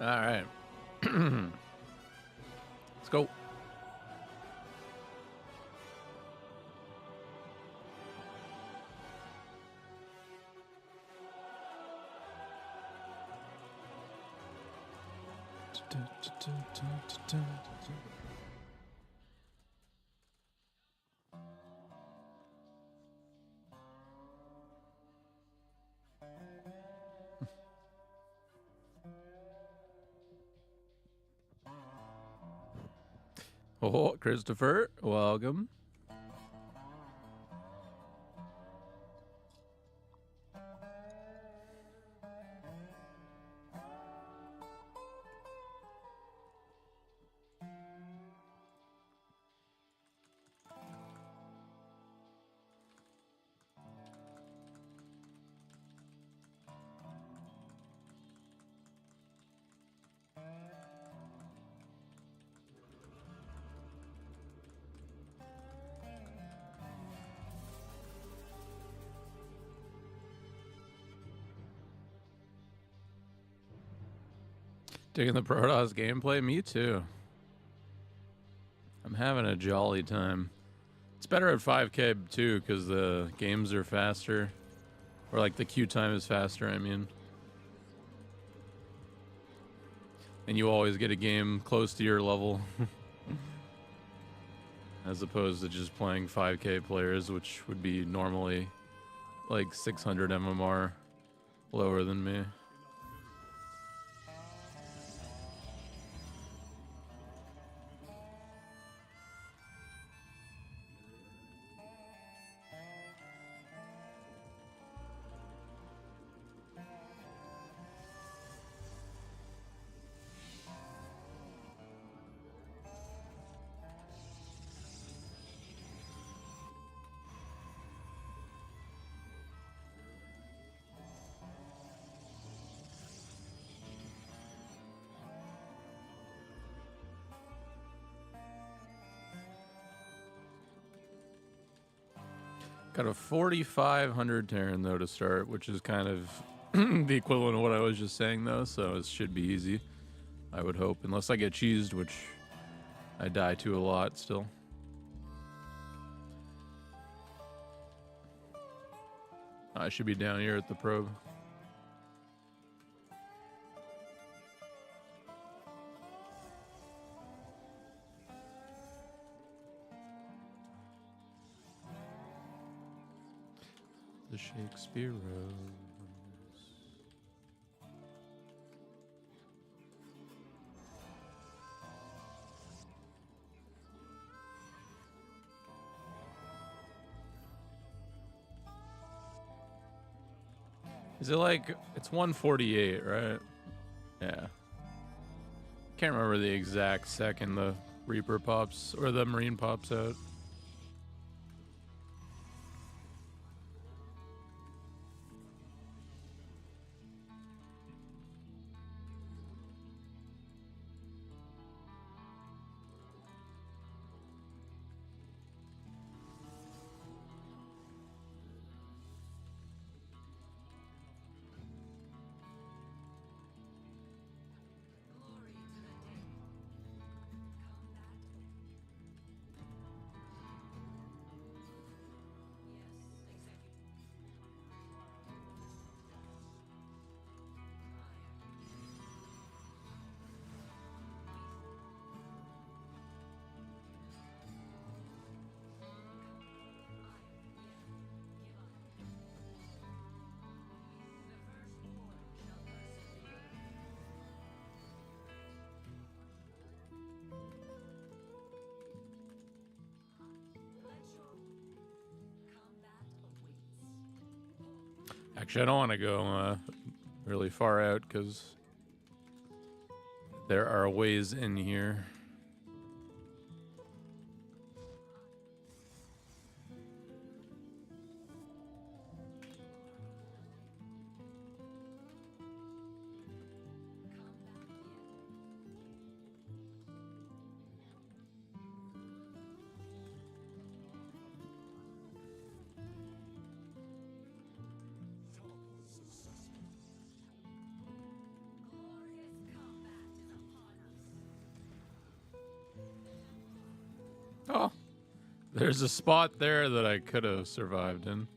All right. Let's go. Oh, Christopher, welcome. Digging the Protoss gameplay? Me too. I'm having a jolly time. It's better at 5K too because the games are faster. Or like the queue time is faster, I mean. And you always get a game close to your level. As opposed to just playing 5K players, which would be normally like 600 MMR lower than me. Got a 4,500 Terran though to start, which is kind of the equivalent of what I was just saying though, so it should be easy, I would hope. Unless I get cheesed, which I die to a lot still. I should be down here at the probe. The Shakespeare Rose. Is it like, it's 148, right? Yeah. Can't remember the exact second the Reaper pops, or the Marine pops out. Actually, I don't want to go really far out because there are ways in here. Oh, there's a spot there that I could have survived in.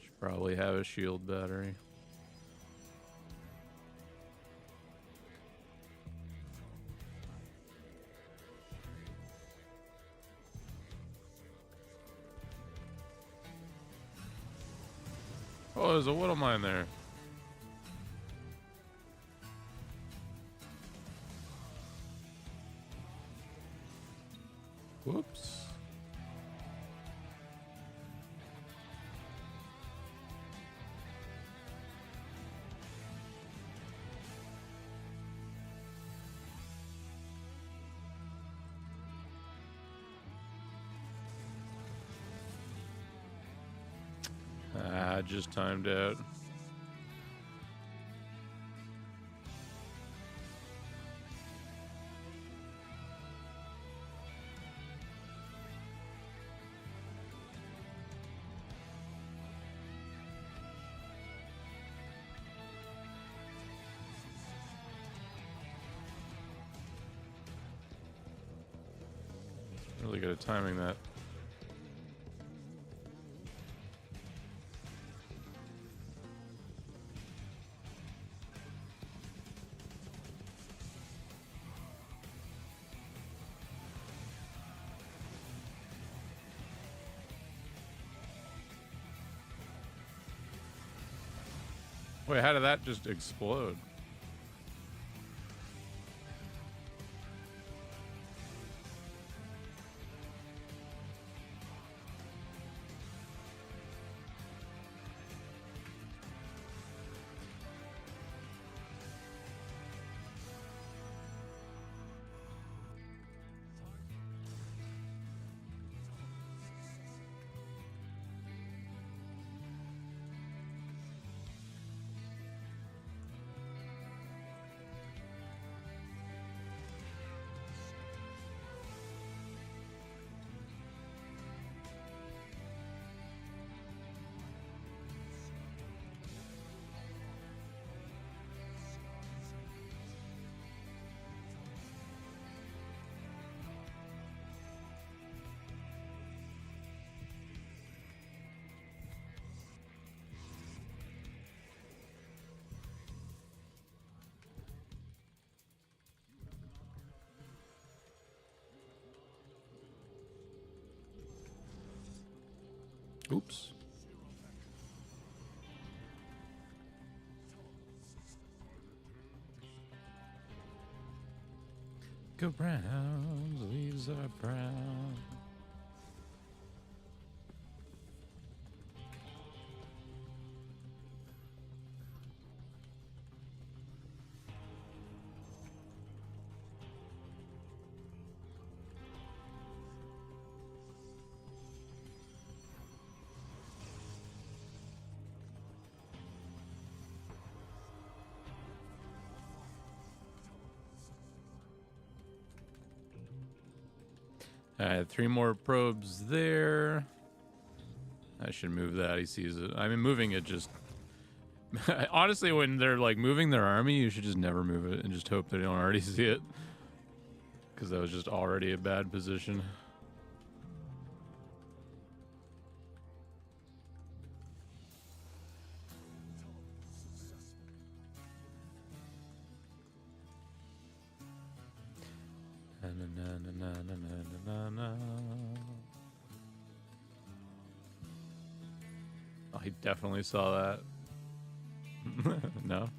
Should probably have a shield battery. Oh, there's a Widow Mine there. Whoops. Ah, just timed out. Really good at timing that. Wait, how did that just explode? Oops. Go Browns, leaves are brown. All right, 3 more probes there. I should move that. He sees it. I mean, moving it just... Honestly, when they're, like, moving their army, you should just never move it and just hope they don't already see it. Because that was just already a bad position. Oh, he definitely saw that. No?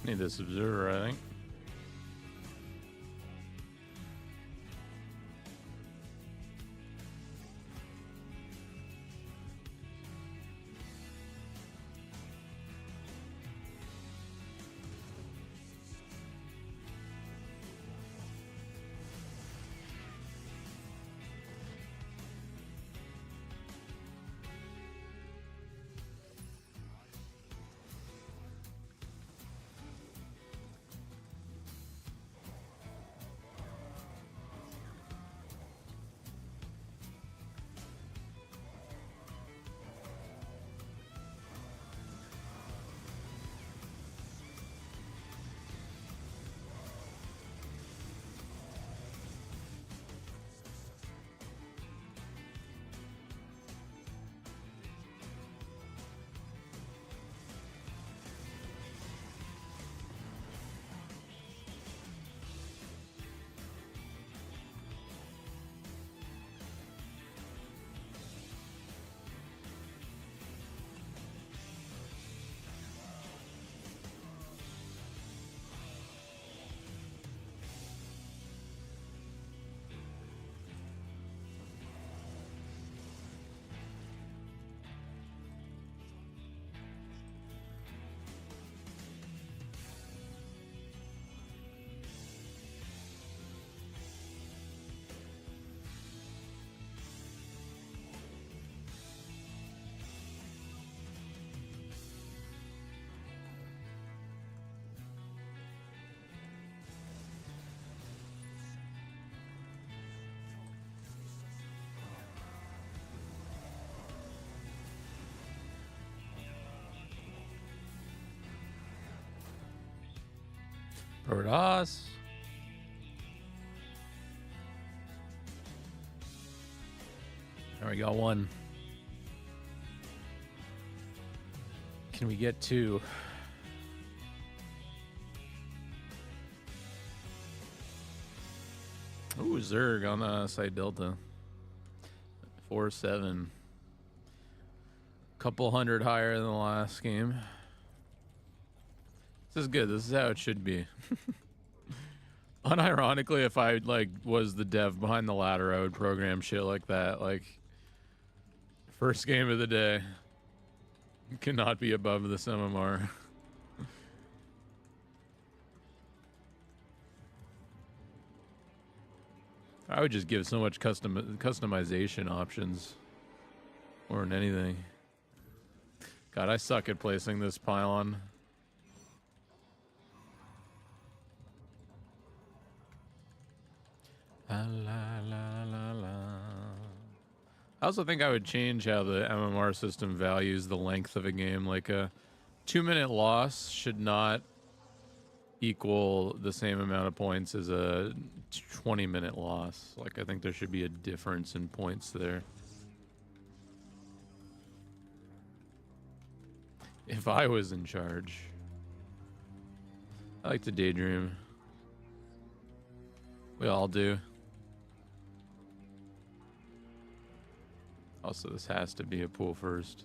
Need this observer, I think. Protoss. There we go, one. Can we get two? Ooh, Zerg on site Delta. 4-7. Couple hundred higher than the last game. This is good. This is how it should be. Unironically, if I was the dev behind the ladder, I would program shit like that. Like, first game of the day cannot be above this MMR. I would just give so much customization options more than anything. God, I suck at placing this pylon. La, la, la, la, la. I also think I would change how the MMR system values the length of a game. Like a 2-minute loss should not equal the same amount of points as a 20-minute loss. Like, I think there should be a difference in points there. If I was in charge. I like to daydream. We all do. Also, this has to be a pool first.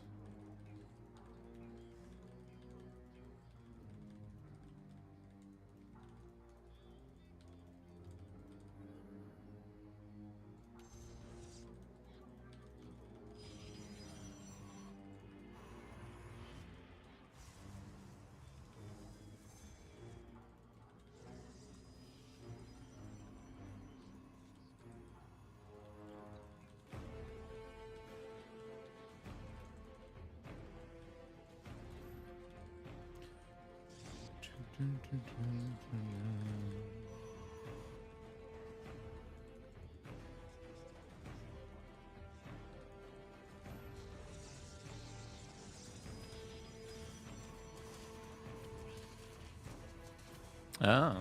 Oh.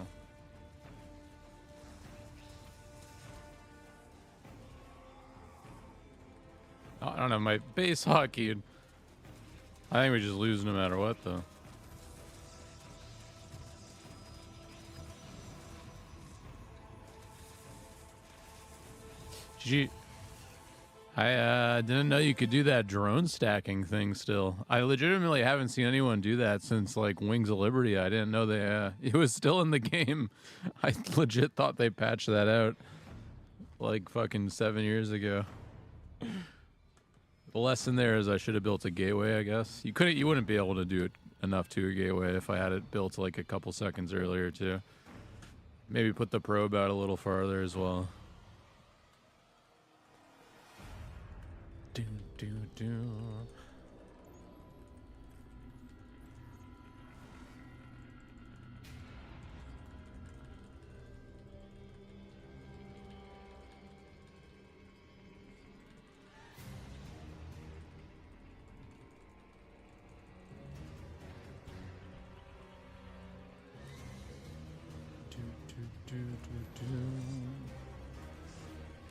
I don't know, my base hockey, I think we just lose no matter what, though. Gee, I didn't know you could do that drone stacking thing still. I legitimately haven't seen anyone do that since, like, Wings of Liberty. I didn't know they, it was still in the game. I legit thought they patched that out, like, fucking 7 years ago. The lesson there is I should have built a gateway, I guess. You wouldn't be able to do it enough to a gateway if I had it built, like, a couple seconds earlier, too. Maybe put the probe out a little farther as well. Do.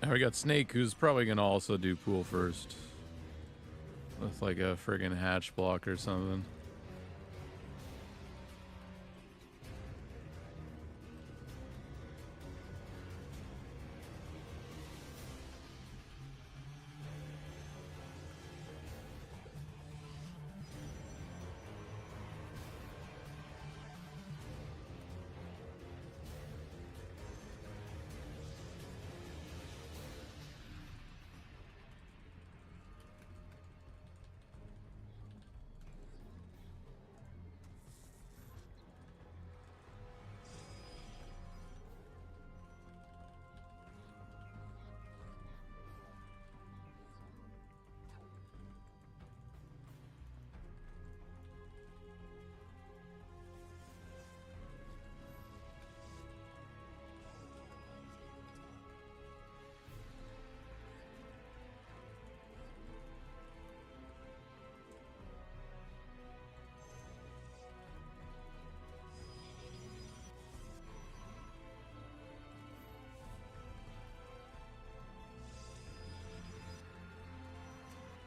Now we got Snake, who's probably gonna also do pool first. With like a friggin' hatch block or something.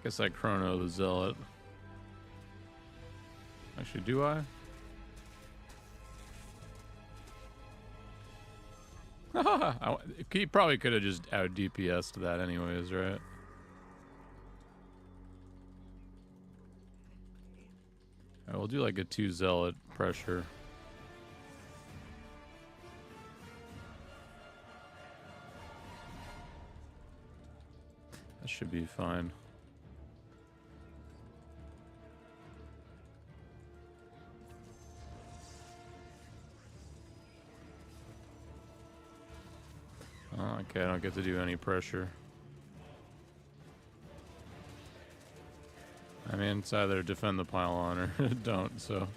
Guess I chrono the zealot. Actually, do I? He probably could have just out DPS'd that anyways, right? Alright, we'll do like a 2 zealot pressure. That should be fine. Oh, okay, I don't get to do any pressure. I mean, it's either defend the pylon or don't, so.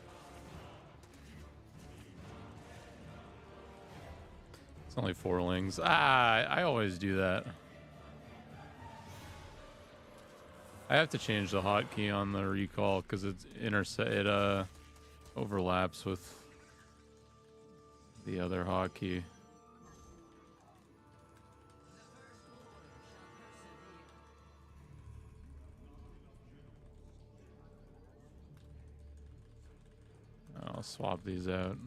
It's only 4 lings. I always do that. I have to change the hotkey on the recall because it overlaps with the other hotkey. I'll swap these out.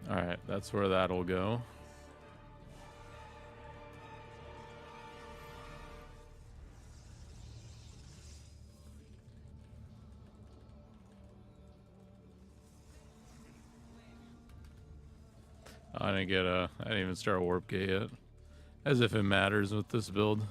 All right, that's where that'll go. I didn't even start warp gate yet. As if it matters with this build.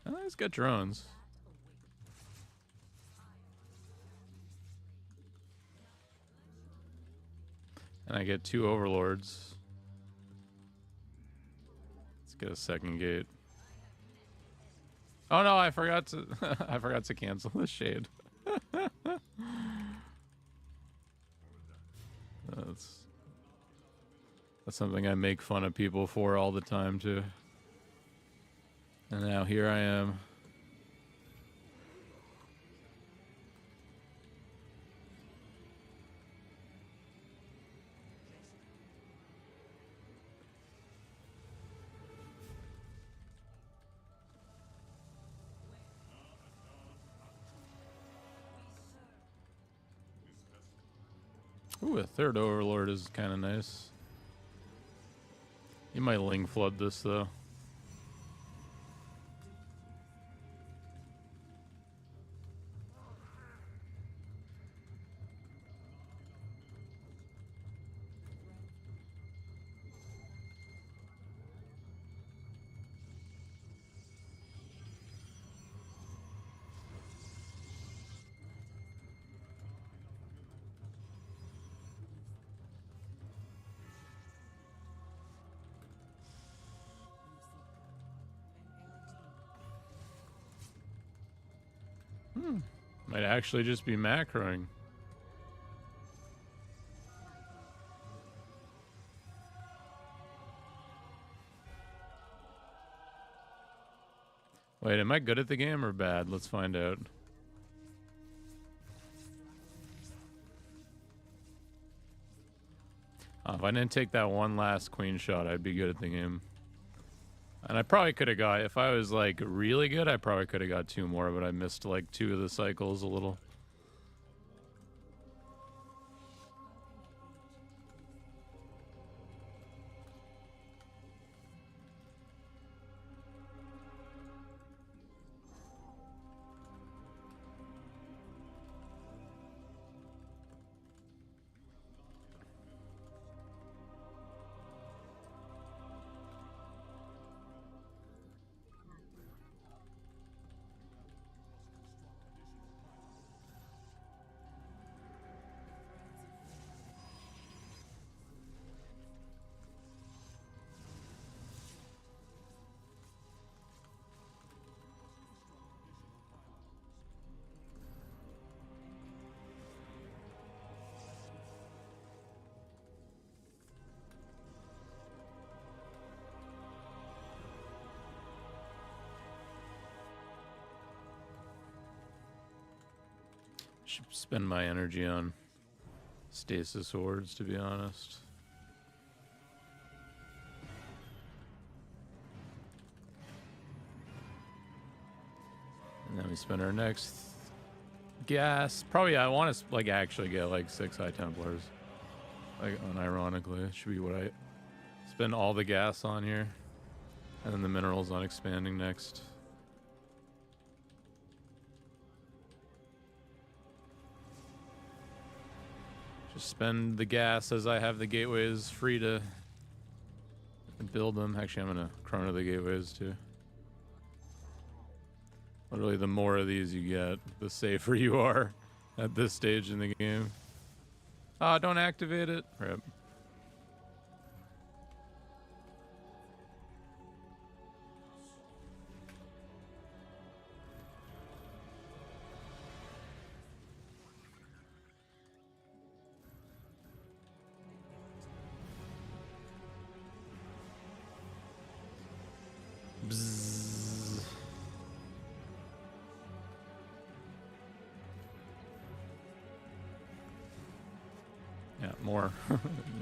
Oh, he's got drones. And I get 2 overlords. Let's get a second gate. Oh no, I forgot to I forgot to cancel the shade. That's something I make fun of people for all the time too. And now here I am. Ooh, a 3rd overlord is kind of nice. You might ling flood this though. Might actually just be macroing. Wait, am I good at the game or bad? Let's find out. If I didn't take that one last queen shot, I'd be good at the game. And I probably could have got, if I was like really good, I probably could have got 2 more, but I missed like 2 of the cycles a little. Should spend my energy on stasis hordes, to be honest. And then we spend our next gas. Probably I want to like actually get like 6 High Templars. Like unironically, it should be what I spend all the gas on here. And then the minerals on expanding next. Just spend the gas as I have the gateways free to build them. Actually, I'm going to chrono the gateways too. Literally, the more of these you get, the safer you are at this stage in the game. Ah, don't activate it. Rip. Bzzz. Yeah, more.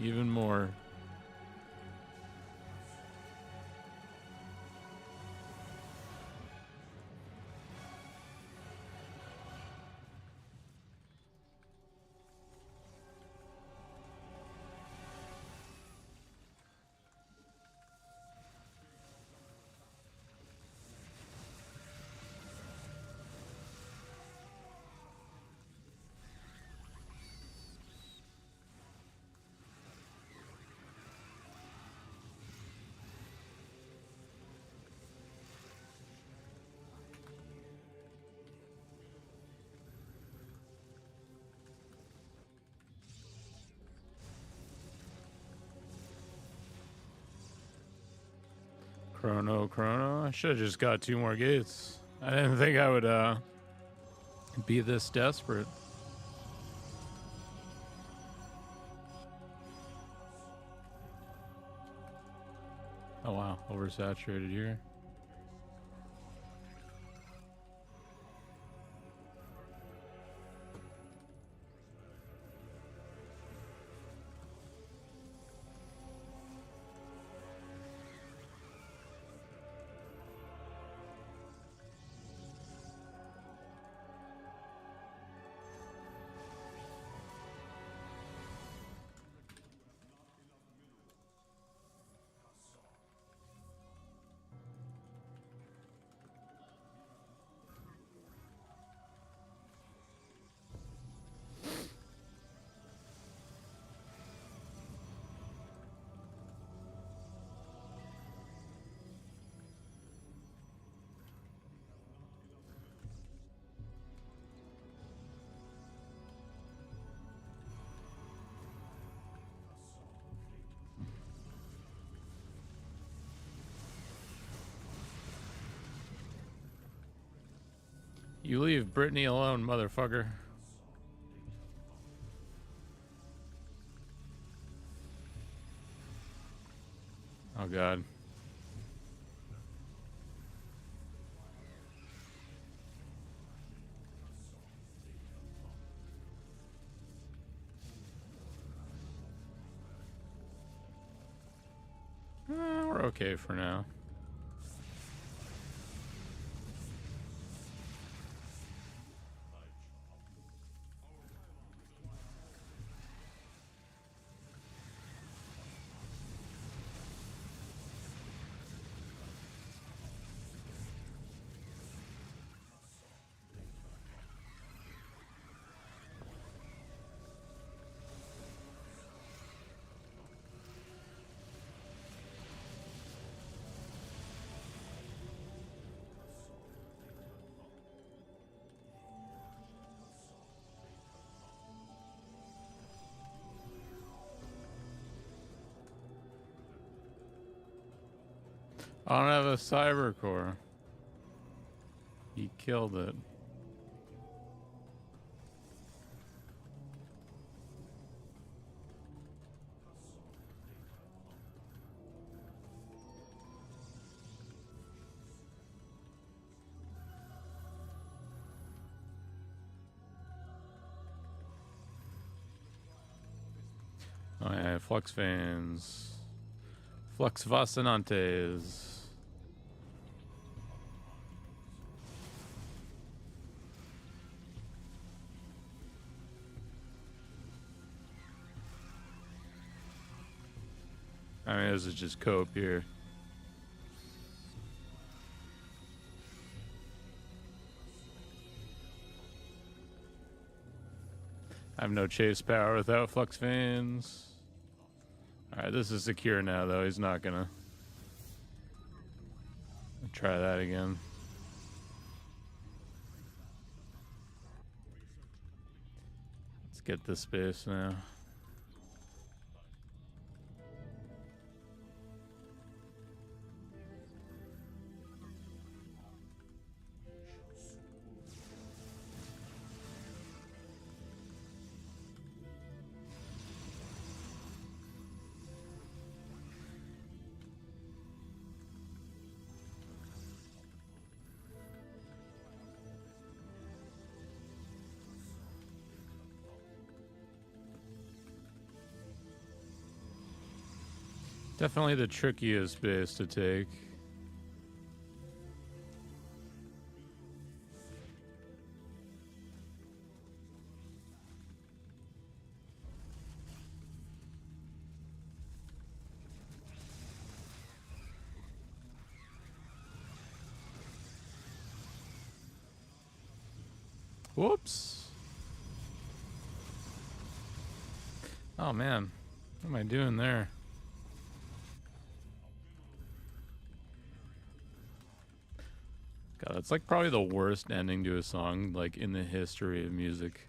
Even more. Chrono. I should have just got 2 more gates. I didn't think I would be this desperate. Oh wow, oversaturated here. You leave Brittany alone, motherfucker. Oh god. We're okay for now. I don't have a cyber core. He killed it. Oh yeah, flux fans. Flux fascinantes. I mean, this is just cope here. I have no chase power without flux fans. Alright, this is secure now, though. He's not gonna try that again. Let's get this space now. Definitely the trickiest base to take. Whoops. Oh man, what am I doing there? God, that's like probably the worst ending to a song like in the history of music.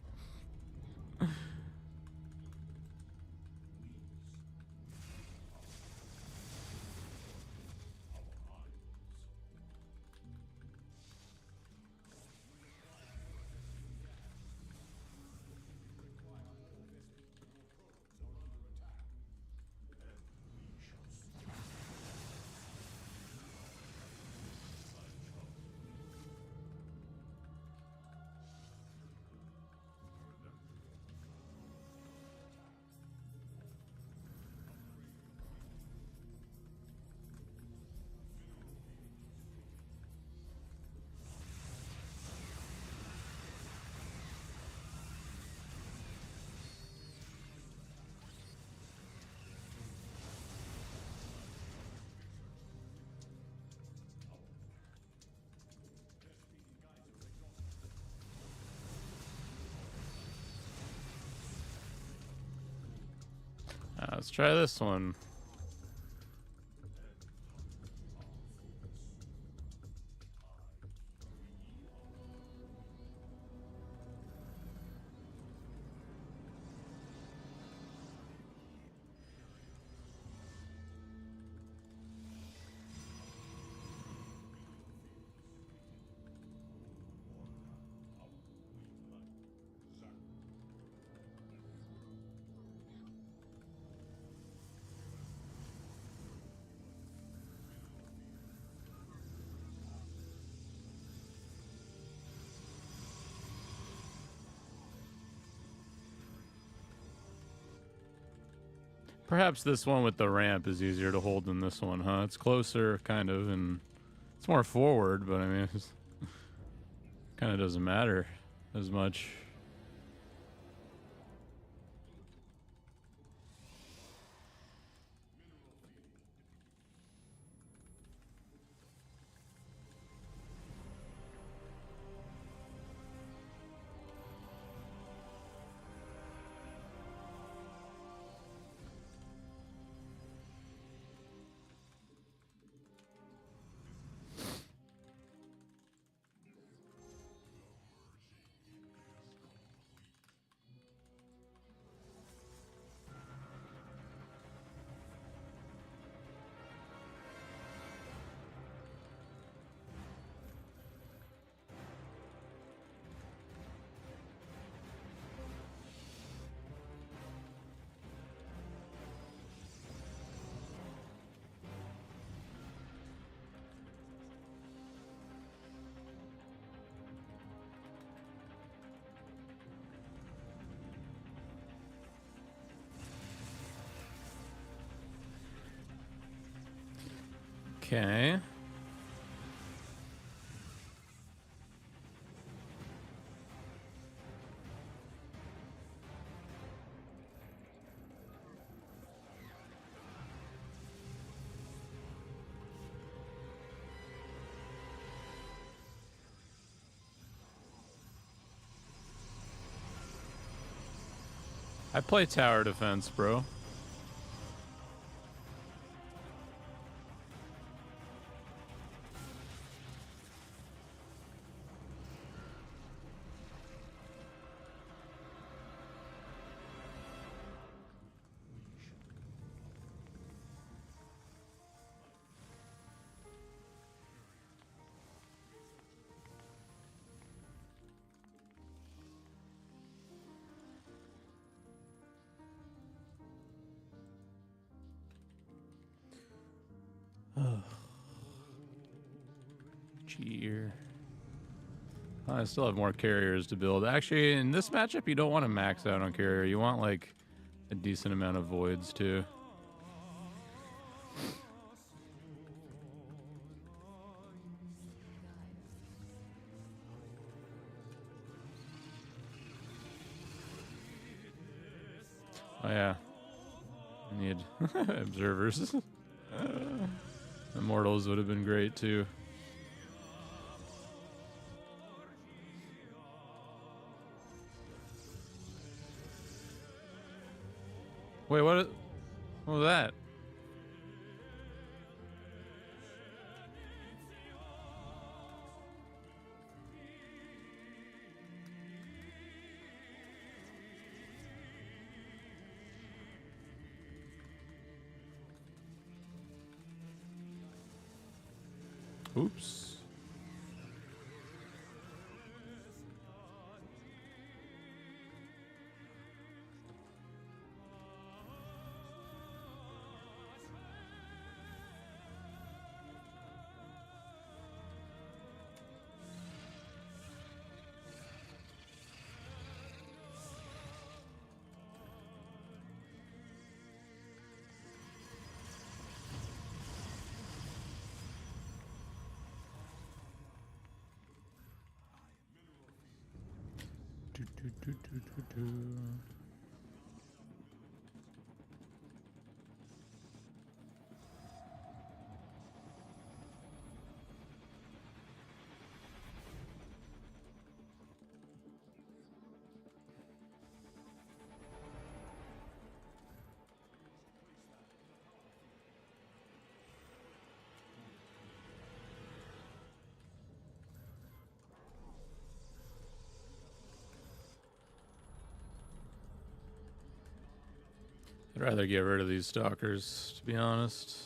Let's try this one. Perhaps this one with the ramp is easier to hold than this one, huh? It's closer, kind of, and it's more forward, but I mean, it kind of doesn't matter as much. Okay. I play tower defense, bro. Cheer. I still have more carriers to build. Actually, in this matchup, you don't want to max out on carrier. You want like a decent amount of voids too. Oh yeah, I need observers. Immortals would have been great too. Wait, what was that? Oops. I'd rather get rid of these stalkers, to be honest.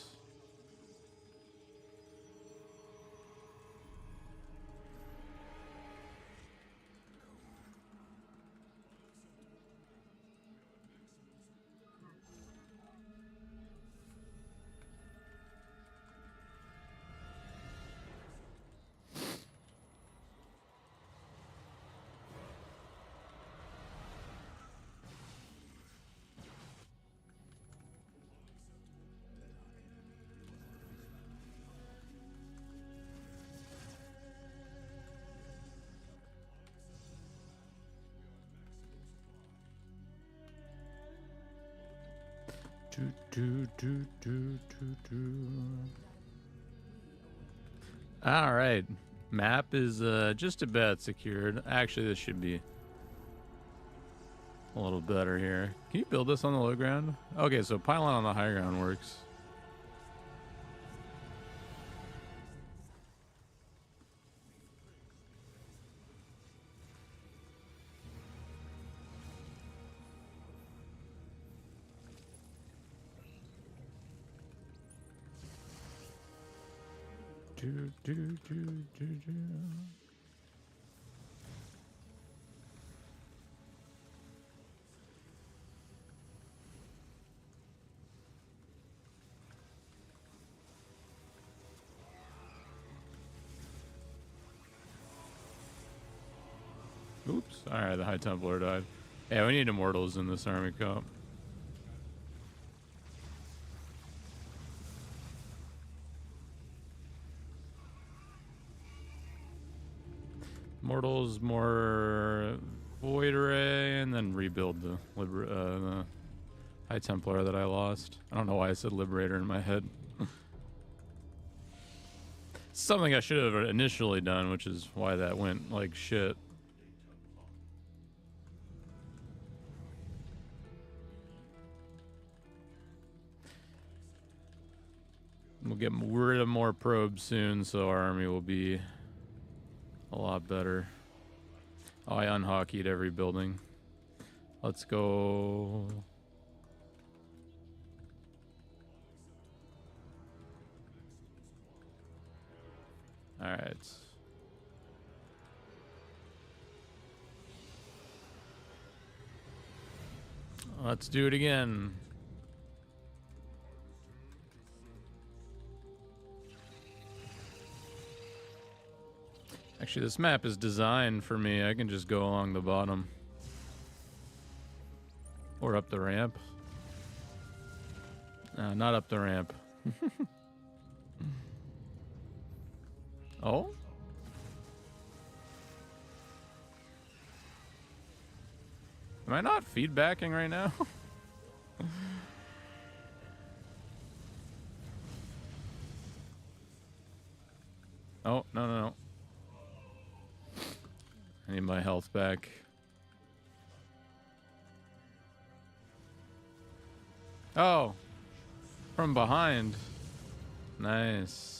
All right, map is just about secured. Actually, this should be a little better here. Can you build this on the low ground? Okay, so pylon on the high ground works. Oops. All right, the High Templar died. Yeah, we need immortals in this army comp. Mortals, more Void Ray, and then rebuild the High Templar that I lost. I don't know why I said Liberator in my head. Something I should have initially done, which is why that went like shit. We'll get rid of more probes soon, so our army will be a lot better. Oh, I unhockeyed every building. Let's go. All right. Let's do it again. Actually, this map is designed for me. I can just go along the bottom. Or up the ramp. No, not up the ramp. Oh? Am I not feedbacking right now? Oh, no, no, no. I need my health back. Oh. From behind. Nice.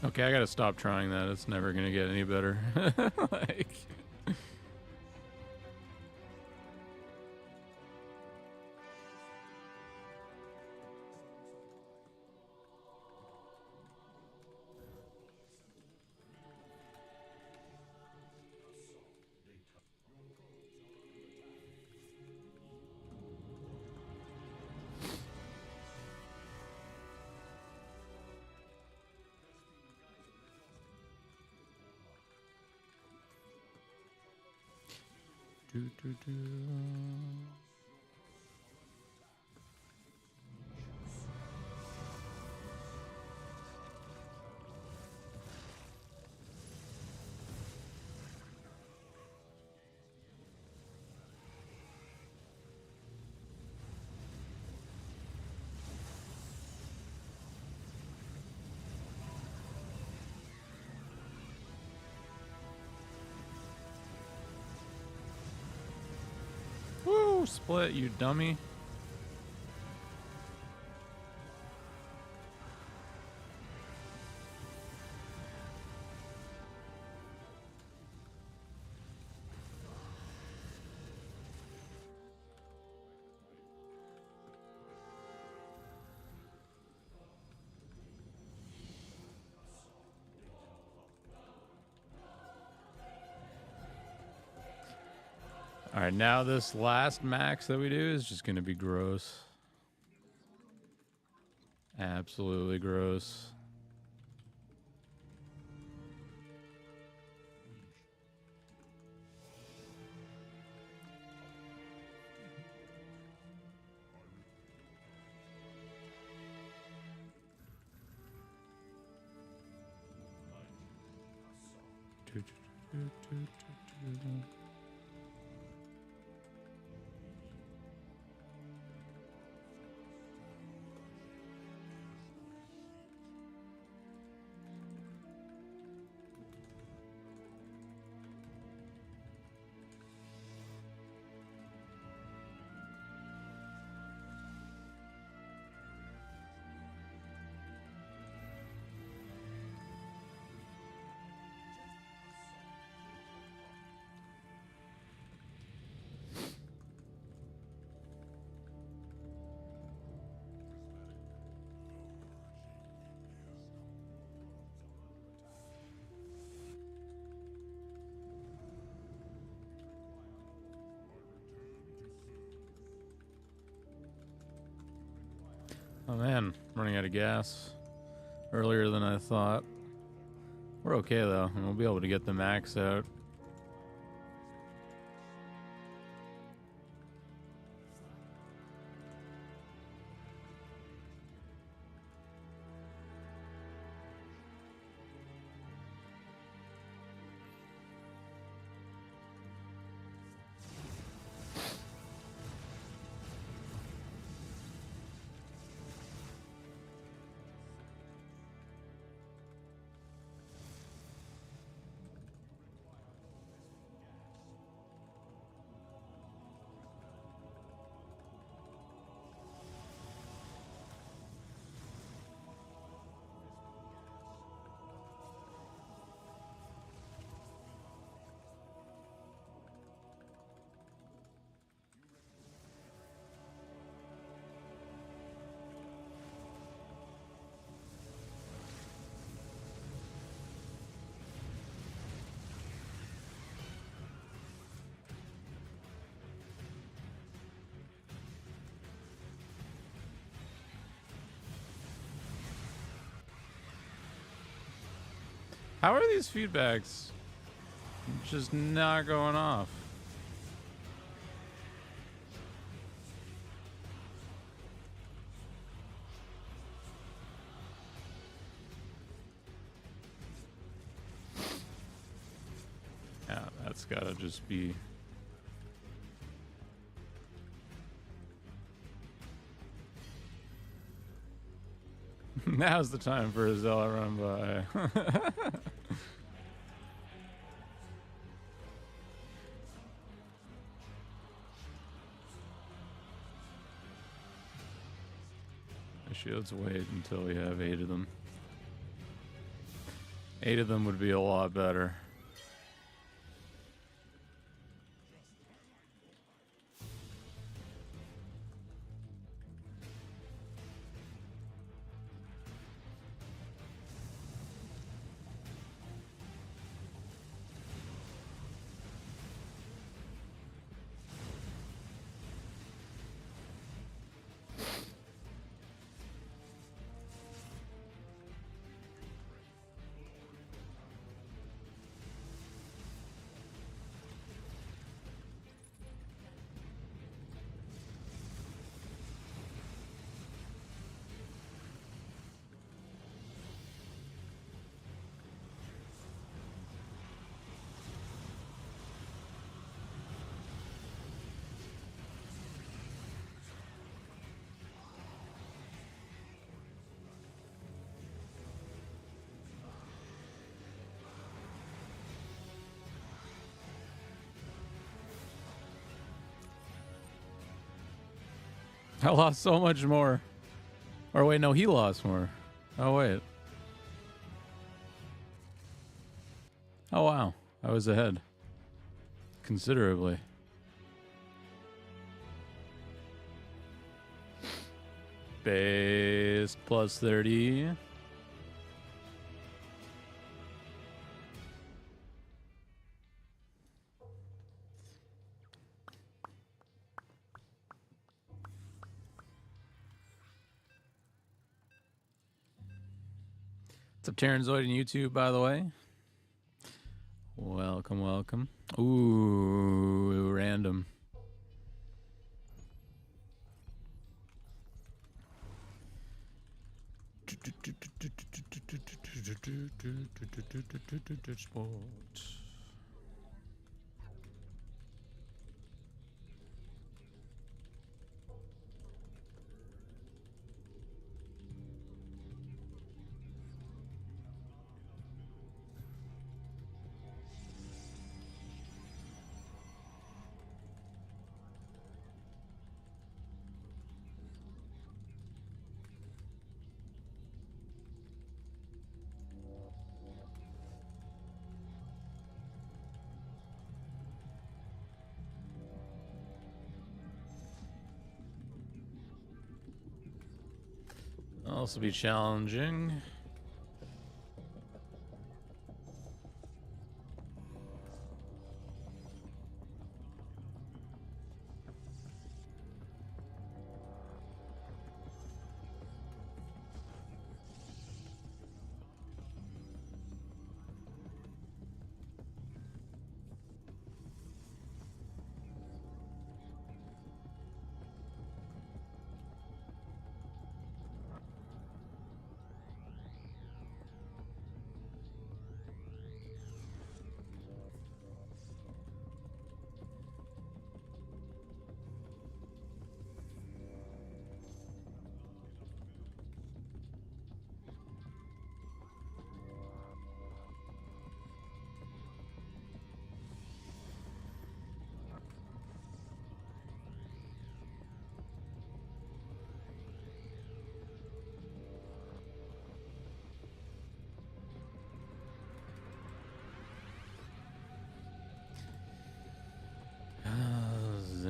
Okay, I gotta stop trying that. It's never gonna get any better. Like... Woo! Split, you dummy. All right, now this last max that we do is just going to be gross. Absolutely gross. Oh man, I'm running out of gas. earlier than I thought. We're okay though, and we'll be able to get the max out. How are these feedbacks just not going off? Yeah, that's gotta just be... Now's the time for a Zella run by. The shields wait until we have 8 of them. 8 of them would be a lot better. I lost so much more. Or wait, no, he lost more. Oh, wait. Oh, wow. I was ahead. Considerably. Base plus 30. What's up, Terranzoid and YouTube, by the way? Welcome, welcome. Ooh, random. Also be challenging.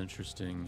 interesting.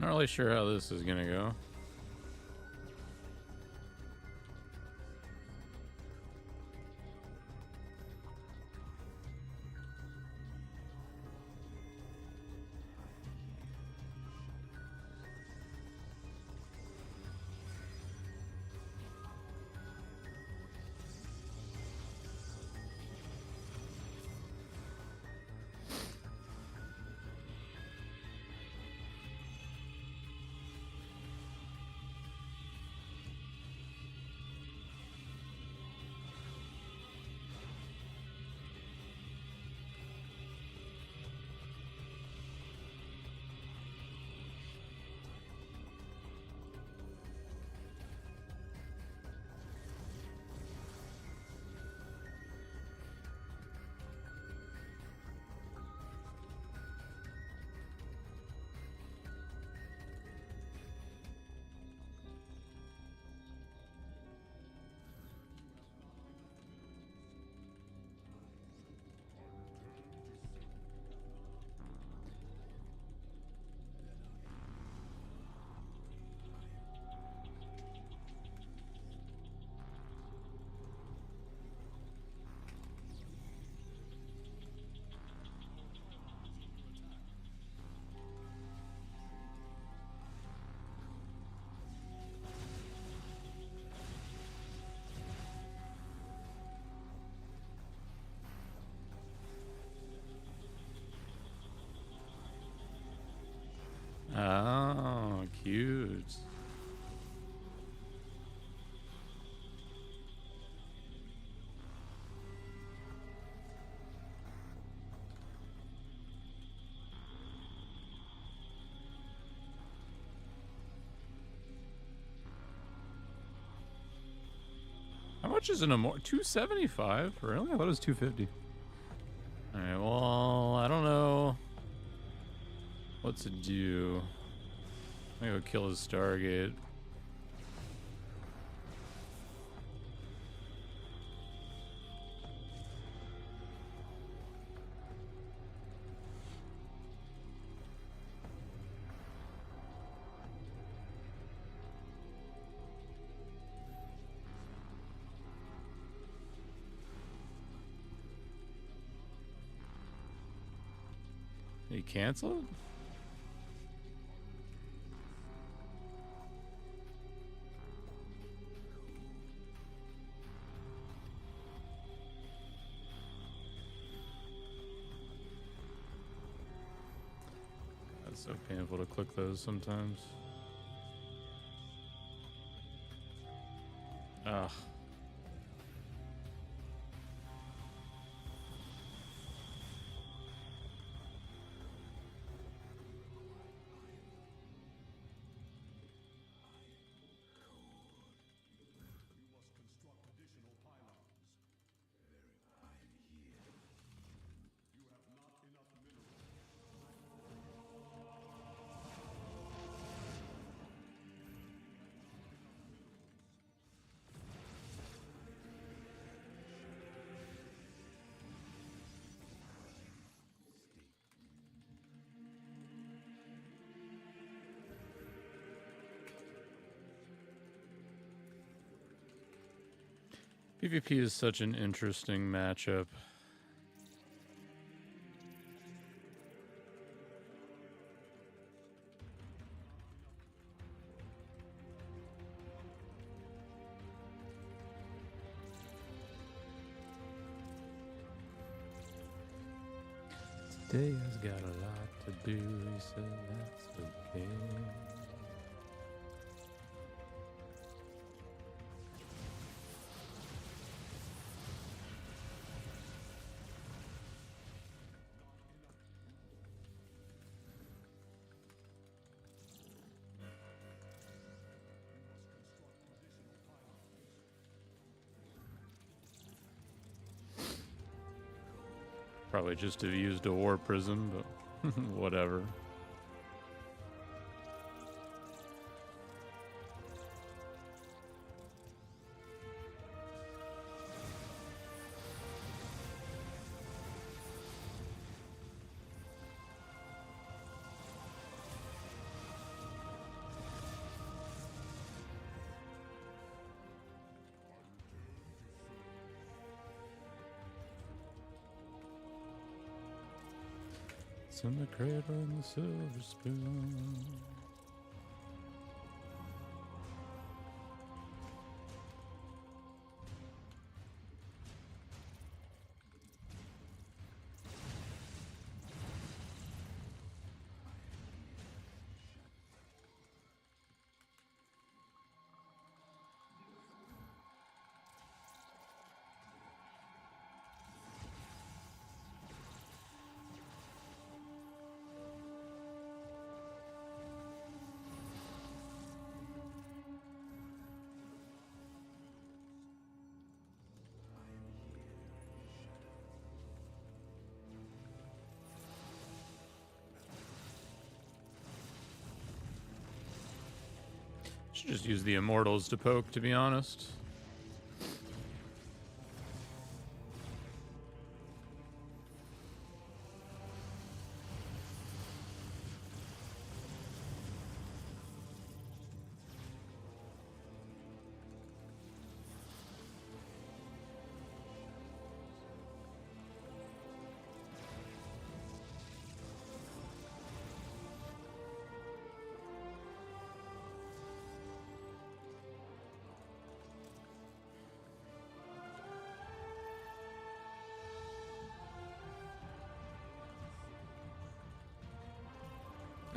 Not really sure how this is gonna go. Oh, cute. How much is an immortal? 275? Really? I thought it was 250. Alright, well, I don't know what to do. I'm gonna go kill his Stargate. Did he cancel it? That's so painful to click those sometimes. Ugh. PvP is such an interesting matchup. Day has got a lot to do, he said that's okay. Probably just have used a war prism, but whatever. It's in the cradle and the silver spoon. Should just use the immortals to poke, to be honest.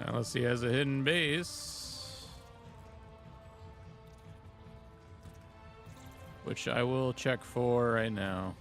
Unless he has a hidden base. Which I will check for right now.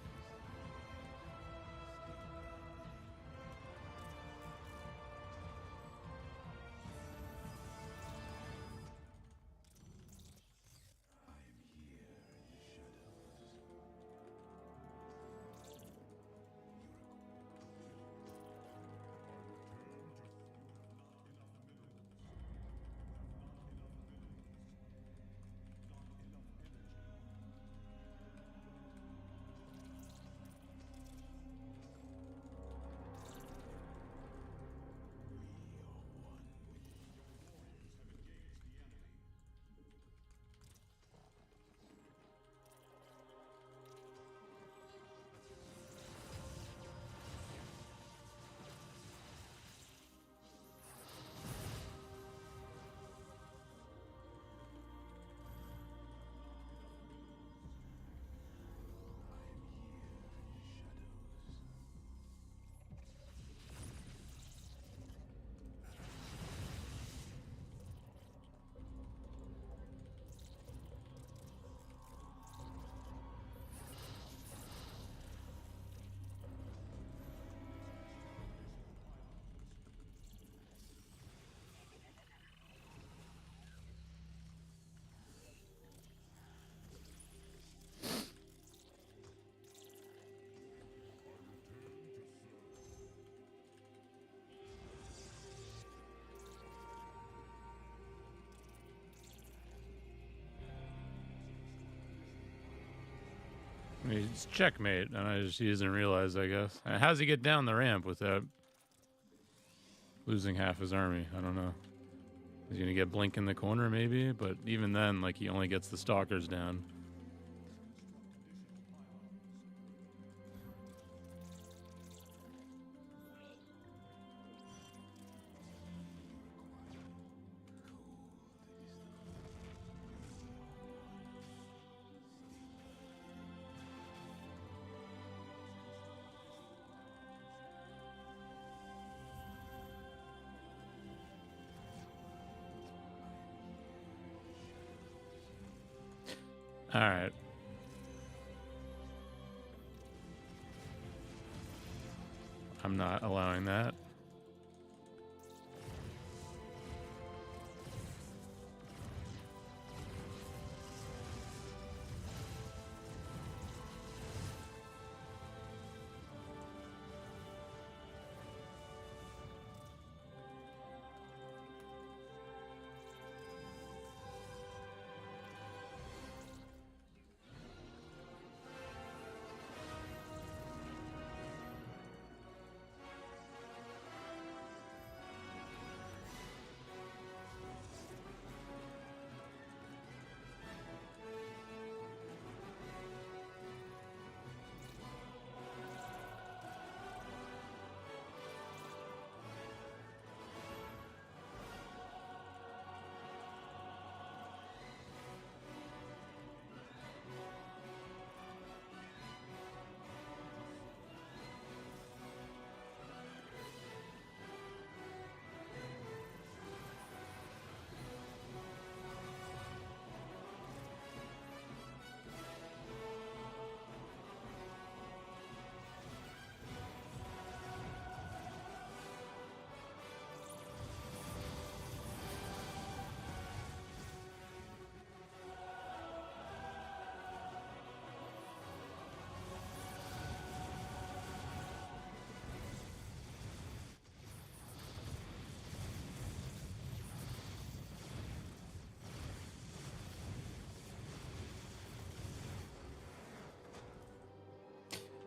I mean, it's checkmate, and he doesn't realize, I guess. How does he get down the ramp without losing half his army? I don't know. He's gonna get Blink in the corner, maybe? But even then, like, he only gets the stalkers down. All right. I'm not allowing that.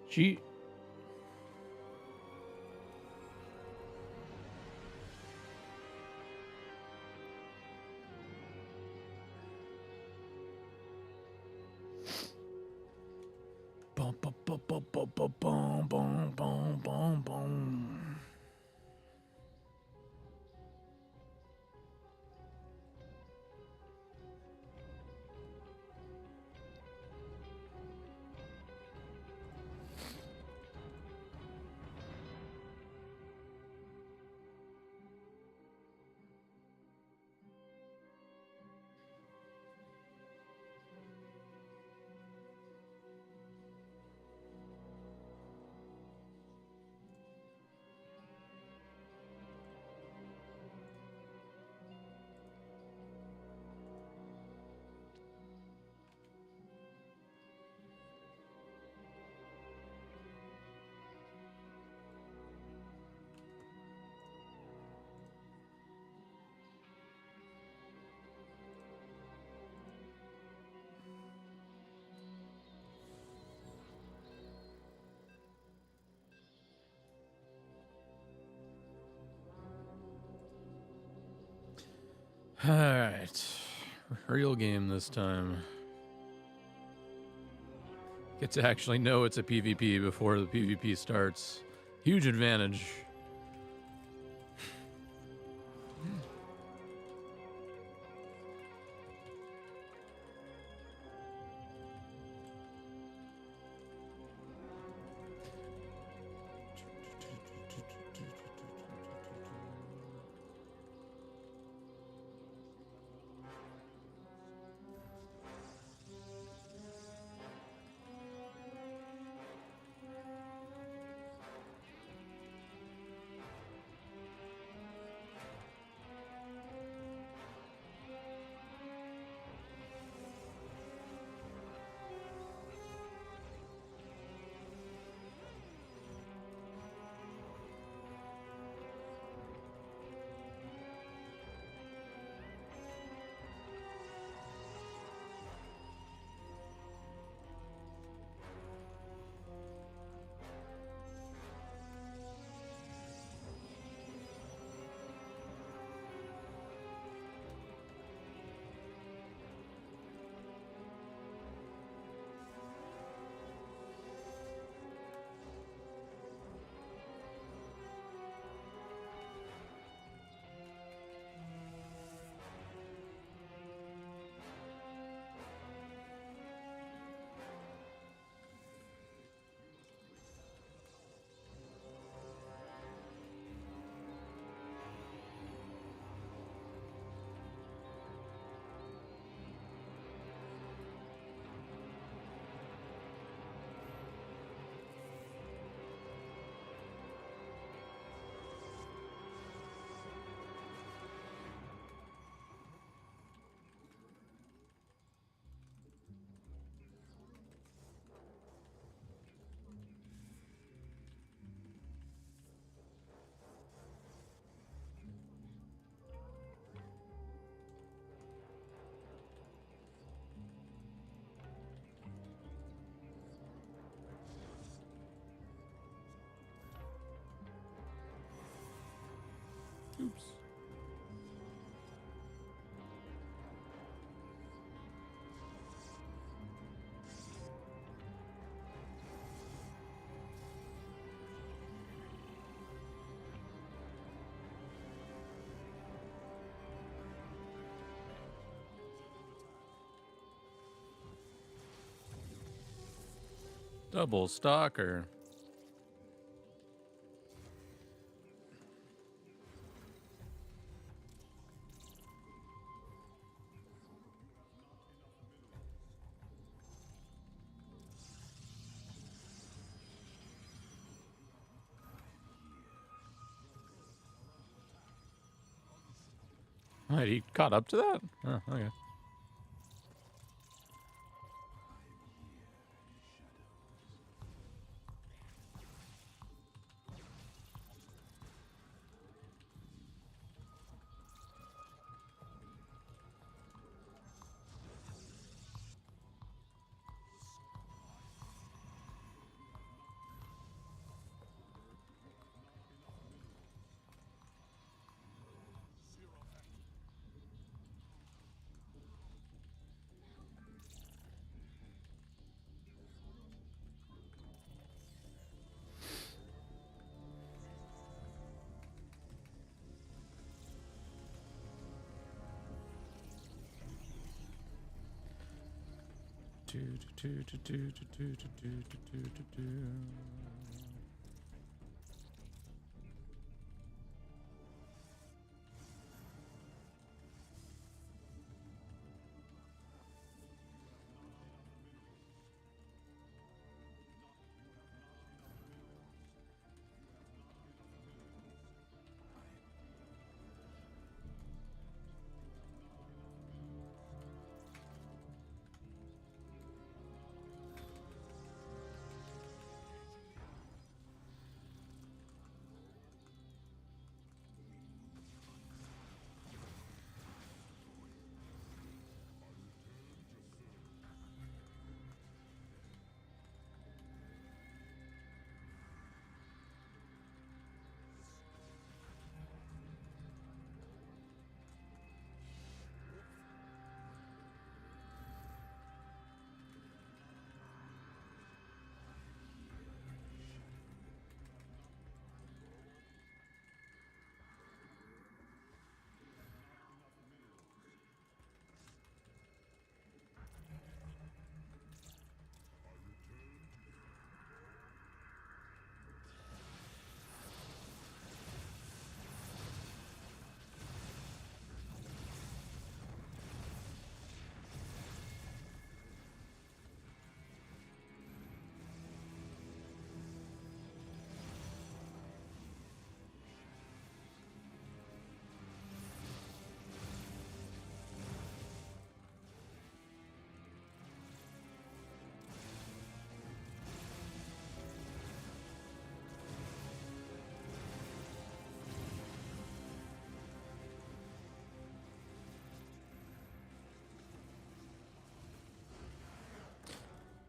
She. Boom, boom, boom, boom, boom, boom, boom, boom, boom, boom, boom. All right. Real game this time. Get to actually know it's a PvP before the PvP starts. Huge advantage. Oops. Double stalker. Wait, he caught up to that? Oh, okay.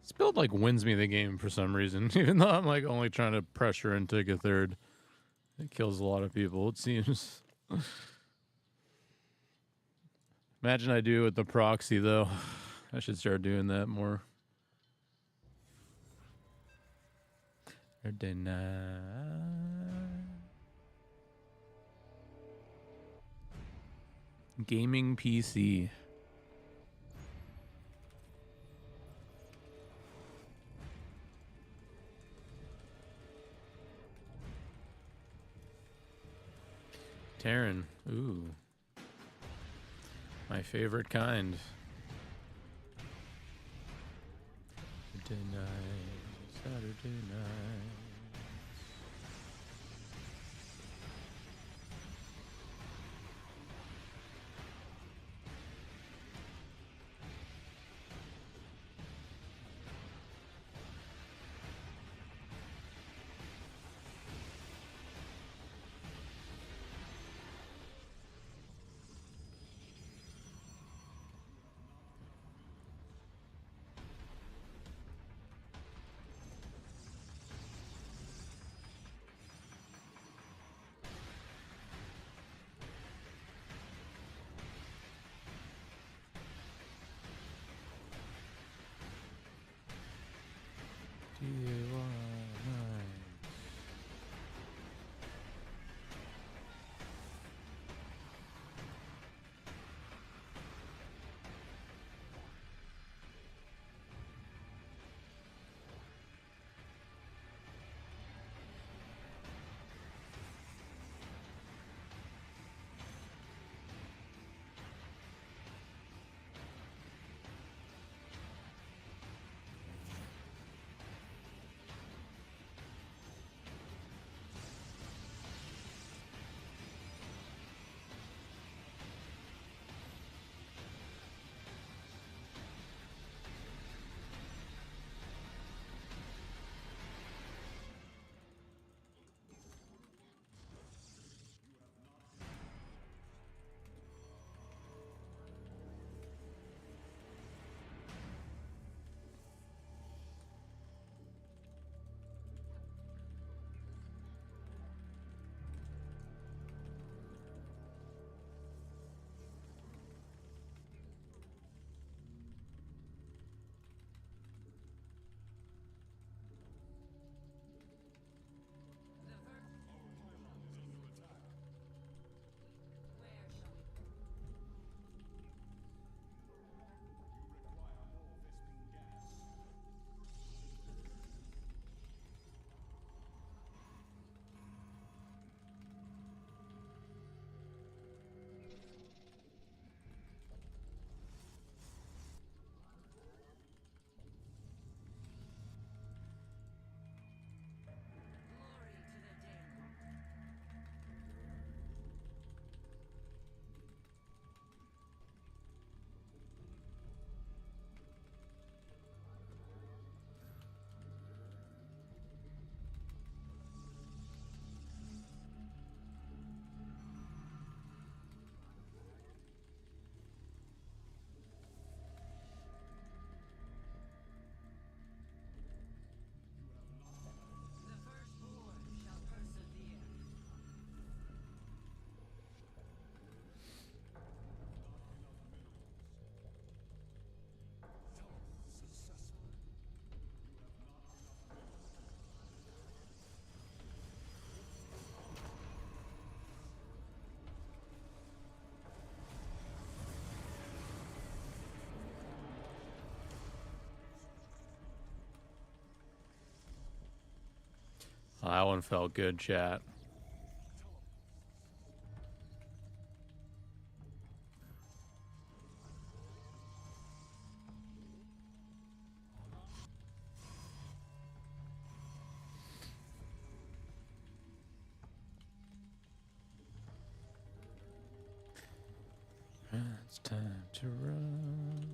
This build like wins me the game for some reason, even though I'm like only trying to pressure and take a third. It kills a lot of people, it seems. Imagine I do it with the proxy though. I should start doing that more. Gaming PC. Terran. Ooh. My favorite kind. Saturday night. Saturday night. That one felt good, chat. It's time to run.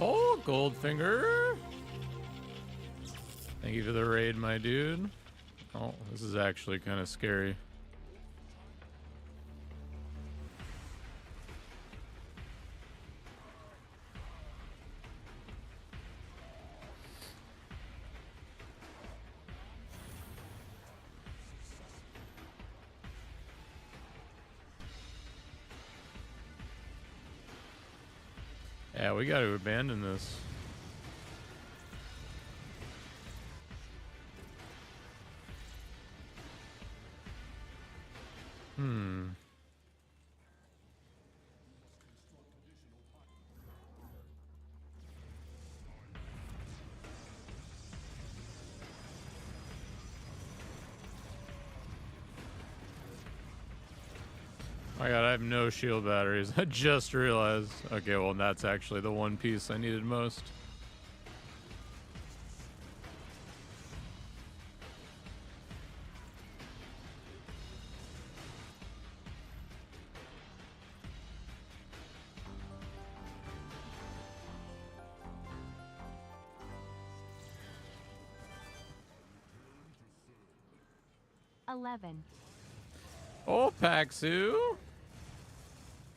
Oh, Goldfinger! Thank you for the raid, my dude. Oh, this is actually kind of scary. Yeah, we got to abandon this. Oh my god, I have no shield batteries. I just realized. Okay, well, that's actually the one piece I needed most. Oh, Paxu!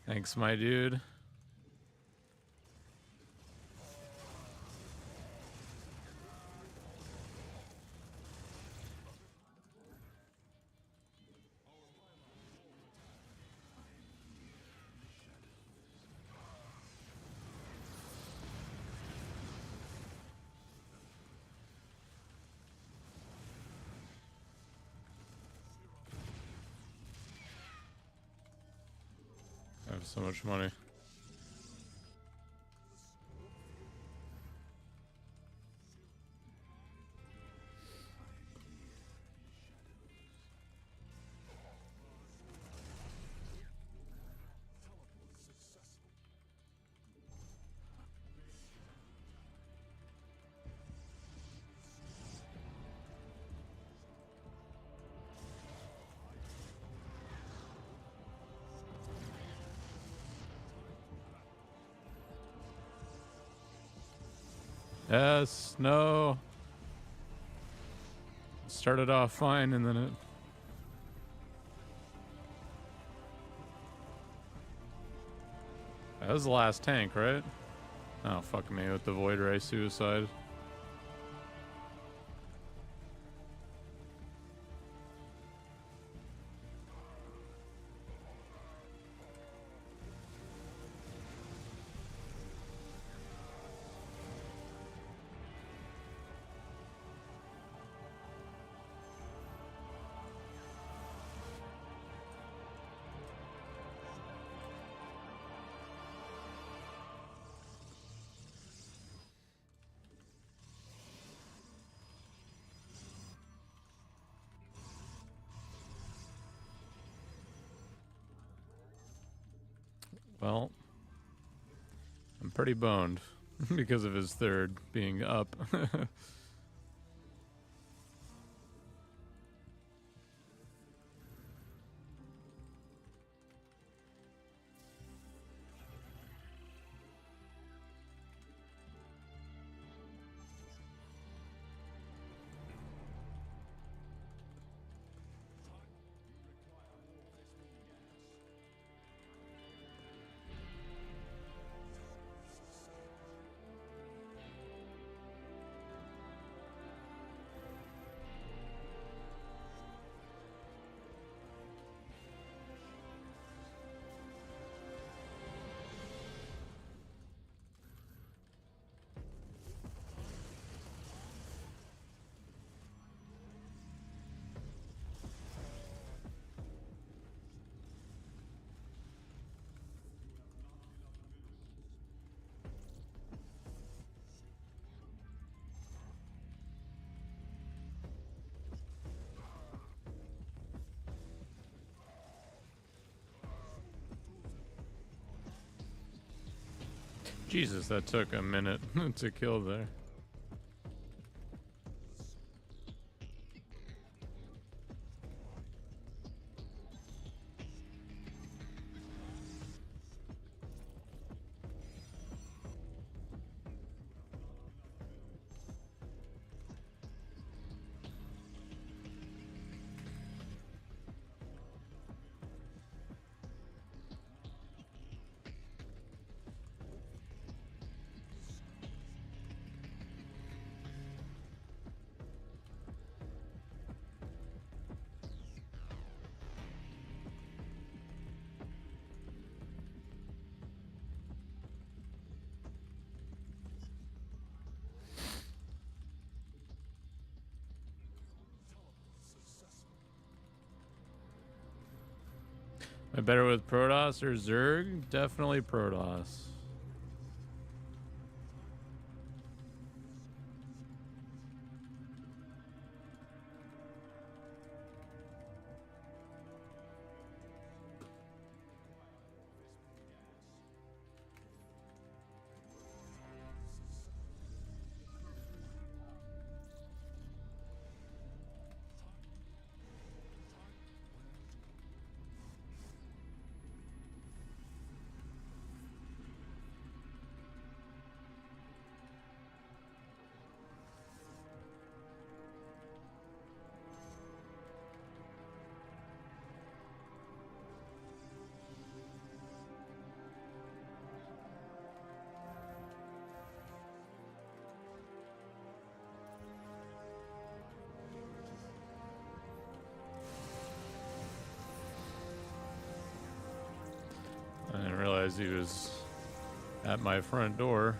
Thanks, my dude. I have so much money. Yes, no. Started off fine and then it... That was the last tank, right? Oh, fuck me with the Void Ray suicide. Well, I'm pretty boned because of his third being up. Jesus, that took a minute to kill there. Am I better with Protoss or Zerg? Definitely Protoss. I didn't realize he was at my front door.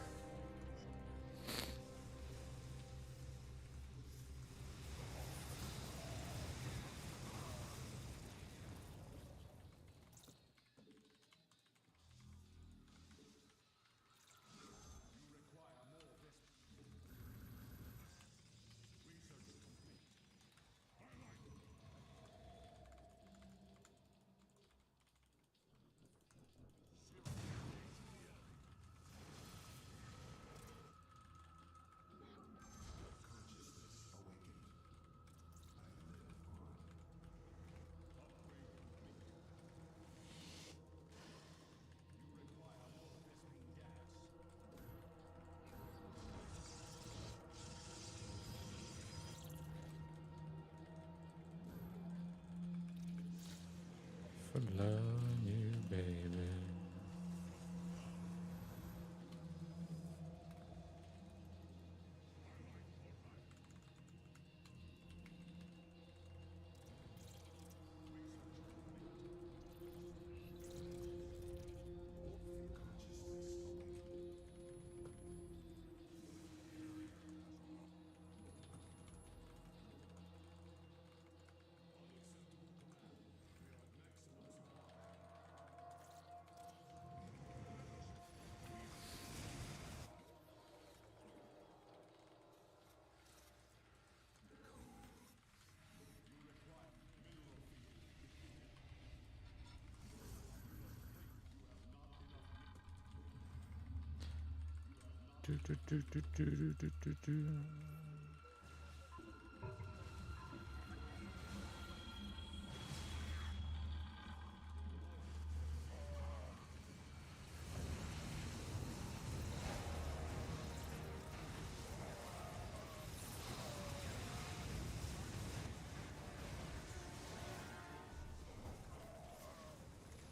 For love you, baby.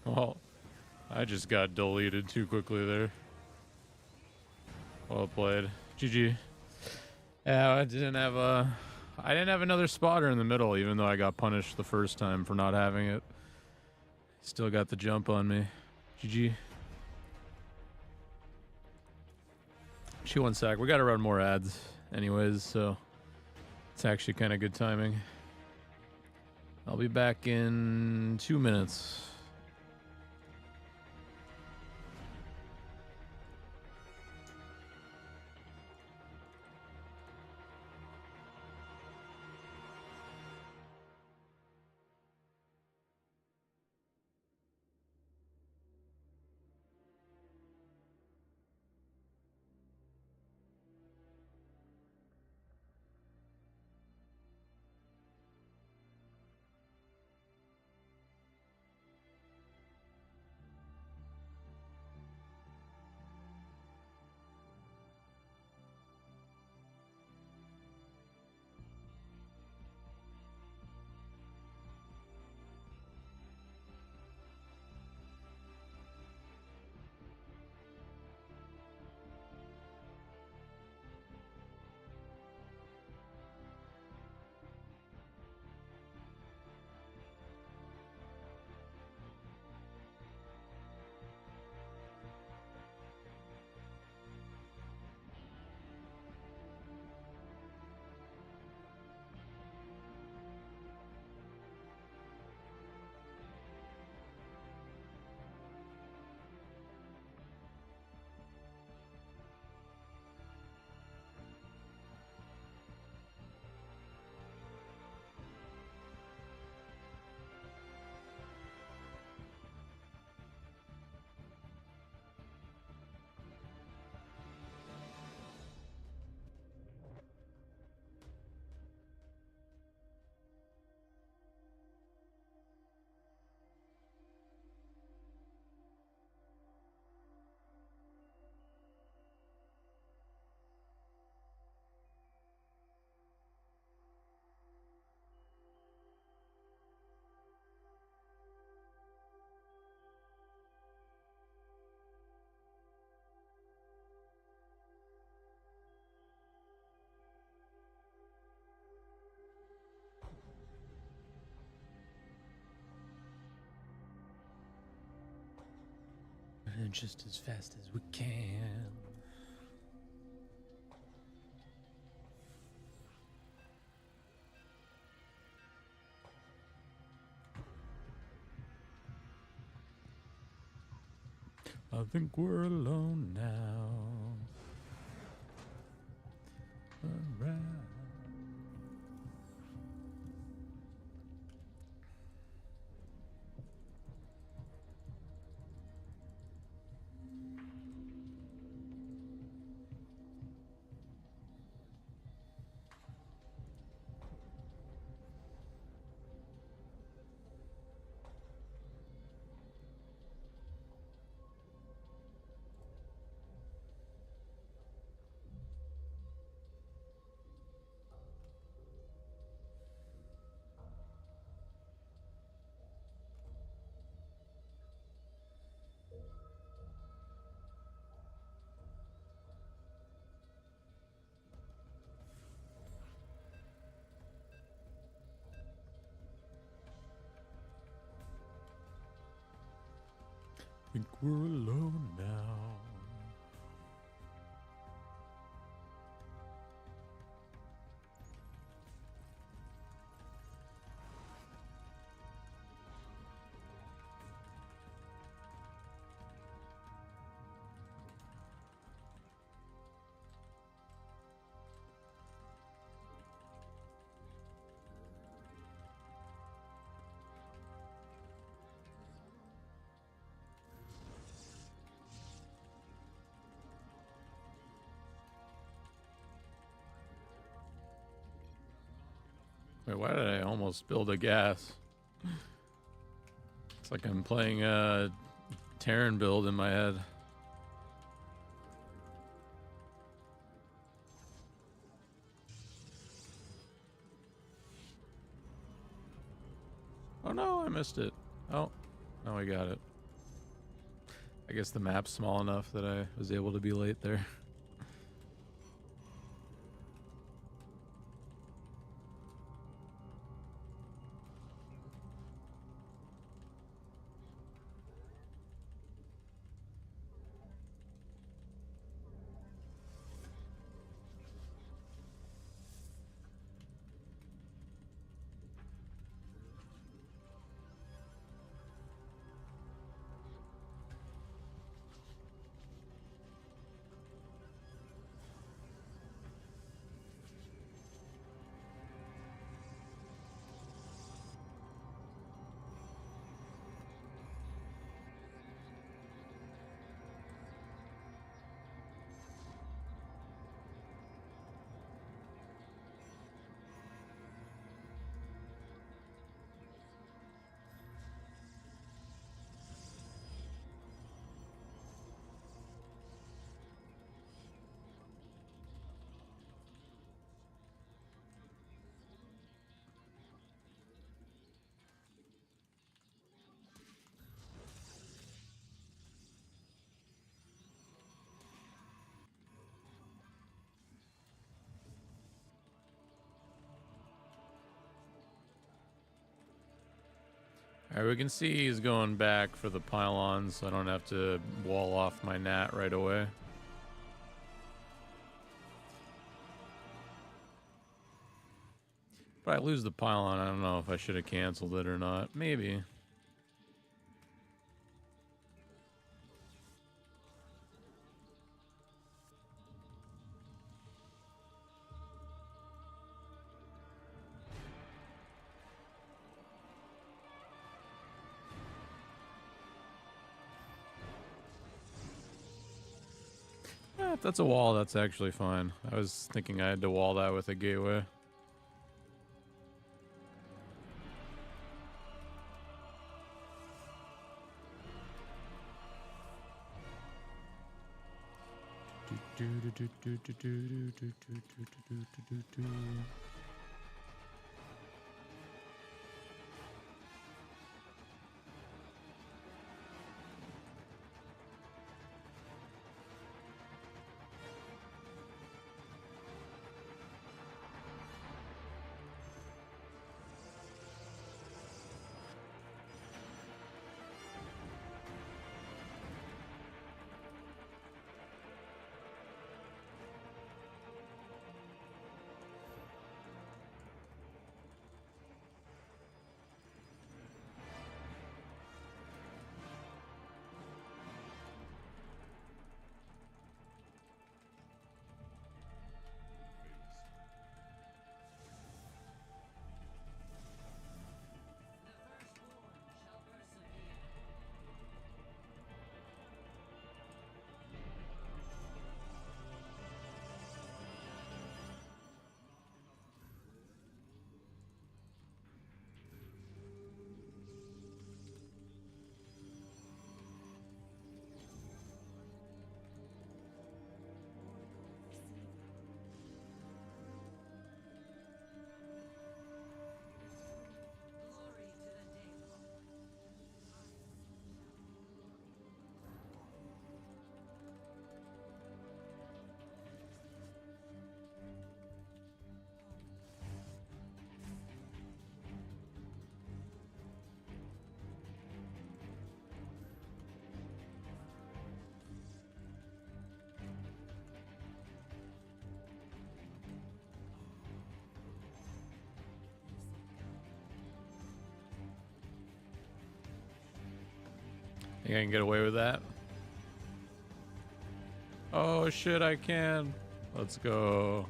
Oh, I just got deleted too quickly there. Well played. GG. Yeah, I didn't have another spotter in the middle, even though I got punished the first time for not having it. Still got the jump on me. GG. Actually, 1 sec. We gotta run more ads anyways, so it's actually kind of good timing. I'll be back in 2 minutes. Just as fast as we can. I think we're alone now. All right. I think we're alone now. Wait, why did I almost build a gas? It's like I'm playing a Terran build in my head. Oh no, I missed it. Oh, now I got it. I guess the map's small enough that I was able to be late there. Alright, we can see he's going back for the pylons, so I don't have to wall off my gnat right away. But I lose the pylon, I don't know if I should have canceled it or not. Maybe. If that's a wall, that's actually fine. I was thinking I had to wall that with a gateway. Think I can get away with that? Oh shit, I can. Let's go.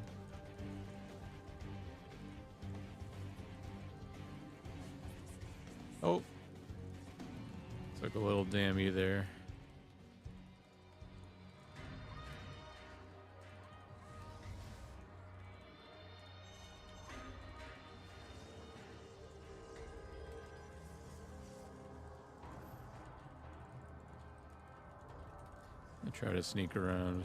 Oh. Took a little dammy there. I try to sneak around.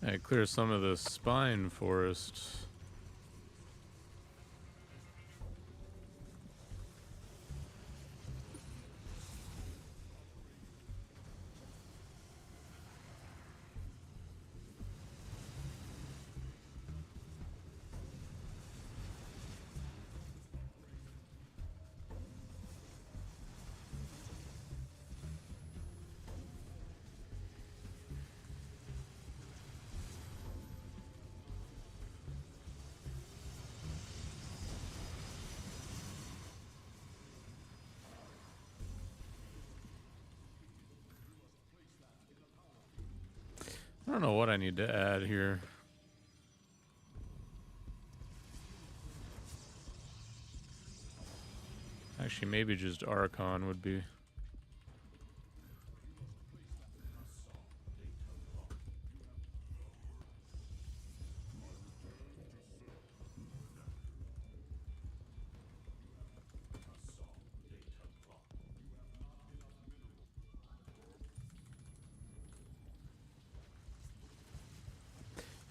I clear some of the spine forest. I don't know what I need to add here. Actually, maybe just Archon would be.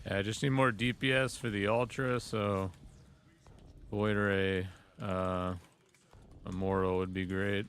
Yeah, I just need more DPS for the Ultra, so Void Ray, Immortal would be great.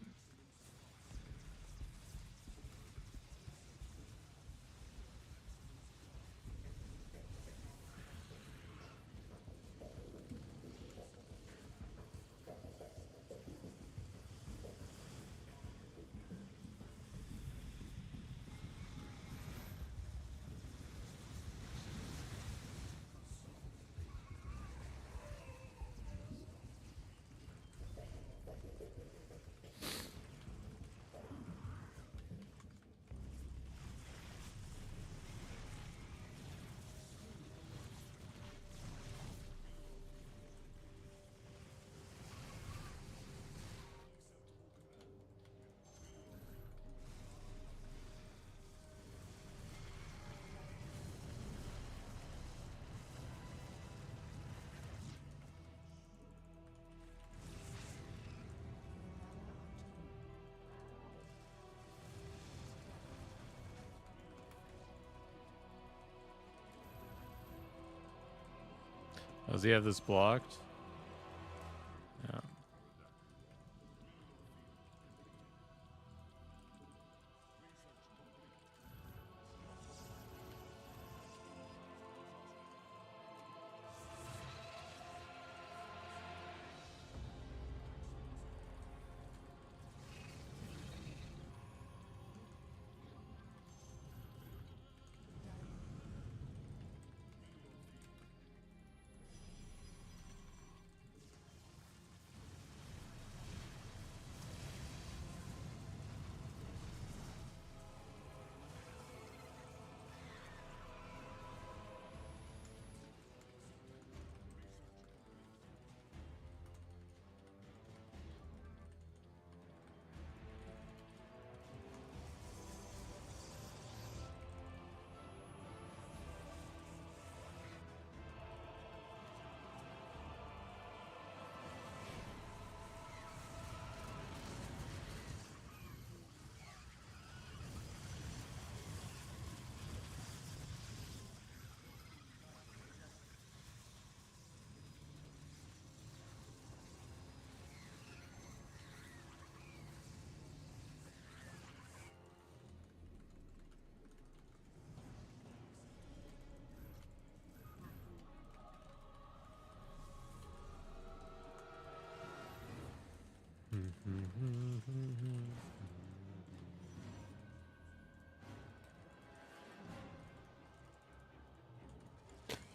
Does he have this blocked? Yeah.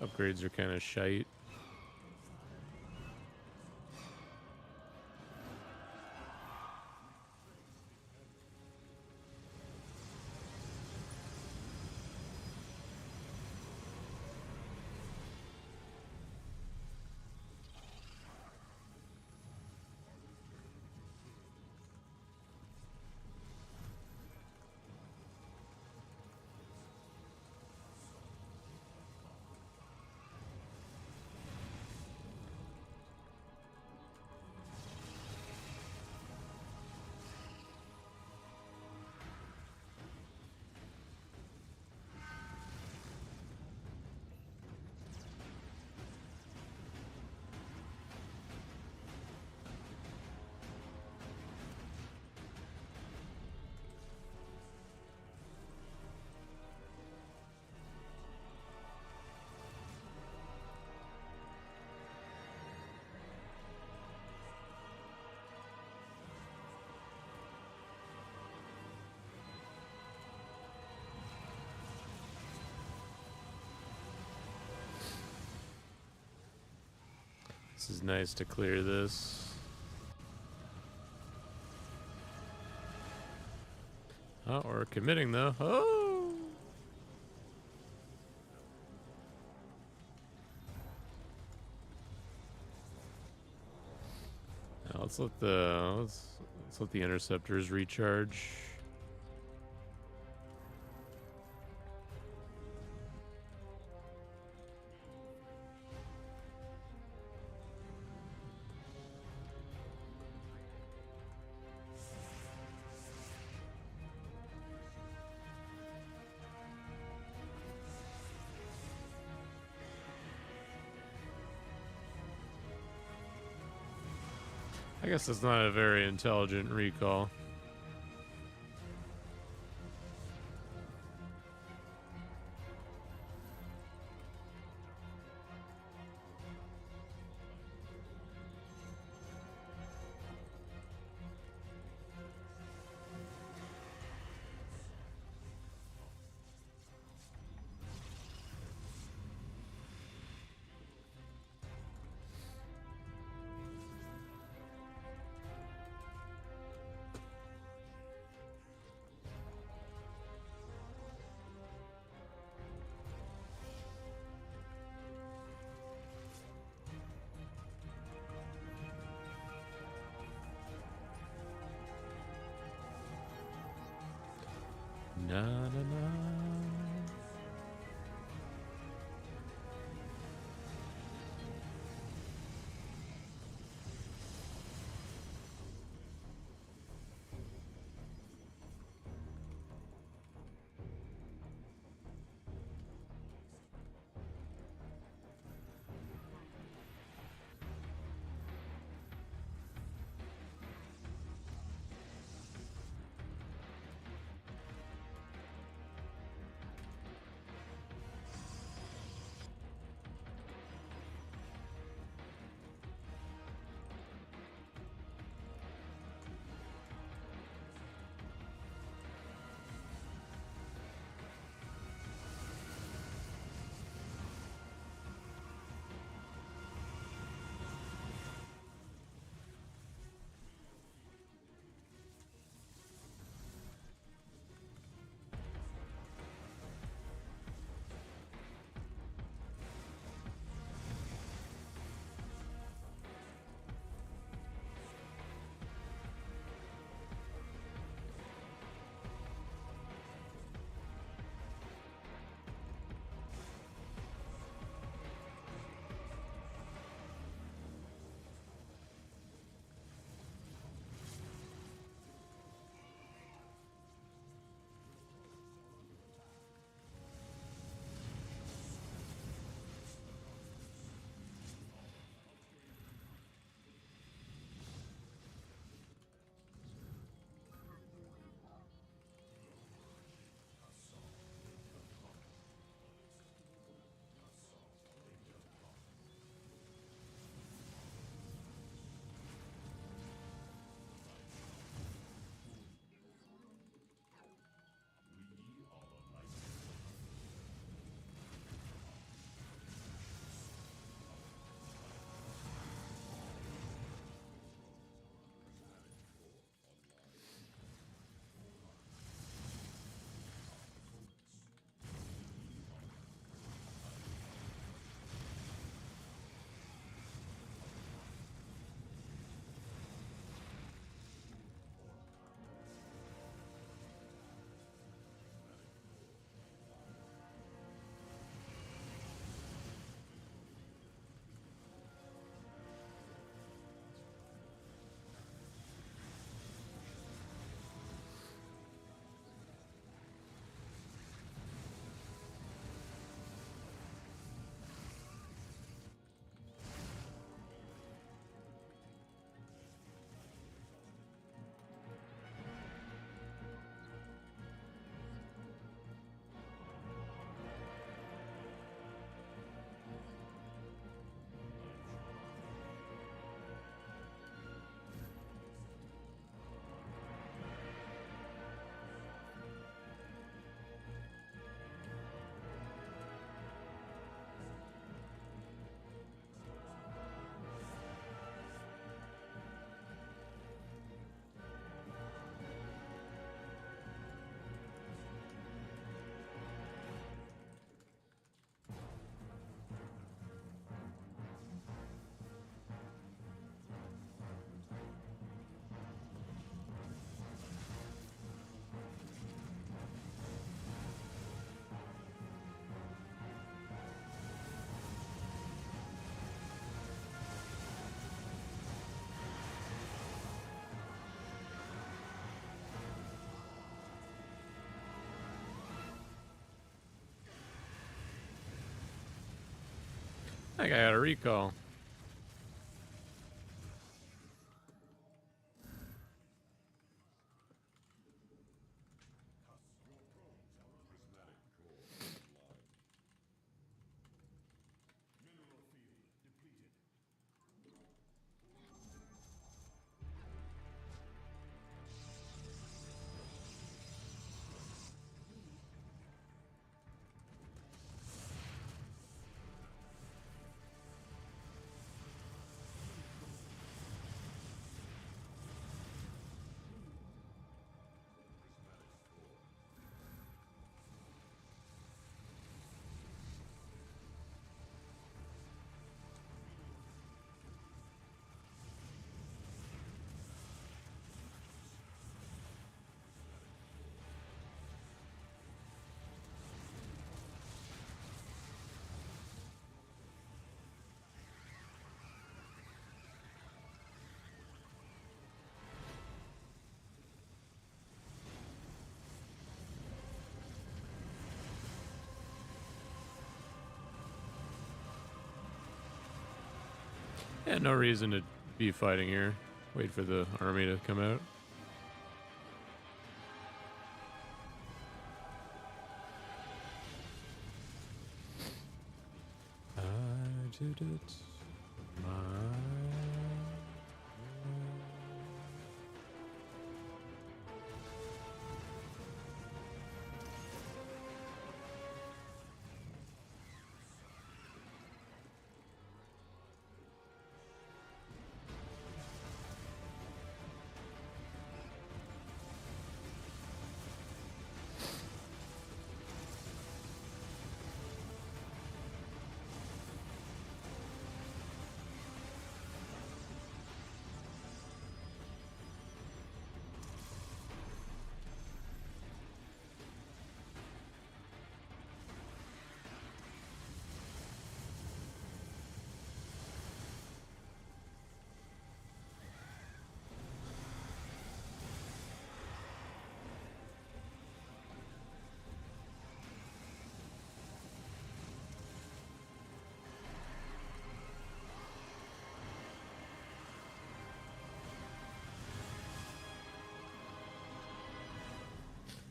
Upgrades are kind of shite. This is nice to clear this. Oh, we're committing though. Oh! Now let's let the interceptors recharge. I guess that's not a very intelligent recall. Na na na. I think I got a recall. Yeah, no reason to be fighting here. Wait for the army to come out. I did it my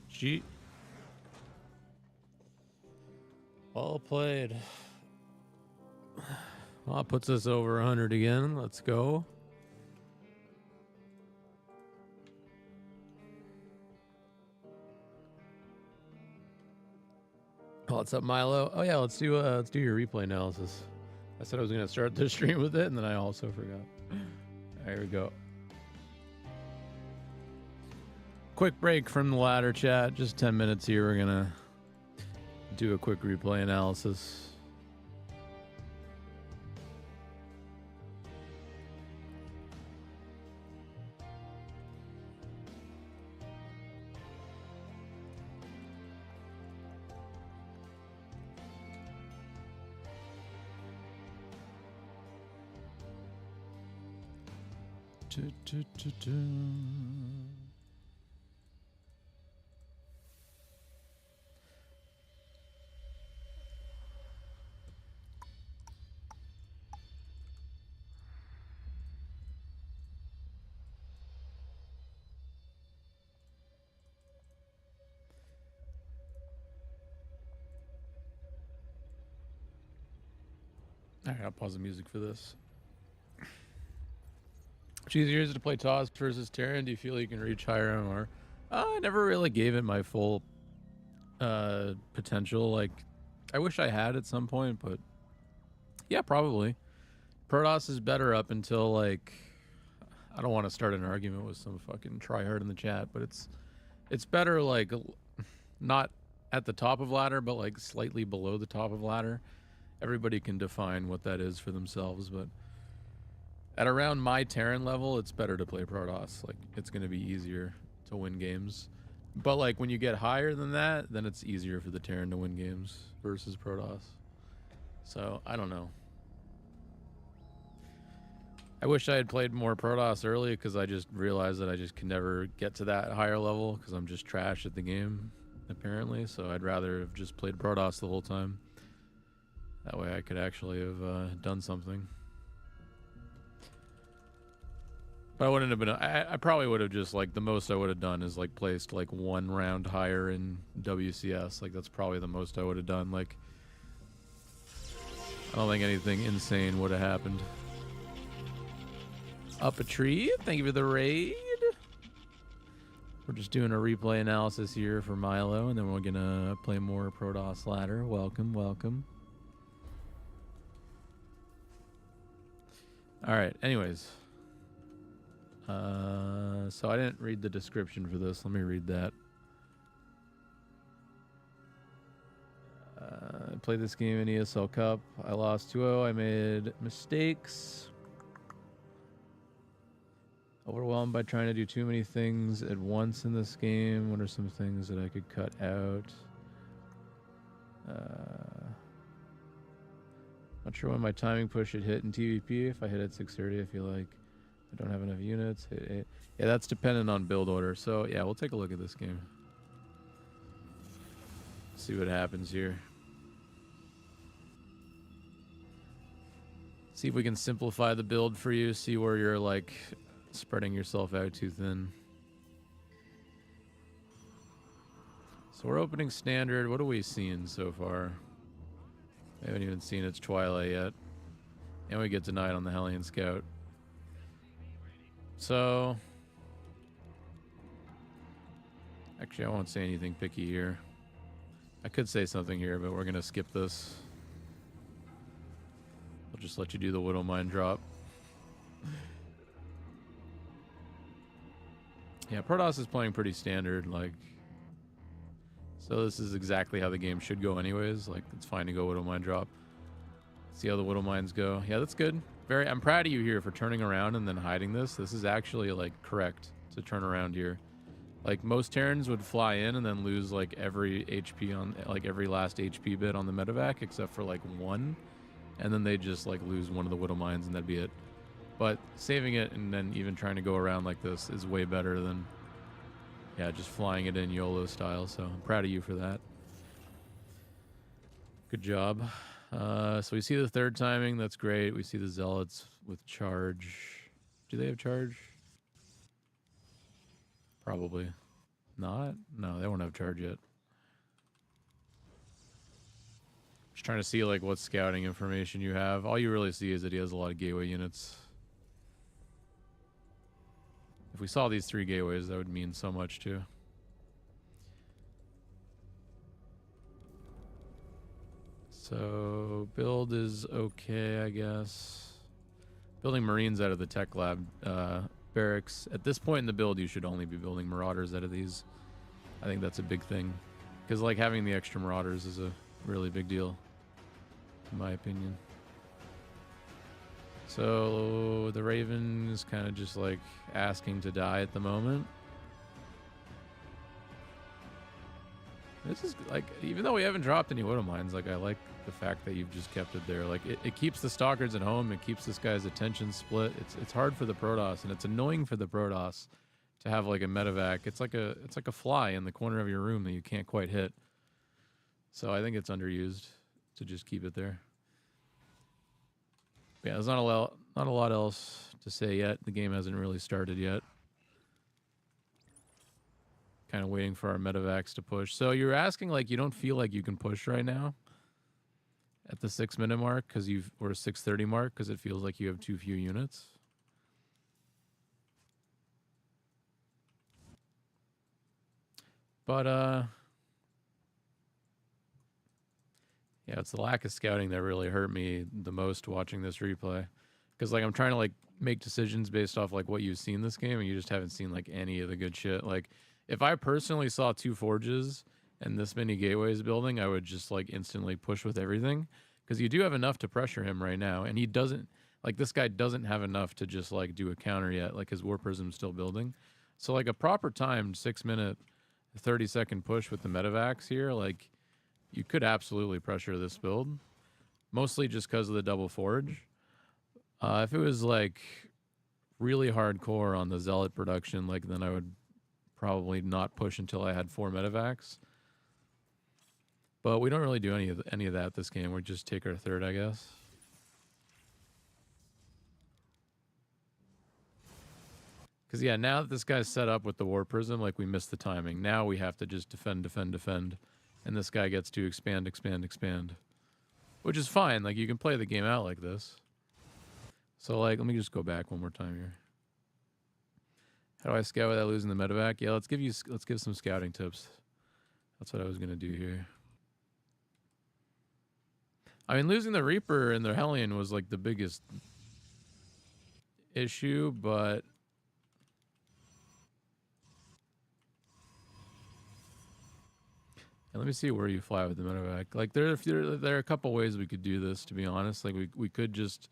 Cheat. Well played. Well, that puts us over 100 again. Let's go. Oh, what's up, Milo? Oh yeah, let's do your replay analysis. I said I was gonna start the stream with it, and then I also forgot. There we go. Quick break from the ladder chat. Just 10 minutes here. We're gonna do a quick replay analysis. Alright, I'll pause the music for this. Which easier is to play Toss versus Terran? Do you feel you can reach higher MMR? I never really gave it my full potential. Like, I wish I had at some point, but yeah, probably. Protoss is better up until, like, I don't want to start an argument with some fucking tryhard in the chat, but it's better, like, not at the top of ladder, but like slightly below the top of ladder. Everybody can define what that is for themselves, but at around my Terran level, it's better to play Protoss. Like, it's going to be easier to win games. But, like, when you get higher than that, then it's easier for the Terran to win games versus Protoss. So, I don't know. I wish I had played more Protoss early, because I just realized that I just can never get to that higher level, because I'm just trash at the game, apparently. So I'd rather have just played Protoss the whole time. That way I could actually have done something. But I wouldn't have been... I probably would have just, like, the most I would have done is, like, placed, like, 1 round higher in WCS. Like, that's probably the most I would have done. Like, I don't think anything insane would have happened. Up a tree. Thank you for the raid. We're just doing a replay analysis here for Milo, and then we're gonna play more Protoss ladder. Welcome, welcome. All right. Anyways, so I didn't read the description for this. Let me read that. I played this game in ESL Cup. I lost 2-0. I made mistakes. Overwhelmed by trying to do too many things at once in this game. What are some things that I could cut out? Not sure when my timing push should hit in TVP. If I hit at 6:30, I feel like I don't have enough units. Yeah, that's dependent on build order. So yeah, we'll take a look at this game. See what happens here. See if we can simplify the build for you. See where you're like spreading yourself out too thin. So we're opening standard. What are we seeing so far? I haven't even seen its Twilight yet. And we get denied on the Hellion Scout. So... actually, I won't say anything picky here. I could say something here, but we're going to skip this. I'll just let you do the Widow Mine drop. Yeah, Protoss is playing pretty standard, like... so this is exactly how the game should go anyways. Like, it's fine to go Widow Mine drop. See how the Widow Mines go. Yeah, that's good. I'm proud of you here for turning around and then hiding this. This is actually, like, correct to turn around here. Like, most Terrans would fly in and then lose, like, every HP on... like, every last HP bit on the medevac, except for, like, 1. And then they just, like, lose one of the Widow Mines and that'd be it. But saving it and then even trying to go around like this is way better than, yeah, just flying it in YOLO style. So I'm proud of you for that. Good job. So we see the third timing. That's great. We see the Zealots with charge. Do they have charge? Probably not. No, they won't have charge yet. Just trying to see like what scouting information you have. All you really see is that he has a lot of gateway units. If we saw these 3 gateways, that would mean so much too. So build is okay, I guess. Building Marines out of the tech lab barracks. At this point in the build, you should only be building Marauders out of these. I think that's a big thing. Because like having the extra Marauders is a really big deal, in my opinion. So the Raven is kind of just like asking to die at the moment. This is like, even though we haven't dropped any Widow Mines, like I like the fact that you've just kept it there. Like it keeps the Stalkers at home. It keeps this guy's attention split. It's hard for the Protoss, and it's annoying for the Protoss to have like a medevac. It's like a fly in the corner of your room that you can't quite hit. So I think it's underused to just keep it there. Yeah, there's not a lot else to say yet. The game hasn't really started yet. Kind of waiting for our medevacs to push. So you're asking like you don't feel like you can push right now at the 6-minute mark because or 6:30 mark because it feels like you have too few units. But yeah, it's the lack of scouting that really hurt me the most watching this replay. Because, like, I'm trying to, like, make decisions based off, like, what you've seen this game, and you just haven't seen, like, any of the good shit. Like, if I personally saw 2 forges and this many gateways building, I would just, like, instantly push with everything. Because you do have enough to pressure him right now, and he doesn't... like, this guy doesn't have enough to just, like, do a counter yet. Like, his War Prism's still building. So, like, a proper timed 6-minute, 30-second push with the medevacs here, like... you could absolutely pressure this build, mostly just because of the double forge. If it was like really hardcore on the Zealot production, like then I would probably not push until I had 4 medevacs. But we don't really do any of that this game. We just take our third, I guess. Because, yeah, now that this guy's set up with the War Prism, like, we missed the timing. Now we have to just defend, defend, defend. And this guy gets to expand, expand, expand. Which is fine. Like, you can play the game out like this. So, like, let me just go back one more time here. How do I scout without losing the medevac? Yeah, let's give some scouting tips. That's what I was going to do here. I mean, losing the Reaper and the Hellion was, like, the biggest issue, but... And let me see where you fly with the medevac. Like, there are a couple ways we could do this, to be honest. Like, we could just...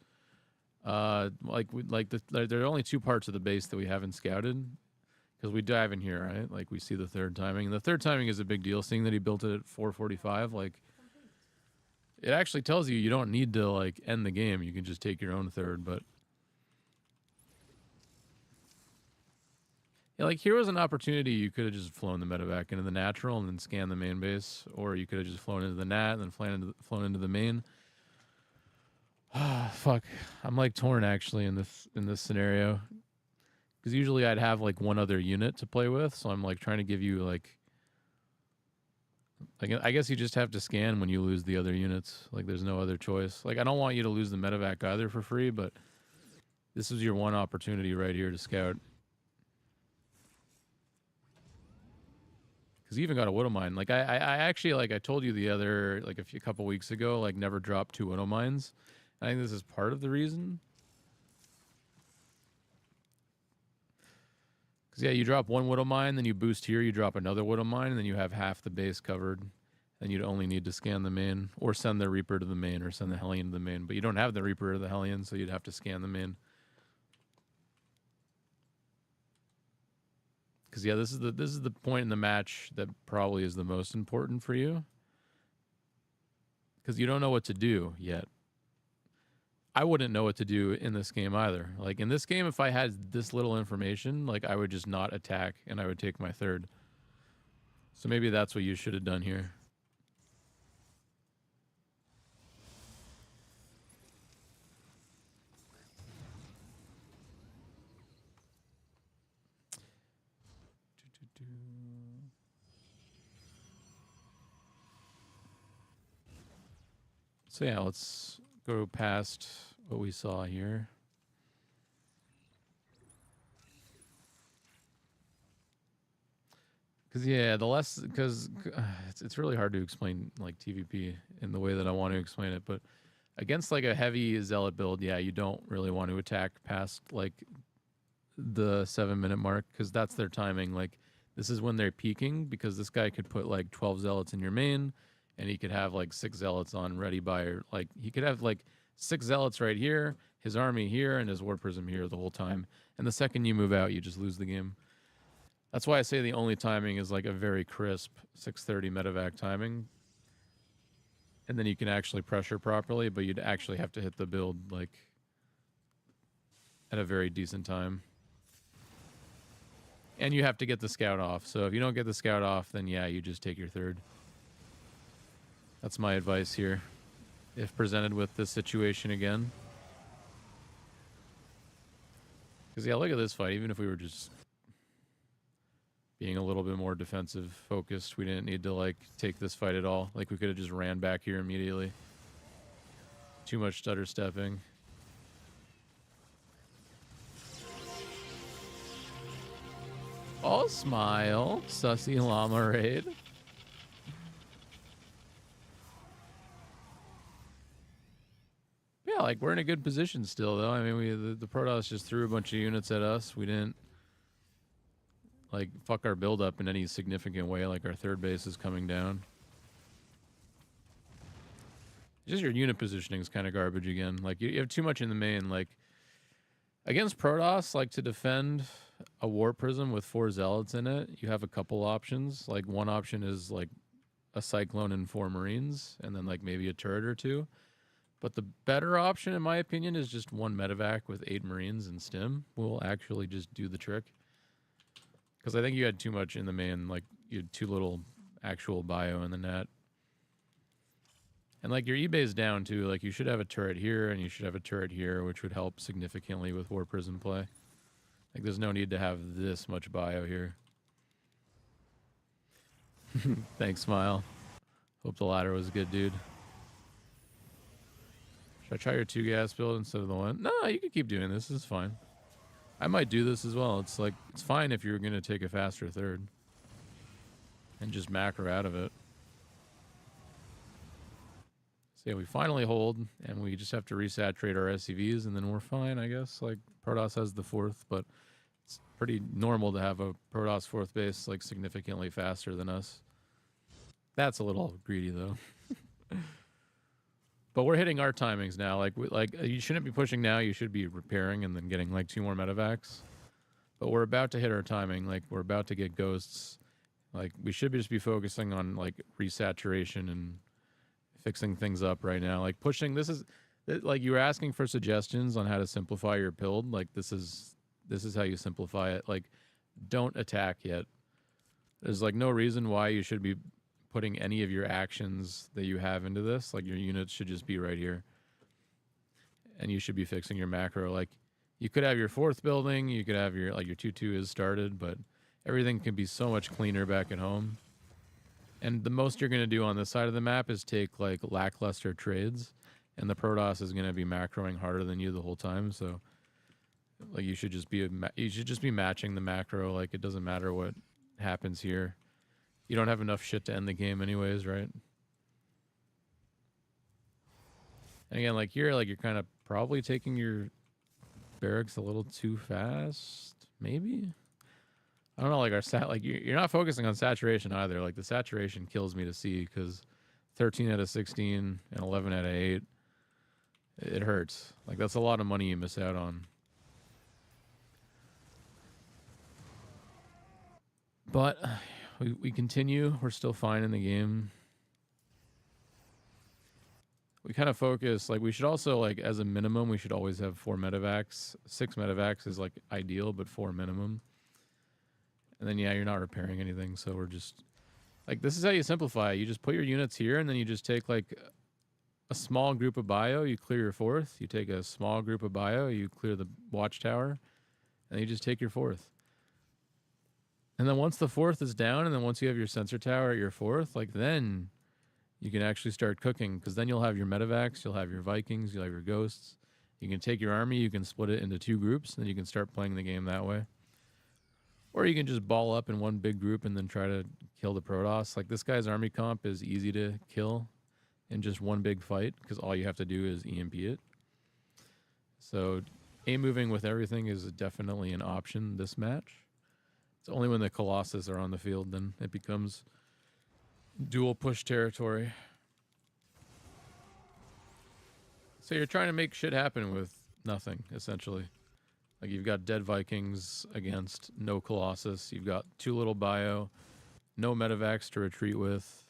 there are only 2 parts of the base that we haven't scouted. Because we dive in here, right? Like, we see the third timing. And the third timing is a big deal, seeing that he built it at 445. Like... It actually tells you don't need to, like, end the game. You can just take your own third, but... Yeah, like, here was an opportunity. You could have just flown the medevac into the natural and then scanned the main base. Or you could have just flown into the nat and then flown into the main. Fuck. I'm, like, torn, actually, in this scenario. Because usually I'd have, like, one other unit to play with. So I'm, like, trying to give you, like... Like, I guess you just have to scan when you lose the other units. Like, there's no other choice. Like, I don't want you to lose the medevac either for free, but this is your one opportunity right here to scout. Because you even got a Widow Mine. Like, I actually, like, I told you the other, like, a couple weeks ago, like, never drop 2 Widow Mines. I think this is part of the reason. Because, yeah, you drop 1 Widow Mine, then you boost here, you drop another Widow Mine, and then you have half the base covered. And you'd only need to scan the main, or send the Reaper to the main, or send the Hellion to the main. But you don't have the Reaper or the Hellion, so you'd have to scan the main. Because, yeah, this is the point in the match that probably is the most important for you. Because you don't know what to do yet. I wouldn't know what to do in this game either. Like, in this game, if I had this little information, like, I would just not attack, and I would take my third. So maybe that's what you should have done here. So, yeah, let's go past what we saw here. Because, yeah, it's really hard to explain, like, TVP in the way that I want to explain it. But against, like, a heavy Zealot build, yeah, you don't really want to attack past, like, the 7-minute mark. Because that's their timing. Like, this is when they're peaking. Because this guy could put, like, 12 Zealots in your main. And he could have, like, 6 Zealots on ready by... Like, he could have, like, 6 Zealots right here, his army here, and his War Prism here the whole time. And the second you move out, you just lose the game. That's why I say the only timing is, like, a very crisp 6:30 medevac timing. And then you can actually pressure properly, but you'd actually have to hit the build, like, at a very decent time. And you have to get the scout off. So if you don't get the scout off, then, yeah, you just take your third. That's my advice here, if presented with this situation again. Because, yeah, look at this fight. Even if we were just being a little bit more defensive focused, we didn't need to, like, take this fight at all. Like, we could have just ran back here immediately. Too much stutter stepping. Oh, smile. Sussy llama raid. Yeah, like, we're in a good position still, though. I mean, the Protoss just threw a bunch of units at us. We didn't, like, fuck our build up in any significant way. Like, our third base is coming down. Just your unit positioning is kind of garbage again. Like, you have too much in the main. Like, against Protoss, like, to defend a War Prism with 4 Zealots in it, you have a couple options. Like, one option is, like, a Cyclone and 4 Marines, and then, like, maybe a turret or 2. But the better option, in my opinion, is just 1 medevac with 8 Marines and Stim. Will actually just do the trick. Because I think you had too much in the main. Like, you had too little actual bio in the net. And like your eBay's down too. Like you should have a turret here and you should have a turret here, which would help significantly with War Prison play. Like there's no need to have this much bio here. Thanks, Smile. Hope the ladder was good, dude. Should I try your 2 gas build instead of the 1? No, you can keep doing this. This is fine. I might do this as well. It's like, it's fine if you're going to take a faster third. And just macro out of it. So yeah, we finally hold, and we just have to resaturate our SCVs, and then we're fine, I guess. Like, Protoss has the 4th, but it's pretty normal to have a Protoss 4th base, like, significantly faster than us. That's a little greedy, though. But we're hitting our timings now. Like you shouldn't be pushing now. You should be repairing and then getting like 2 more medevacs. But we're about to hit our timing. Like we're about to get ghosts. Like we should just be focusing on like resaturation and fixing things up right now. Like pushing. This is like you were asking for suggestions on how to simplify your build. Like this is how you simplify it. Like don't attack yet. There's like no reason why you should be putting any of your actions that you have into this. Like your units should just be right here. And you should be fixing your macro. Like you could have your 4th building, you could have your, like your 2-2 is started, but everything can be so much cleaner back at home. And the most you're going to do on this side of the map is take like lackluster trades, and the Protoss is going to be macroing harder than you the whole time. So like you should just be matching the macro. Like it doesn't matter what happens here. You don't have enough shit to end the game anyways, right? And again, like here, like you're kind of probably taking your barracks a little too fast, maybe? I don't know, like you're not focusing on saturation either. Like the saturation kills me to see because 13 out of 16 and 11 out of 8, it hurts. Like that's a lot of money you miss out on. But we continue. We're still fine in the game. We kind of focus, like we should also, like as a minimum, we should always have 4 medevacs. 6 medevacs is like ideal, but 4 minimum. And then, yeah, you're not repairing anything. So we're just, like this is how you simplify. You just put your units here and then you just take like a small group of bio. You clear your 4th. You take a small group of bio. You clear the watchtower. And you just take your 4th. And then once the 4th is down, and then once you have your sensor tower at your 4th, like then you can actually start cooking, because then you'll have your medevacs, you'll have your Vikings, you'll have your ghosts. You can take your army, you can split it into 2 groups, and then you can start playing the game that way. Or you can just ball up in one big group and then try to kill the Protoss. Like this guy's army comp is easy to kill in just one big fight, because all you have to do is EMP it. So A-moving with everything is definitely an option this match. It's only when the Colossus are on the field then it becomes dual push territory. So you're trying to make shit happen with nothing, essentially. Like you've got dead Vikings against no Colossus. You've got 2 little bio, no medevacs to retreat with.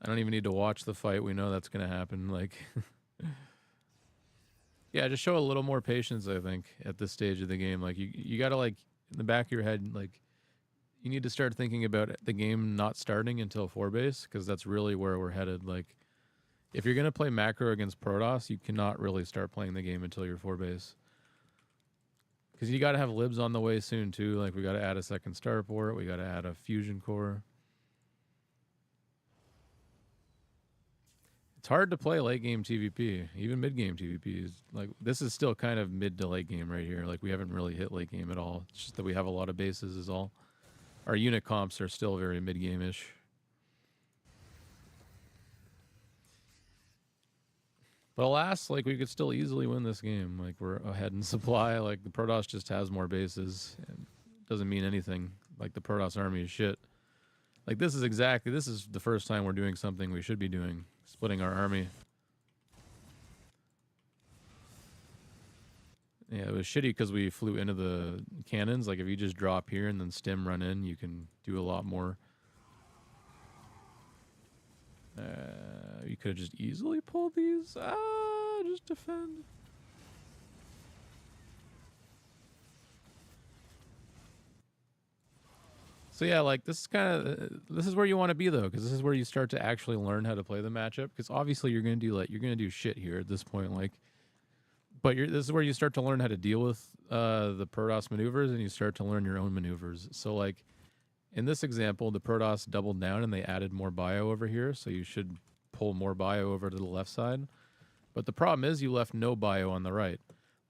I don't even need to watch the fight. We know that's going to happen. Like, yeah, just show a little more patience, I think, at this stage of the game. Like, you got to, like, in the back of your head, like, you need to start thinking about the game not starting until 4 base, because that's really where we're headed. Like, if you're going to play macro against Protoss, you cannot really start playing the game until you're 4 base. Because you got to have libs on the way soon, too. Like, we got to add a second starport. We got to add a fusion core. It's hard to play late game TVP, even mid game TVP. Is like this is still kind of mid to late game right here. Like we haven't really hit late game at all. It's just that we have a lot of bases is all. Our unit comps are still very mid game ish. But alas, like we could still easily win this game. Like we're ahead in supply. Like the Protoss just has more bases. It doesn't mean anything. Like the Protoss army is shit. Like this is the first time we're doing something we should be doing. Splitting our army. Yeah, it was shitty because we flew into the cannons. Like, if you just drop here and then stim run in, you can do a lot more. You could have just easily pulled these. Just defend. So yeah, like this is kind of this is where you want to be though, because this is where you start to actually learn how to play the matchup. Because obviously you're gonna do shit here at this point, like. But this is where you start to learn how to deal with the Protoss maneuvers, and you start to learn your own maneuvers. So like in this example, the Protoss doubled down and they added more bio over here, so you should pull more bio over to the left side. But the problem is you left no bio on the right.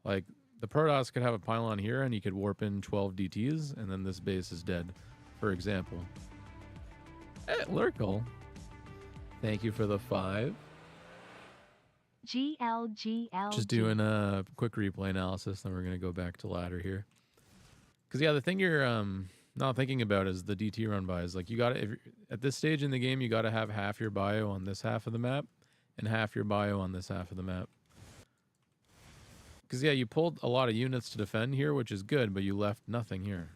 Like the Protoss could have a pylon here, and you could warp in 12 DTs, and then this base is dead, for example. Hey, Lurkle, thank you for the 5. GLGL. Just doing a quick replay analysis, then we're going to go back to ladder here. Because, yeah, the thing you're not thinking about is the DT run buys. Like, you got to, at this stage in the game, you got to have half your bio on this half of the map and half your bio on this half of the map. Because, yeah, you pulled a lot of units to defend here, which is good, but you left nothing here.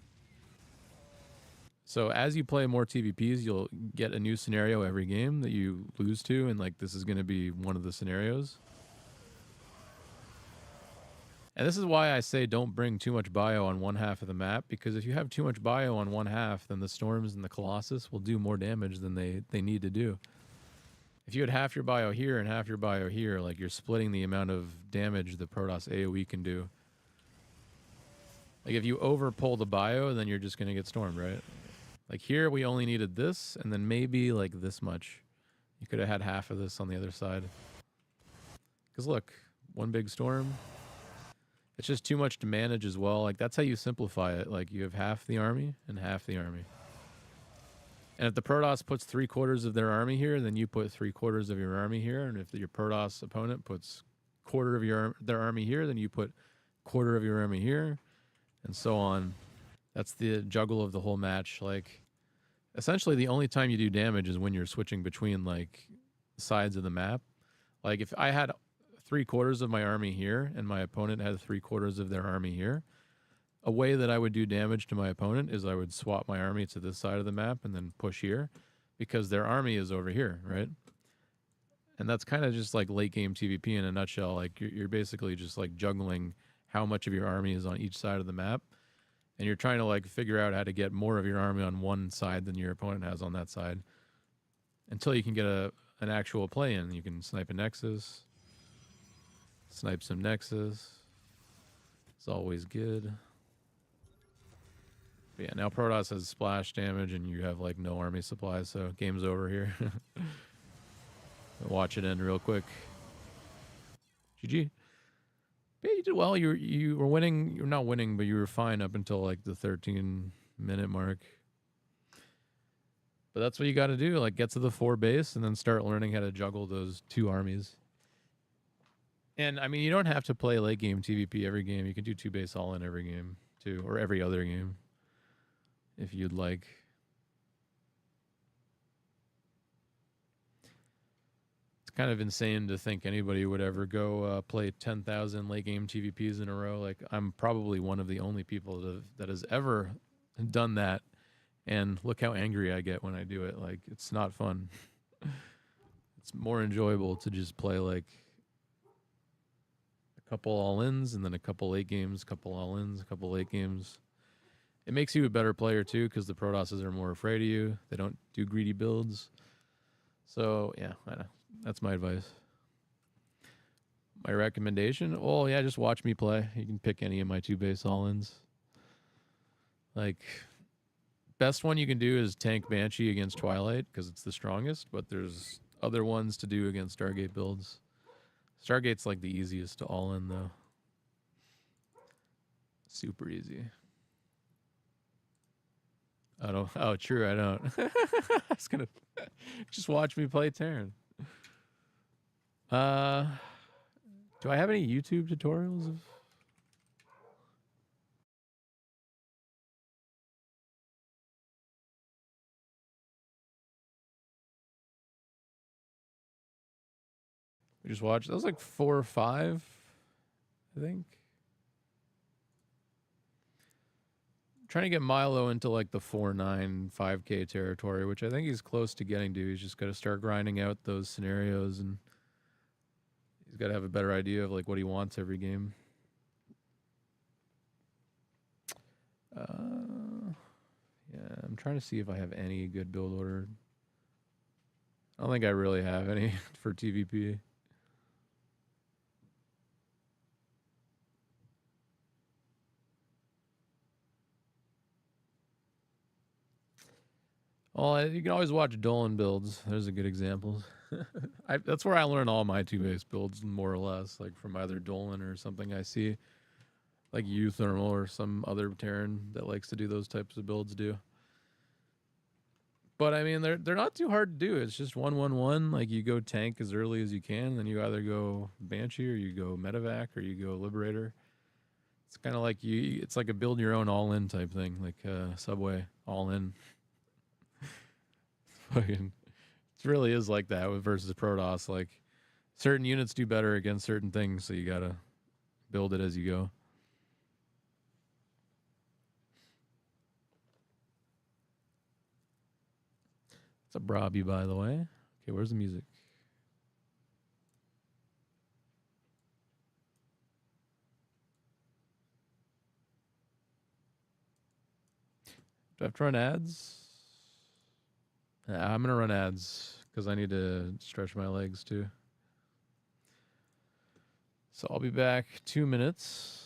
So as you play more TVPs, you'll get a new scenario every game that you lose to, and like this is going to be one of the scenarios. And this is why I say don't bring too much bio on one half of the map, because if you have too much bio on one half, then the Storms and the Colossus will do more damage than they need to do. If you had half your bio here and half your bio here, like you're splitting the amount of damage the Protoss AoE can do. Like if you over pull the bio, then you're just going to get stormed, right? Like here, we only needed this, and then maybe like this much. You could have had half of this on the other side. Because look, one big storm. It's just too much to manage as well. Like that's how you simplify it. Like you have half the army and half the army. And if the Protoss puts 3/4 of their army here, then you put 3/4 of your army here. And if your Protoss opponent puts quarter of their army here, then you put quarter of your army here, and so on. That's the juggle of the whole match. Like, essentially, the only time you do damage is when you're switching between, like, sides of the map. Like, if I had 3/4 of my army here and my opponent had 3/4 of their army here, a way that I would do damage to my opponent is I would swap my army to this side of the map and then push here because their army is over here, right? And that's kind of just like late game TVP in a nutshell. Like, you're basically just, like, juggling how much of your army is on each side of the map. And you're trying to like figure out how to get more of your army on one side than your opponent has on that side until you can get an actual play in. You can snipe a Nexus, snipe some Nexus. It's always good. But yeah, now Protoss has splash damage and you have like no army supplies, so game's over here. Watch it end real quick. GG. Yeah, you did well. You were winning. You're not winning, but you were fine up until like the 13-minute mark. But that's what you got to do. Like get to the 4 base and then start learning how to juggle those 2 armies. And I mean, you don't have to play late game TVP every game. You can do 2 base all in every game too, or every other game if you'd like. Kind of insane to think anybody would ever go play 10,000 late game TVPs in a row. Like I'm probably one of the only people that has ever done that. And look how angry I get when I do it. Like it's not fun. It's more enjoyable to just play like a couple all-ins and then a couple late games, couple all-ins, a couple late games. It makes you a better player too because the Protosses are more afraid of you. They don't do greedy builds. So yeah, I know. That's my advice. My recommendation? Oh, yeah, just watch me play. You can pick any of my 2 base all-ins. Like, best one you can do is tank Banshee against Twilight, because it's the strongest, but there's other ones to do against Stargate builds. Stargate's, like, the easiest to all-in, though. Super easy. I don't... Oh, true, I don't. I was gonna... Just watch me play Terran. Do I have any YouTube tutorials of? We just watched. That was like 4 or 5, I think. I'm trying to get Milo into like the 4-9, 5K territory, which I think he's close to getting to. He's just got to start grinding out those scenarios and. He's got to have a better idea of like what he wants every game. Yeah, I'm trying to see if I have any good build order. I don't think I really have any for TVP. Well, you can always watch Dolan builds. There's a good example. That's where I learn all my 2-base builds, more or less, like from either Dolan or something I see, like U-Thermal or some other Terran that likes to do those types of builds do. But I mean, they're not too hard to do. It's just 1-1-1. Like you go tank as early as you can, then you either go Banshee or you go Medevac or you go Liberator. It's kind of like it's like a build your own all in type thing, like Subway all in. Fucking, it really is like that with versus Protoss. Like certain units do better against certain things, so you gotta build it as you go. It's a Brobby, by the way. Okay, where's the music? Do I have to run ads? I'm gonna run ads because I need to stretch my legs too. So I'll be back 2 minutes.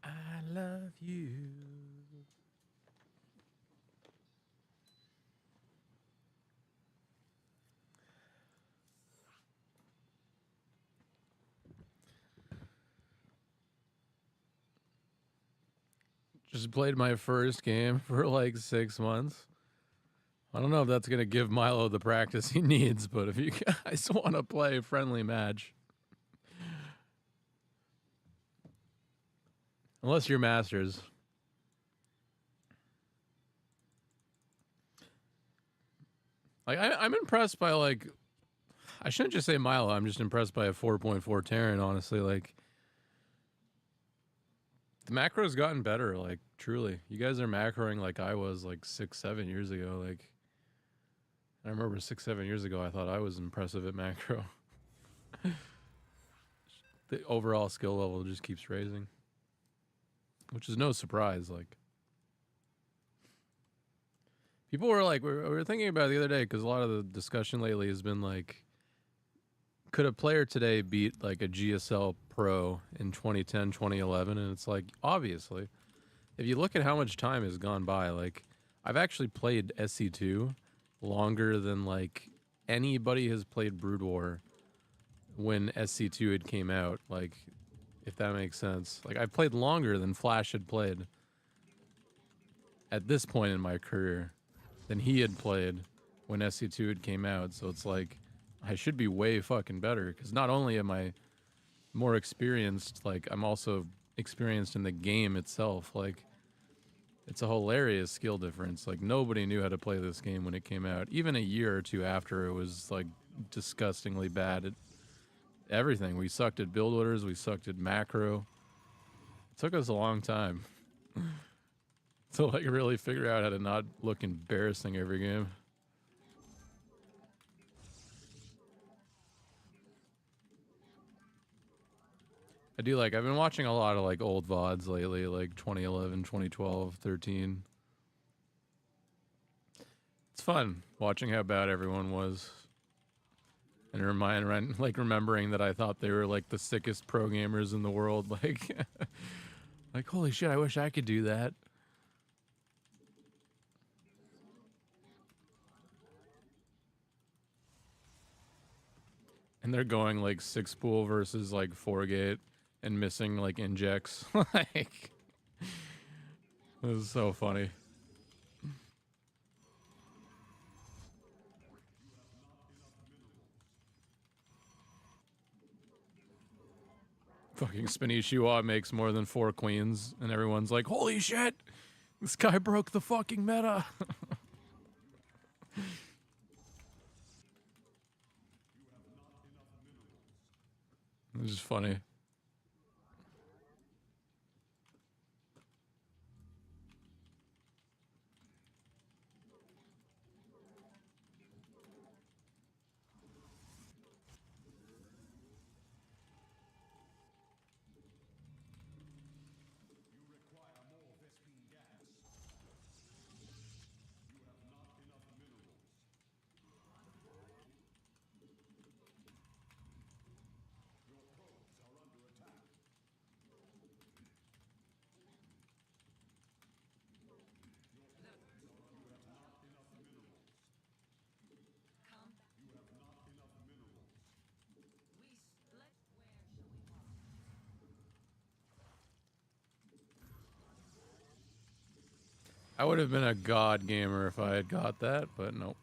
I love you. Just played my first game for like 6 months. I don't know if that's going to give Milo the practice he needs, but if you guys want to play a friendly match, unless you're masters. Like I'm impressed by like, I shouldn't just say Milo. I'm just impressed by a 4.4 Terran. Honestly, like The macro's gotten better, like truly. You guys are macroing like I was like 6-7 years ago. Like I remember 6-7 years ago, I thought I was impressive at macro. The overall skill level just keeps raising, which is no surprise. Like people were like, we were thinking about it the other day because a lot of the discussion lately has been like, could a player today beat like a GSL pro in 2010, 2011? And it's like, obviously, if you look at how much time has gone by, like I've actually played SC2 longer than like anybody has played Brood War when SC2 had came out. Like, if that makes sense. Like I played longer than Flash had played at this point in my career than he had played when SC2 had came out. So it's like I should be way fucking better because not only am I more experienced, like I'm also experienced in the game itself. Like it's a hilarious skill difference. Like nobody knew how to play this game when it came out. Even a year or two after, it was like disgustingly bad at everything. We sucked at build orders. We sucked at macro. It took us a long time to like really figure out how to not look embarrassing every game. I do like, I've been watching a lot of like old VODs lately, like 2011, 2012, 13. It's fun watching how bad everyone was. And remembering that I thought they were like the sickest pro gamers in the world. Like, like holy shit, I wish I could do that. And they're going like 6-pool versus like 4-gate and missing like injects. Like, this is so funny. Fucking Spanishiwa makes more than 4 queens, and everyone's like, holy shit! This guy broke the fucking meta! It's just funny. I would have been a god gamer if I had got that, but nope.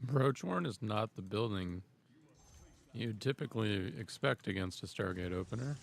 Broachworn is not the building you'd typically expect against a Stargate opener.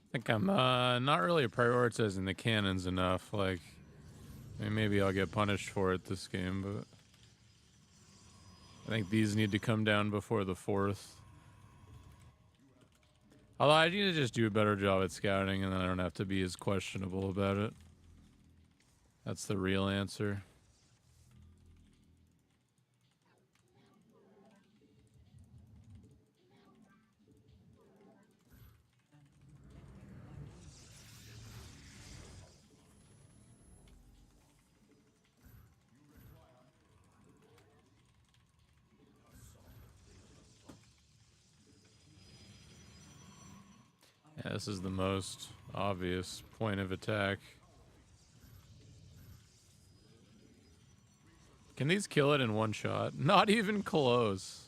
I think I'm not really prioritizing the cannons enough. Like, I mean, maybe I'll get punished for it this game, but I think these need to come down before the 4th. Although I need to just do a better job at scouting, and then I don't have to be as questionable about it. That's the real answer. Yeah, this is the most obvious point of attack. Can these kill it in one shot? Not even close.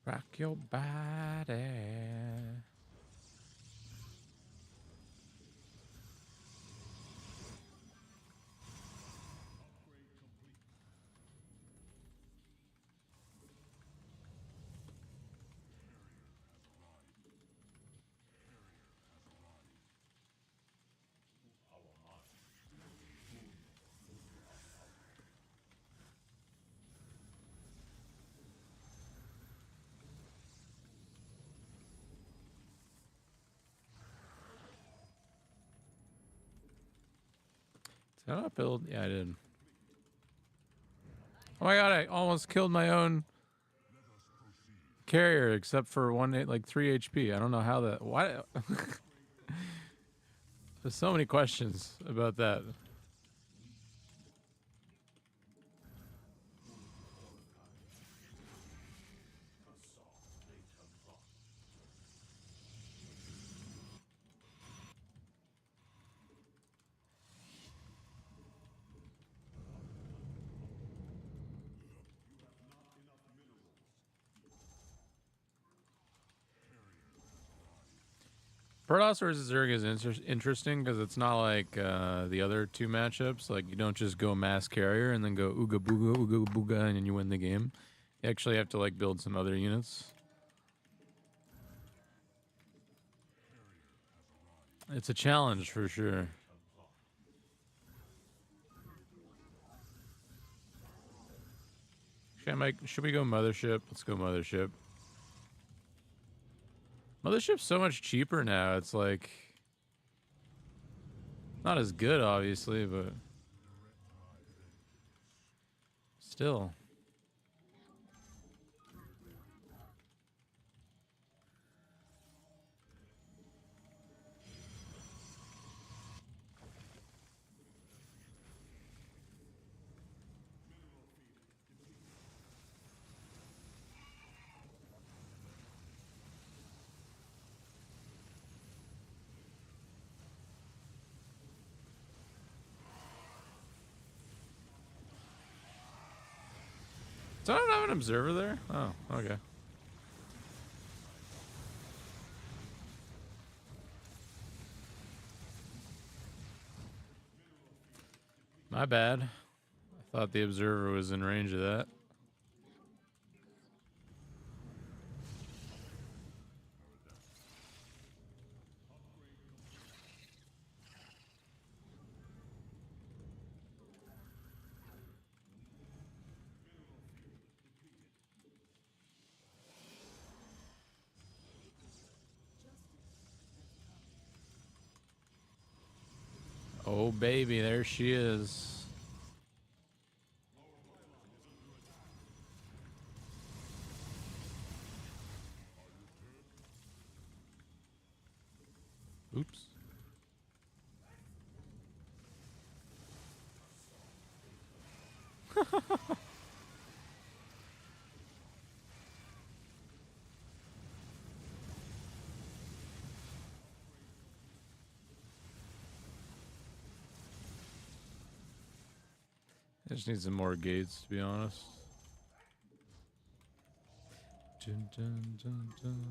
Rock your body. Did I not build? Yeah, I did. Oh my god, I almost killed my own carrier except for 3 HP. I don't know how that... Why? There's so many questions about that. Protoss versus Zerg is interesting because it's not like the other two matchups. Like, you don't just go mass carrier and then go ooga booga, and then you win the game. You actually have to, like, build some other units. It's a challenge for sure. Should we go Mothership? Let's go Mothership. Mothership's so much cheaper now. It's like... Not as good, obviously, but... Still. Do I not have an observer there? Oh, okay. My bad. I thought the observer was in range of that. Oh, baby, there she is. Oops. I just need some more gates, to be honest. Dun, dun, dun, dun.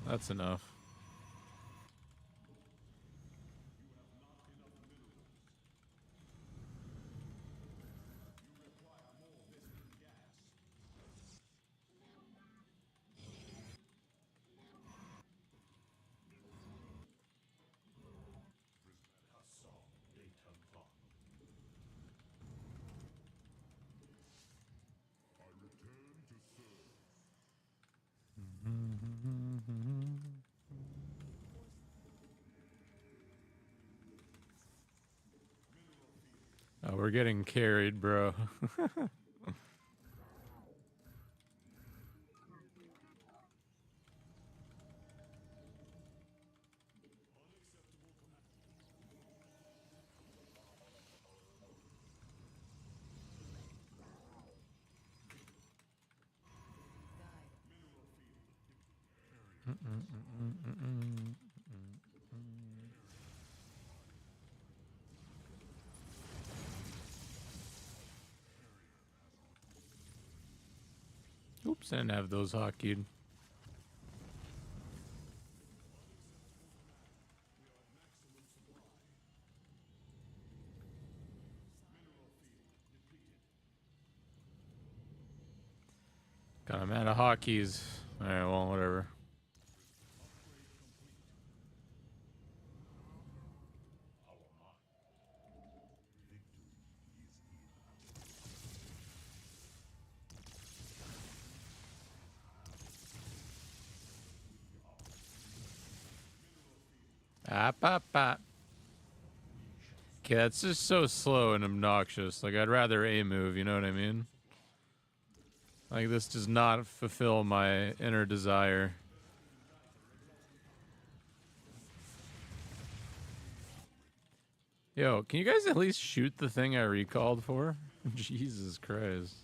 That's enough. Oh, we're getting carried, bro. Oops, I didn't have those hotkeyed. God, I'm out of hotkeys. Alright, well, whatever. Ah. Okay, that's just so slow and obnoxious. Like, I'd rather A move, you know what I mean? Like, this does not fulfill my inner desire. Yo, can you guys at least shoot the thing I recalled for? Jesus Christ.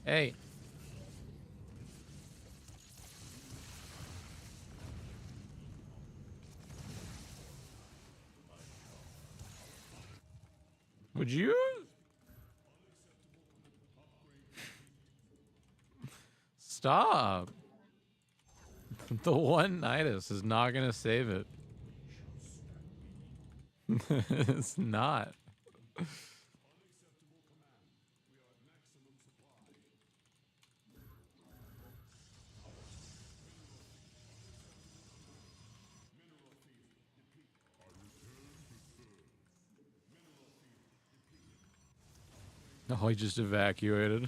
Hey. Would you? Stop. The one Nidus is not going to save it. It's not. Oh, he just evacuated.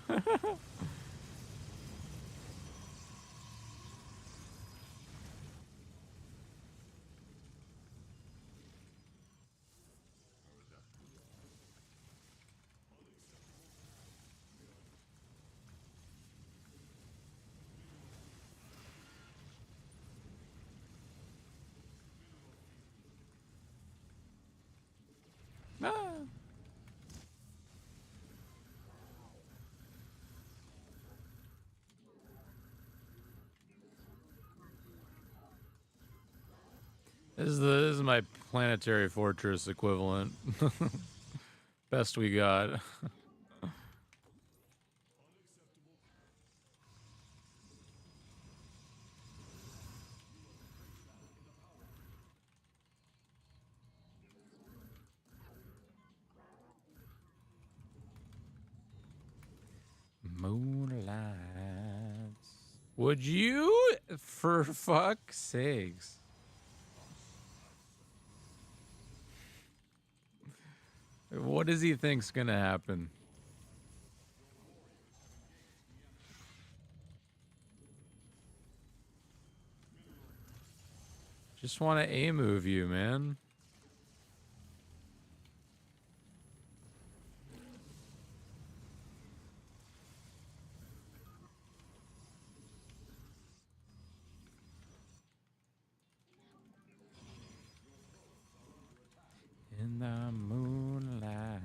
Ah. This is my planetary fortress equivalent. Best we got. Moonlights. Would you, for fuck's sakes? What does he think's gonna happen? Just want to A-move you, man. In the moonlight.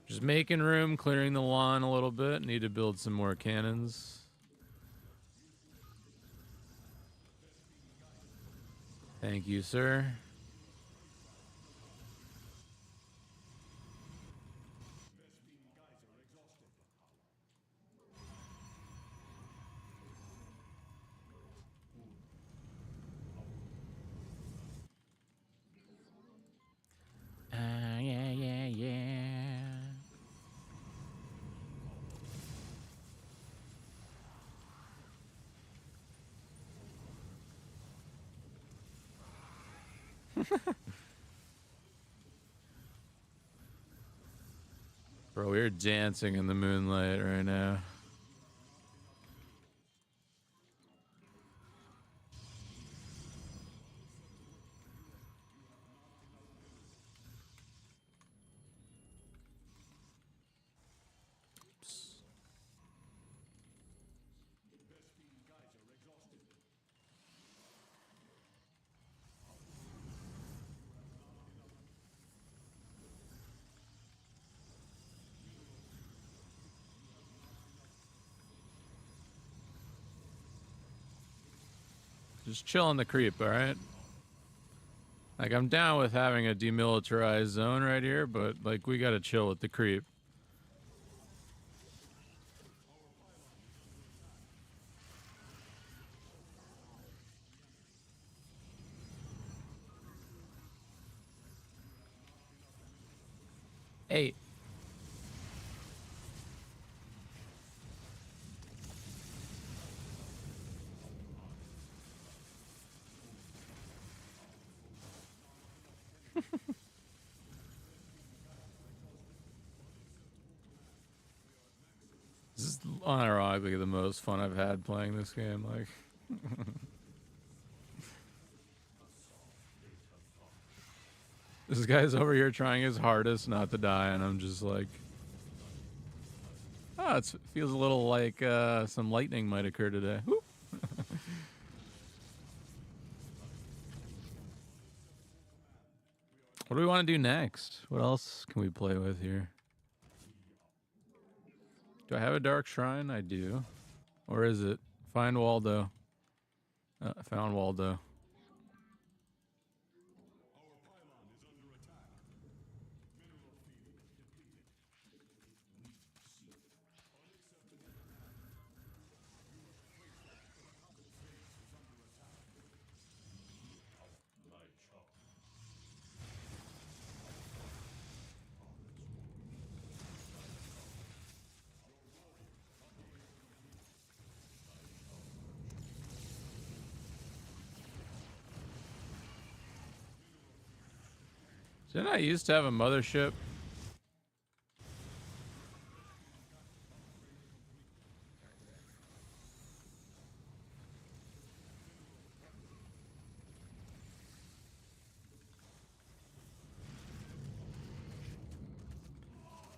Just making room, clearing the lawn a little bit. Need to build some more cannons. Thank you, sir. Yeah. Bro, we're dancing in the moonlight right now. Just chill on the creep, all right? Like, I'm down with having a demilitarized zone right here, but, like, we gotta chill with the creep. Hey. This is unironically the most fun I've had playing this game. Like, this guy's over here trying his hardest not to die, and I'm just like, oh, it feels a little like some lightning might occur today. Whoop. What do we want to do next? What else can we play with here? Do I have a dark shrine? I do. Or is it? Find Waldo. I found Waldo. Didn't I used to have a mothership?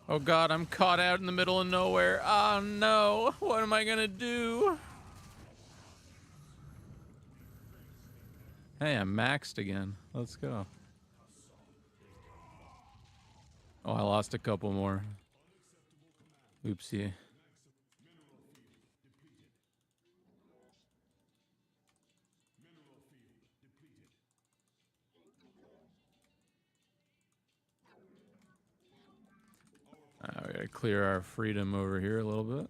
Oh god, I'm caught out in the middle of nowhere. Oh no, what am I gonna do? Hey, I'm maxed again. Let's go. Oh, I lost a couple more. Oopsie. We gotta clear our freedom over here a little bit.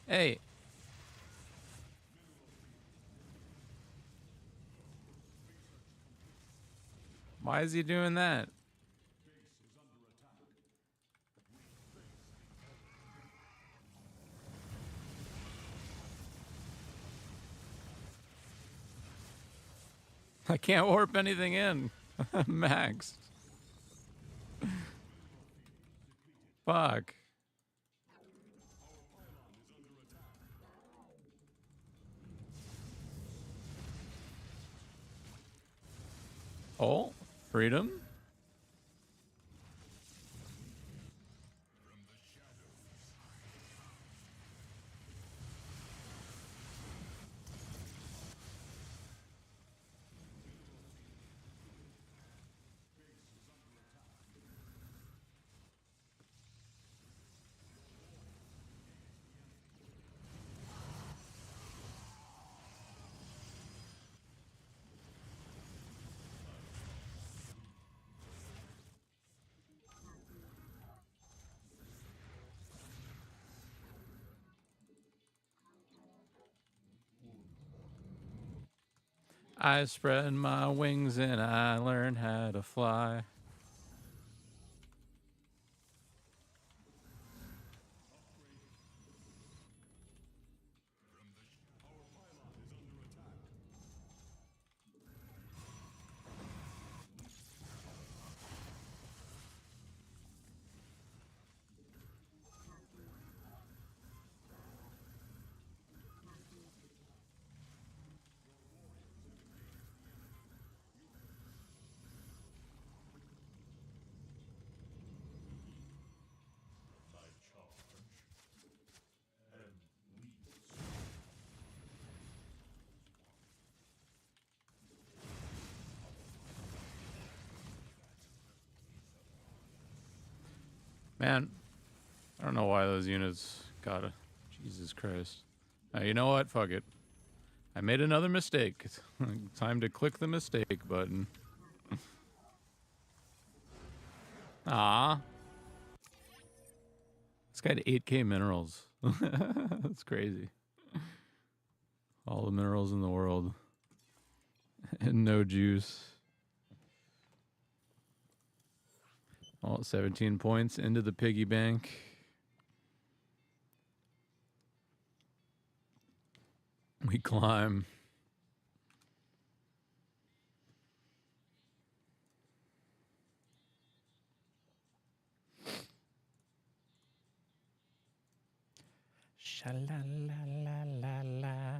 Hey. Why is he doing that? I can't warp anything in. Maxed. Fuck. Oh, freedom? I spread my wings and I learned how to fly. Man, I don't know why those units gotta. Jesus Christ. You know what? Fuck it. I made another mistake. Time to click the mistake button. Ah. This guy had 8k minerals. That's crazy. All the minerals in the world. And no juice. All 17 points into the piggy bank. We climb. Sha-la-la-la-la-la.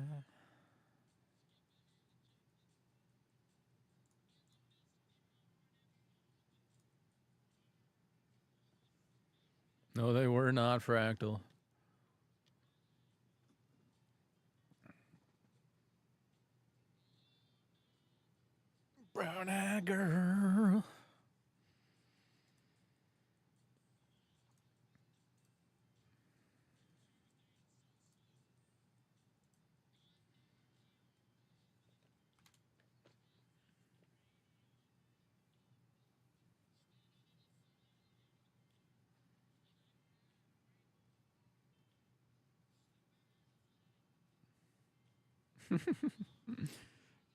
No, they were not fractal. Brown-eyed girl.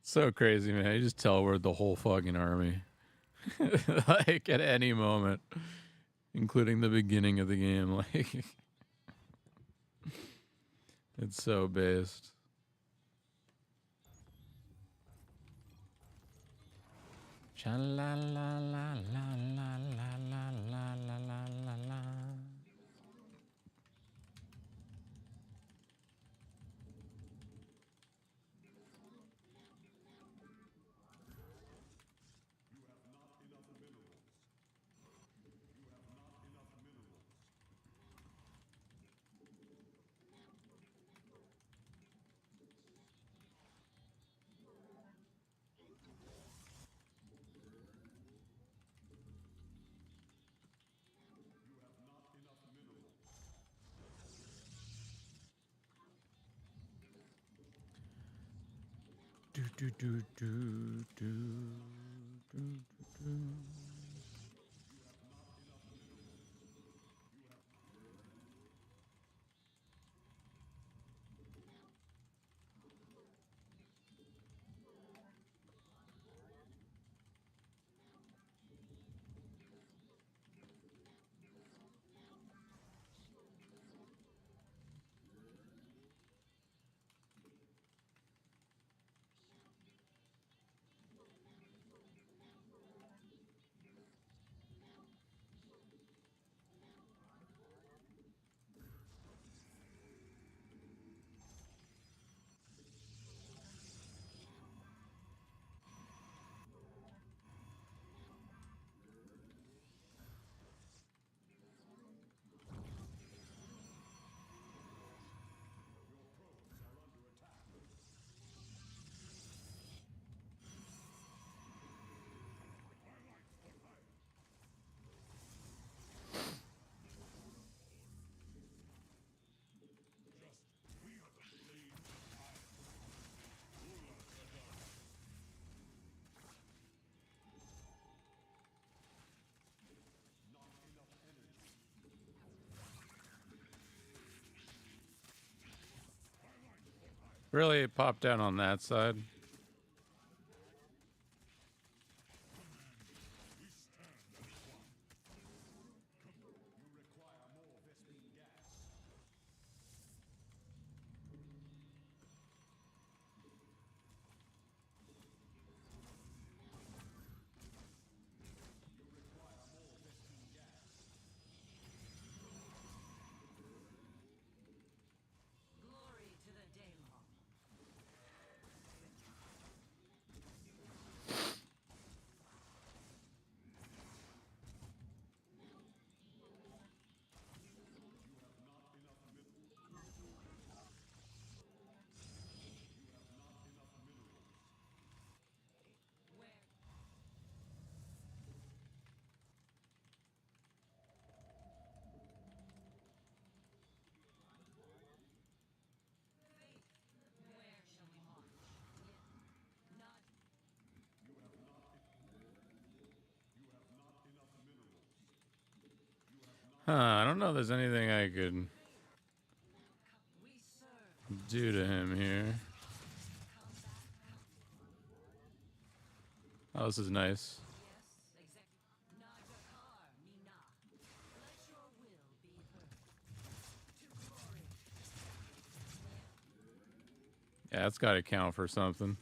So crazy, man. You just teleported the whole fucking army. Like, at any moment. Including the beginning of the game. Like, it's so based. Cha-la-la-la-la-la-la-la-la-la-la-la. Do, do, do, do, do, do, do. Really popped down on that side. I don't know if there's anything I could do to him here. Oh, this is nice. Yeah, that's got to count for something.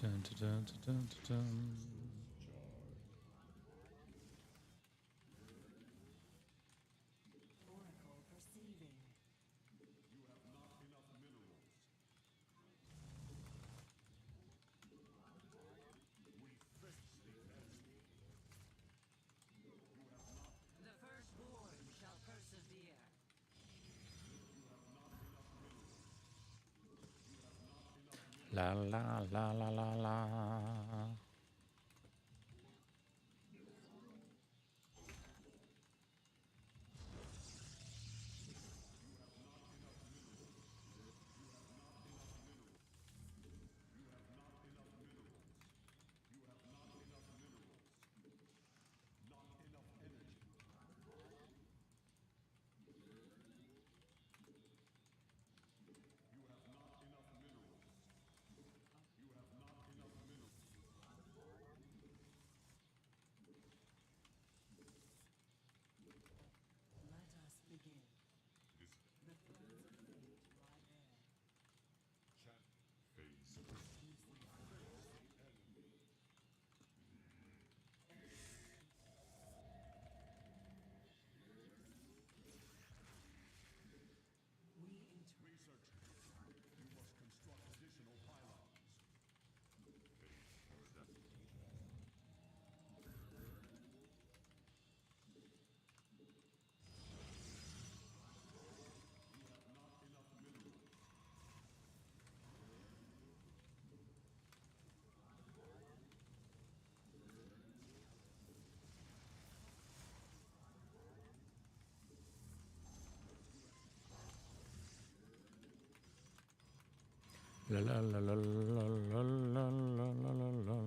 Dun, dun, dun, dun, dun, dun. La la la la la la. La la la la la la la la la la.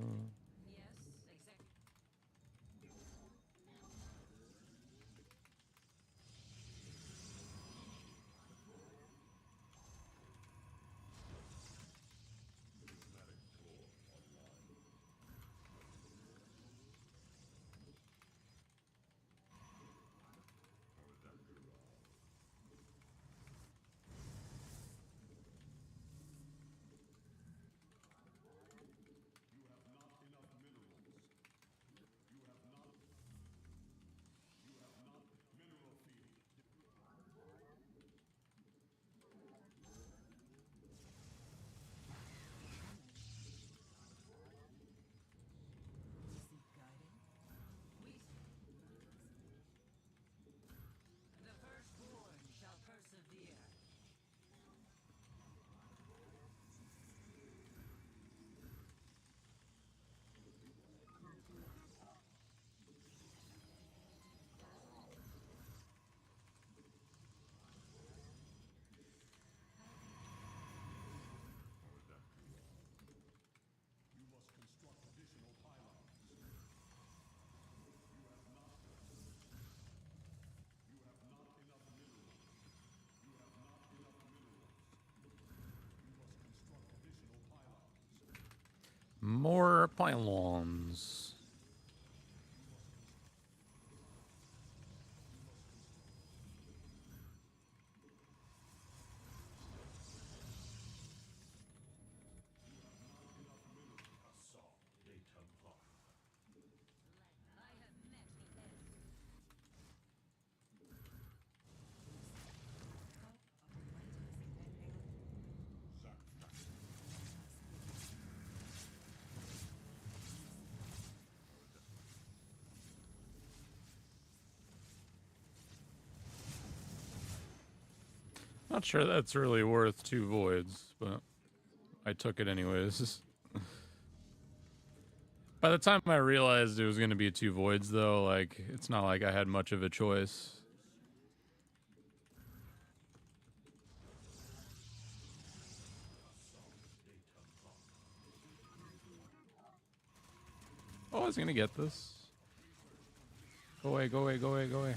More pylons. Not sure that's really worth 2 voids, but I took it anyways. By the time I realized it was going to be 2 voids, though, like, it's not like I had much of a choice. Oh, I was going to get this. Go away, go away, go away, go away.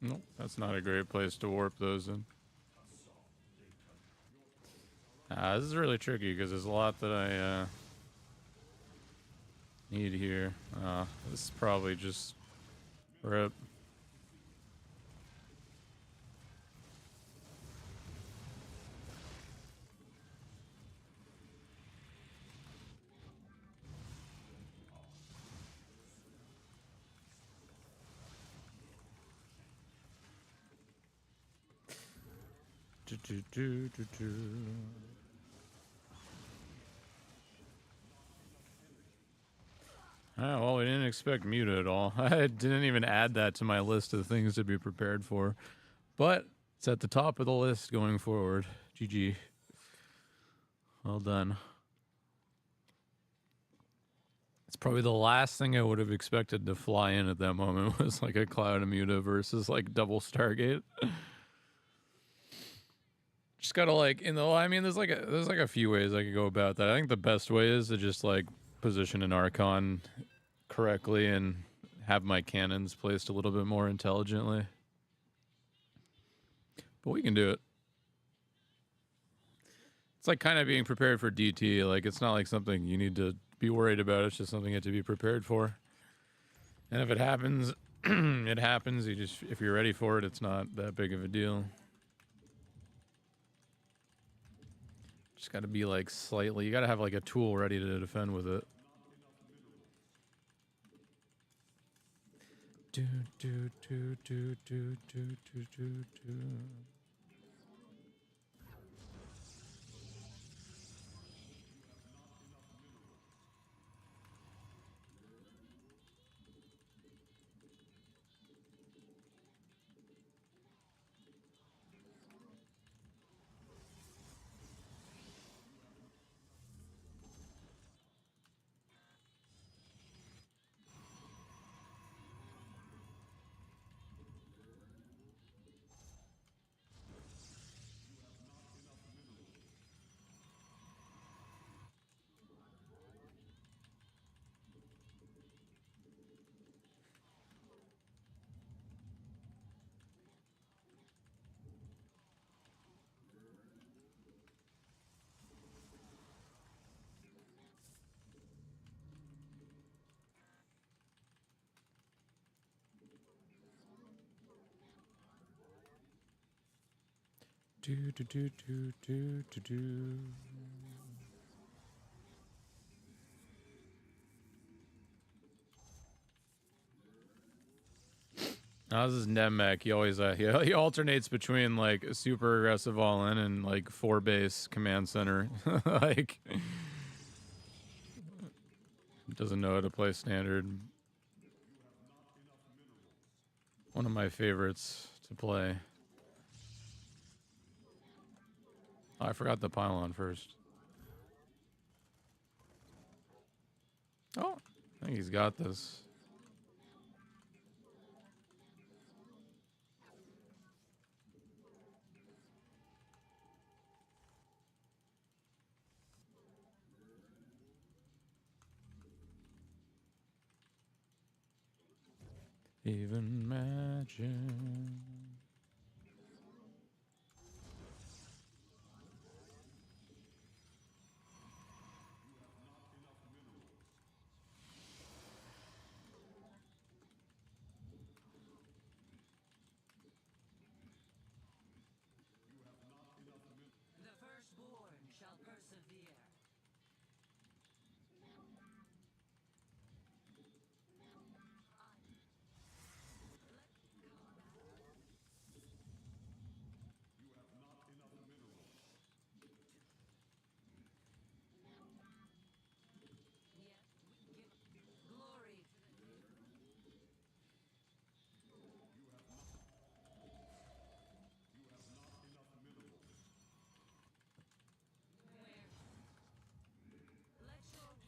Nope, that's not a great place to warp those in. This is really tricky because there's a lot that I need here. This is probably just rip. Oh, well, we didn't expect Muta at all. I didn't even add that to my list of things to be prepared for. But it's at the top of the list going forward. GG. Well done. It's probably the last thing I would have expected to fly in at that moment was like a Cloud of Muta versus like double Stargate. Just gotta like I mean there's like a few ways I could go about that. I think the best way is to just like position an Archon correctly and have my cannons placed a little bit more intelligently. But we can do it. It's like kind of being prepared for DT. Like it's not like something you need to be worried about. It's just something you have to be prepared for. And if it happens, it happens. If you're ready for it, it's not that big of a deal. Just got to be like slightly. You got to have like a tool ready to defend with it. Do do do do do do do do do. Do do do do do do do. Now this is Nemec. He always he alternates between like a super aggressive all in and like 4 base command center. Like doesn't know how to play standard. One of my favorites, to to play. Oh, I forgot the pylon first. Oh, I think he's got this. Even imagine.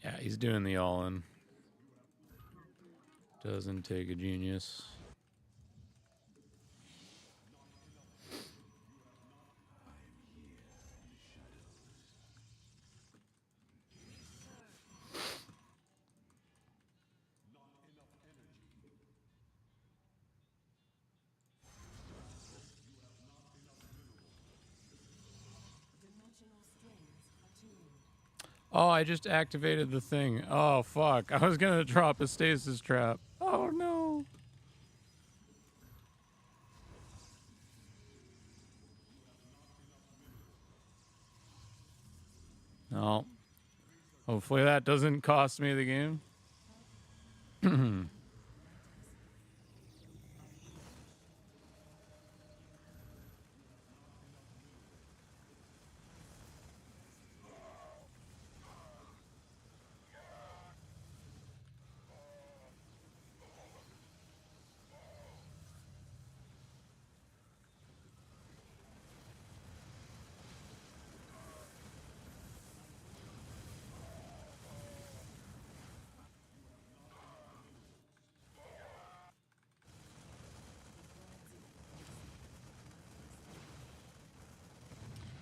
Yeah, he's doing the all-in. Doesn't take a genius. Oh, I just activated the thing. Oh, fuck. I was gonna drop a stasis trap. Oh, no. No. Hopefully that doesn't cost me the game.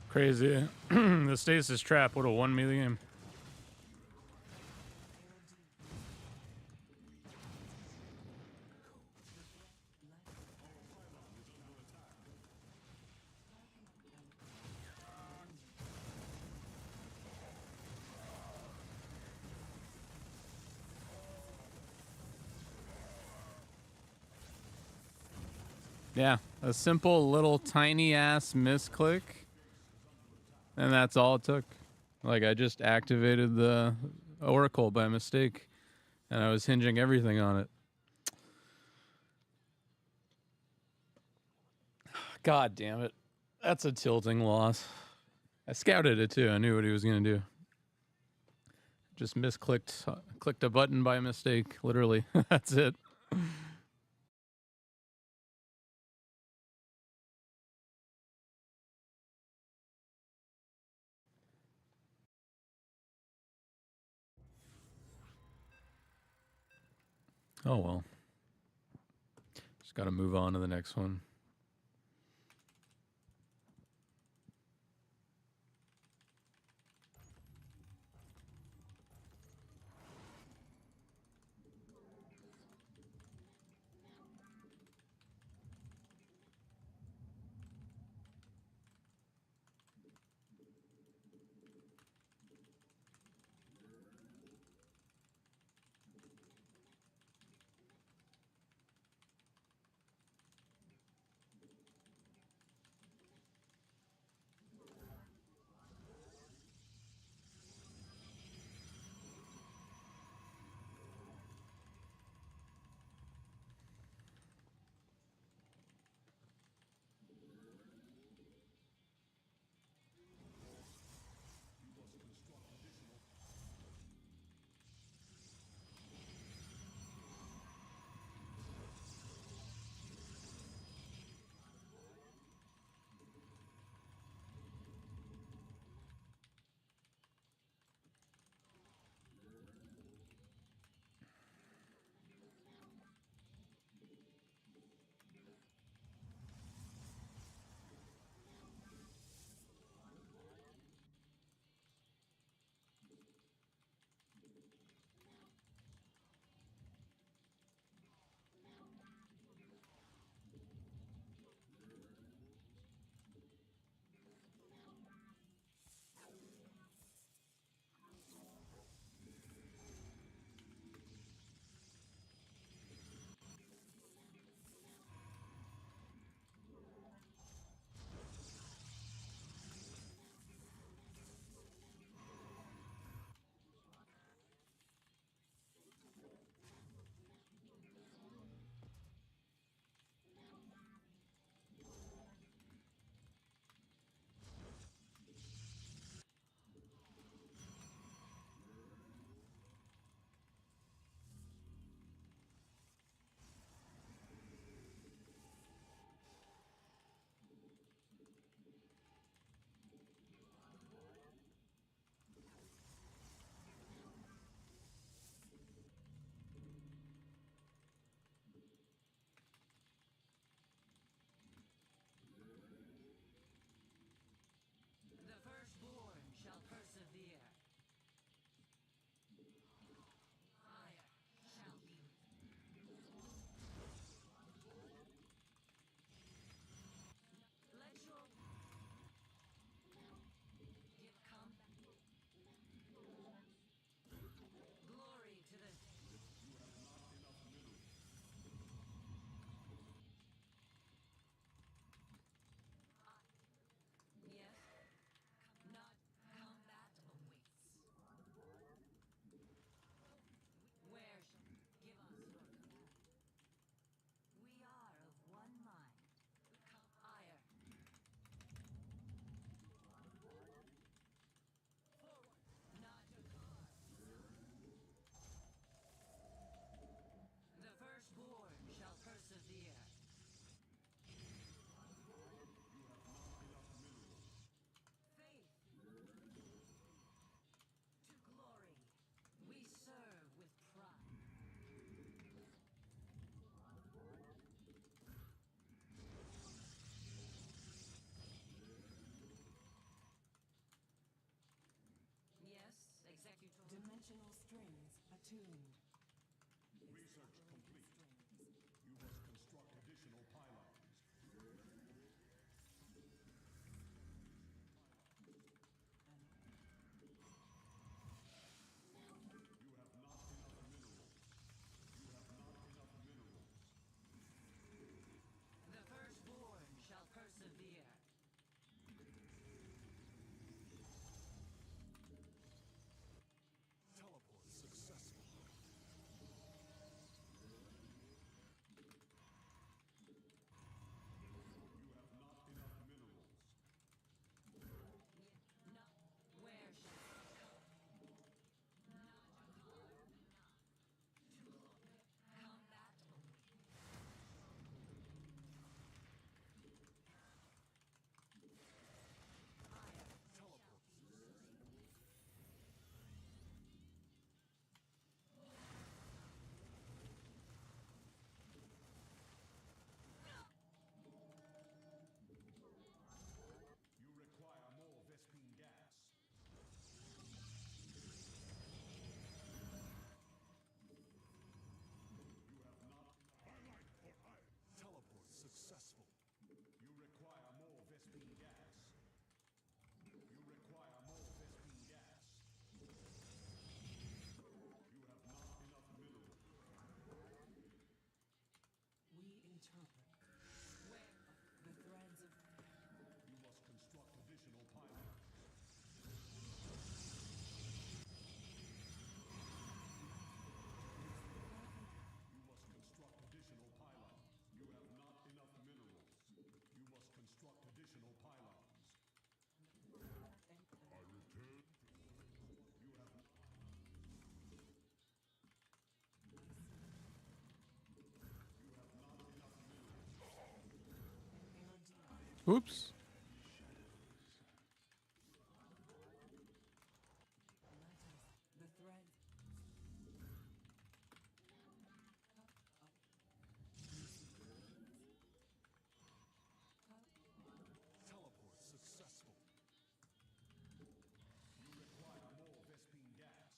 Crazy. The stasis trap would have won me the game. Yeah, a simple little tiny ass misclick, and that's all it took. Like, I just activated the Oracle by mistake, and I was hinging everything on it. God damn it. That's a tilting loss. I scouted it too. I knew what he was going to do. Just clicked a button by mistake, literally. That's it. Oh well. Just got to move on to the next one. Dimensional strings attuned. Research complete. You must construct additional pylons. You have not enough minerals. You have not enough minerals. The firstborn shall persevere. Teleport successful. You have not enough minerals. No. Where shall I go? Combat. Teleport. You require more Vespine gas. You have not. I like for iron. Teleport successful. You require more Vespine gas. You require more Vespine gas. You have not enough minerals. We interpret. Where the threads of You must construct additional pylons. You must construct additional pylons. You have not enough minerals. You must construct additional pylons. I return. You have. You have not enough minerals. Oops. the thread. Teleport successful. You require more Vespine gas.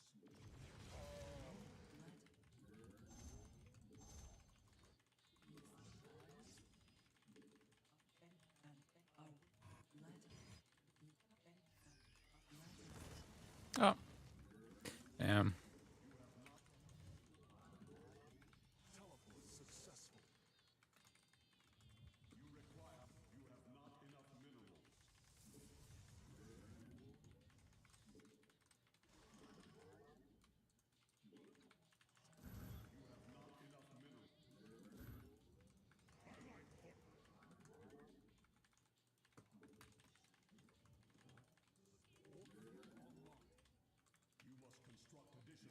Oh. Damn. Teleport successful. You require. You have not enough minerals. You have not enough minerals. I like for. You must construct additional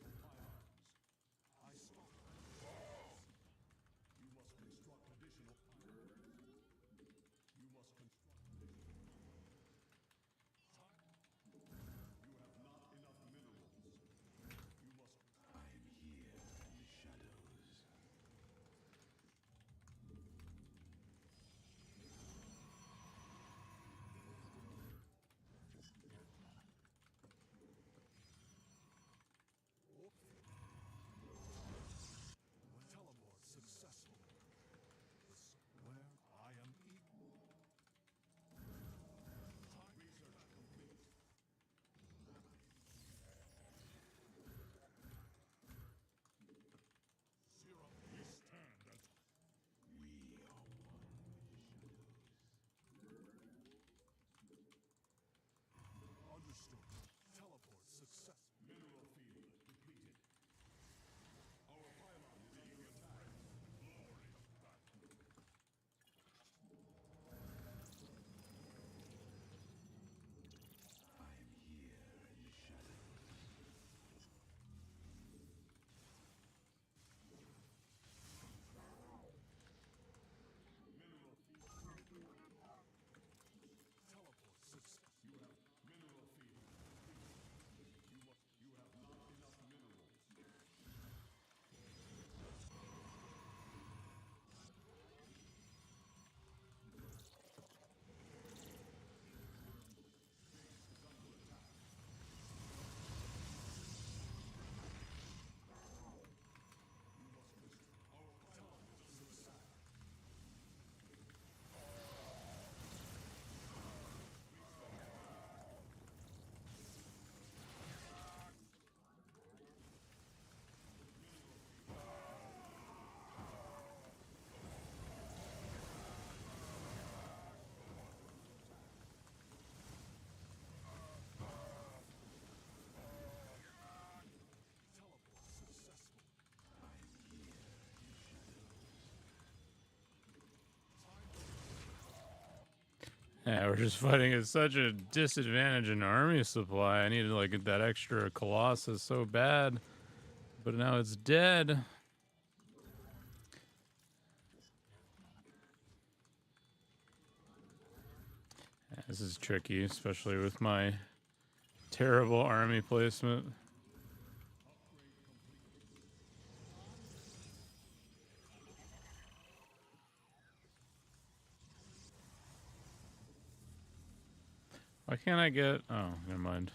Yeah, we're just fighting at such a disadvantage in army supply. I needed like that extra Colossus so bad, but now it's dead. Yeah, this is tricky, especially with my terrible army placement. Why can't I get... Oh, never mind.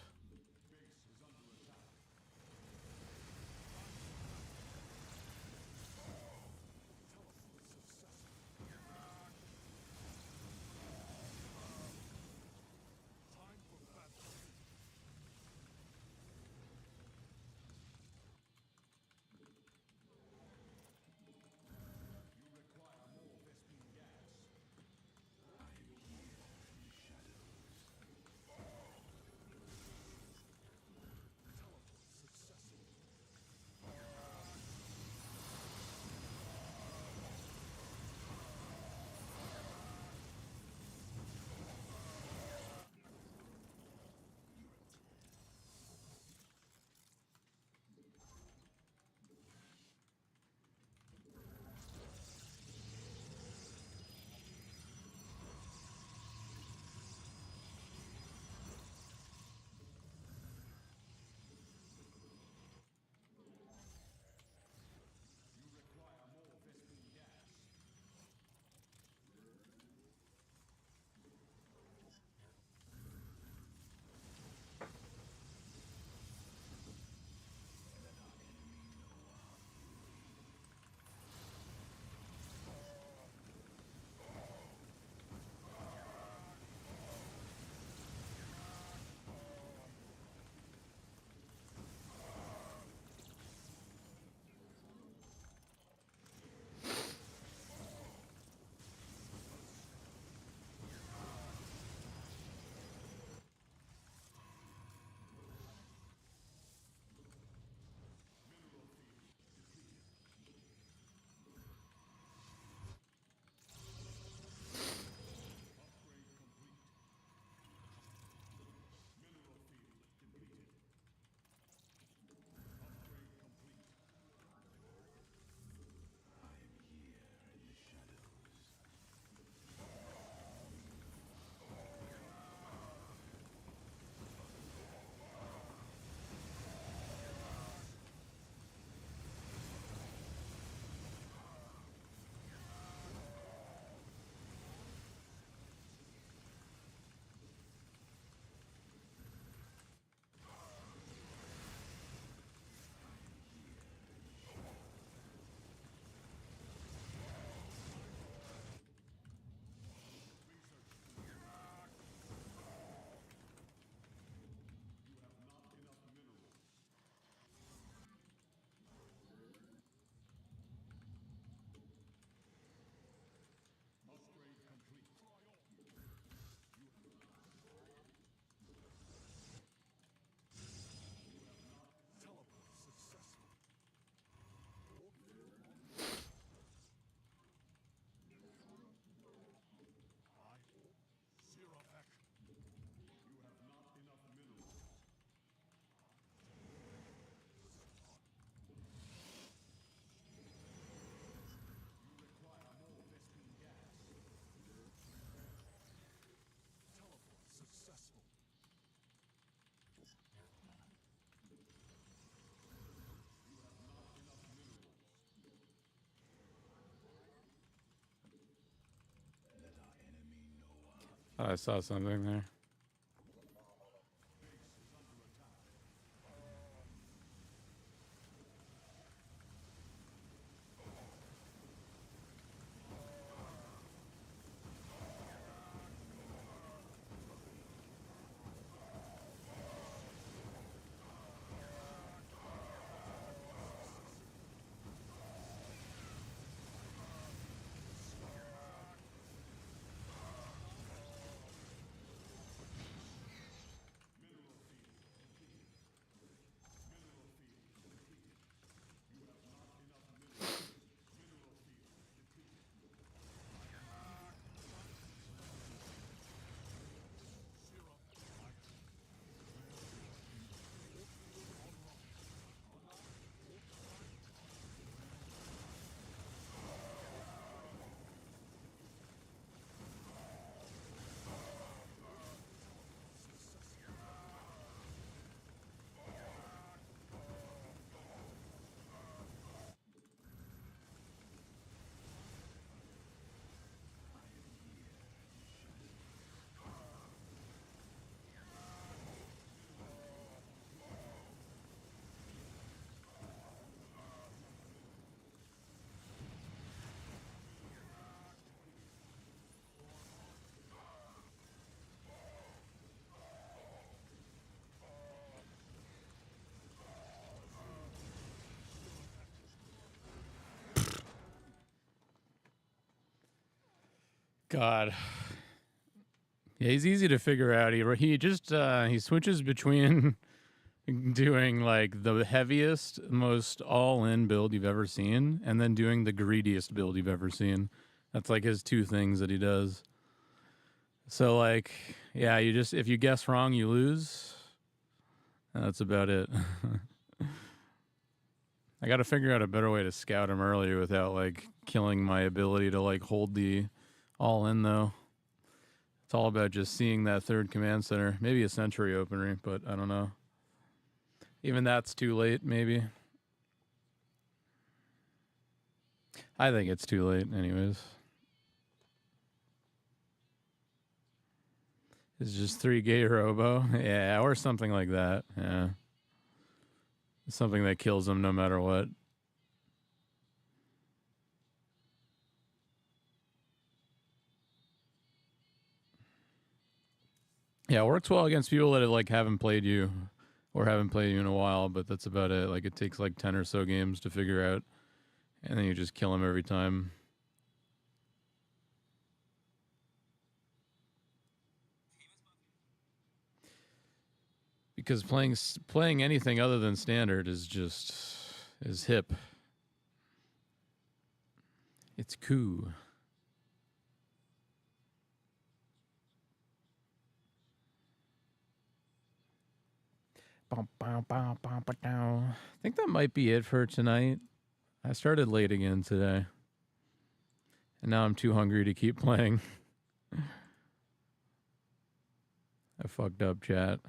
I saw something there. God. Yeah, he's easy to figure out. He just he switches between doing like the heaviest, most all-in build you've ever seen, and then doing the greediest build you've ever seen. That's like his two things that he does. So like, yeah, you just if you guess wrong, you lose. That's about it. I got to figure out a better way to scout him earlier without like killing my ability to like hold the all-in though. It's all about just seeing that third command center. Maybe a sentry opener, but I don't know. Even that's too late, maybe. I think it's too late, anyways. It's just 3 gate robo. Yeah, or something like that. Yeah. Something that kills him no matter what. Yeah, it works well against people that like haven't played you or haven't played you in a while, but that's about it. Like it takes like 10 or so games to figure out, and then you just kill him every time. Because playing anything other than standard is hip. It's cool. I think that might be it for tonight. I started late again today. And now I'm too hungry to keep playing. I fucked up, chat.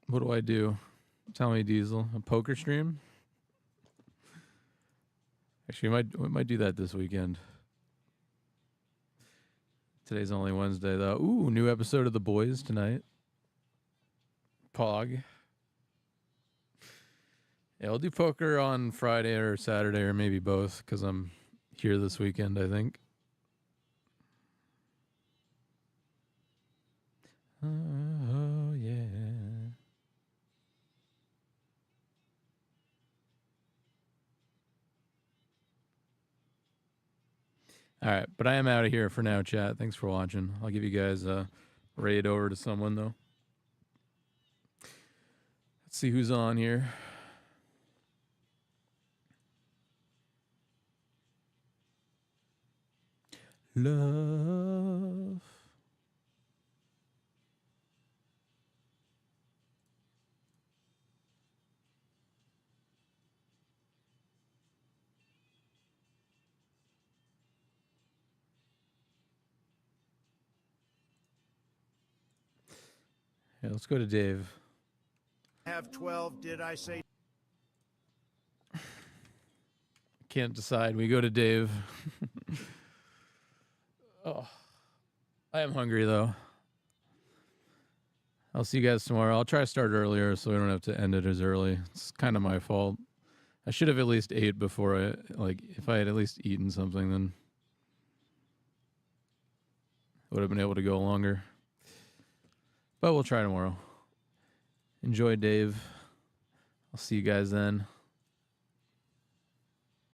What do I do? Tell me, Diesel. A poker stream? Actually, we might do that this weekend. Today's only Wednesday, though. Ooh, new episode of The Boys tonight. Pog. Yeah, I'll do poker on Friday or Saturday or maybe both because I'm here this weekend, I think. Oh, yeah. All right, but I am out of here for now, chat. Thanks for watching. I'll give you guys a raid over to someone, though. Let's see who's on here. Love. Yeah, let's go to Dave. Have 12, did I say? Can't decide. We go to Dave. Oh, I am hungry, though. I'll see you guys tomorrow. I'll try to start earlier so we don't have to end it as early. It's kind of my fault. I should have at least ate before if I had at least eaten something, then I would have been able to go longer. But we'll try tomorrow. Enjoy, Dave. I'll see you guys then.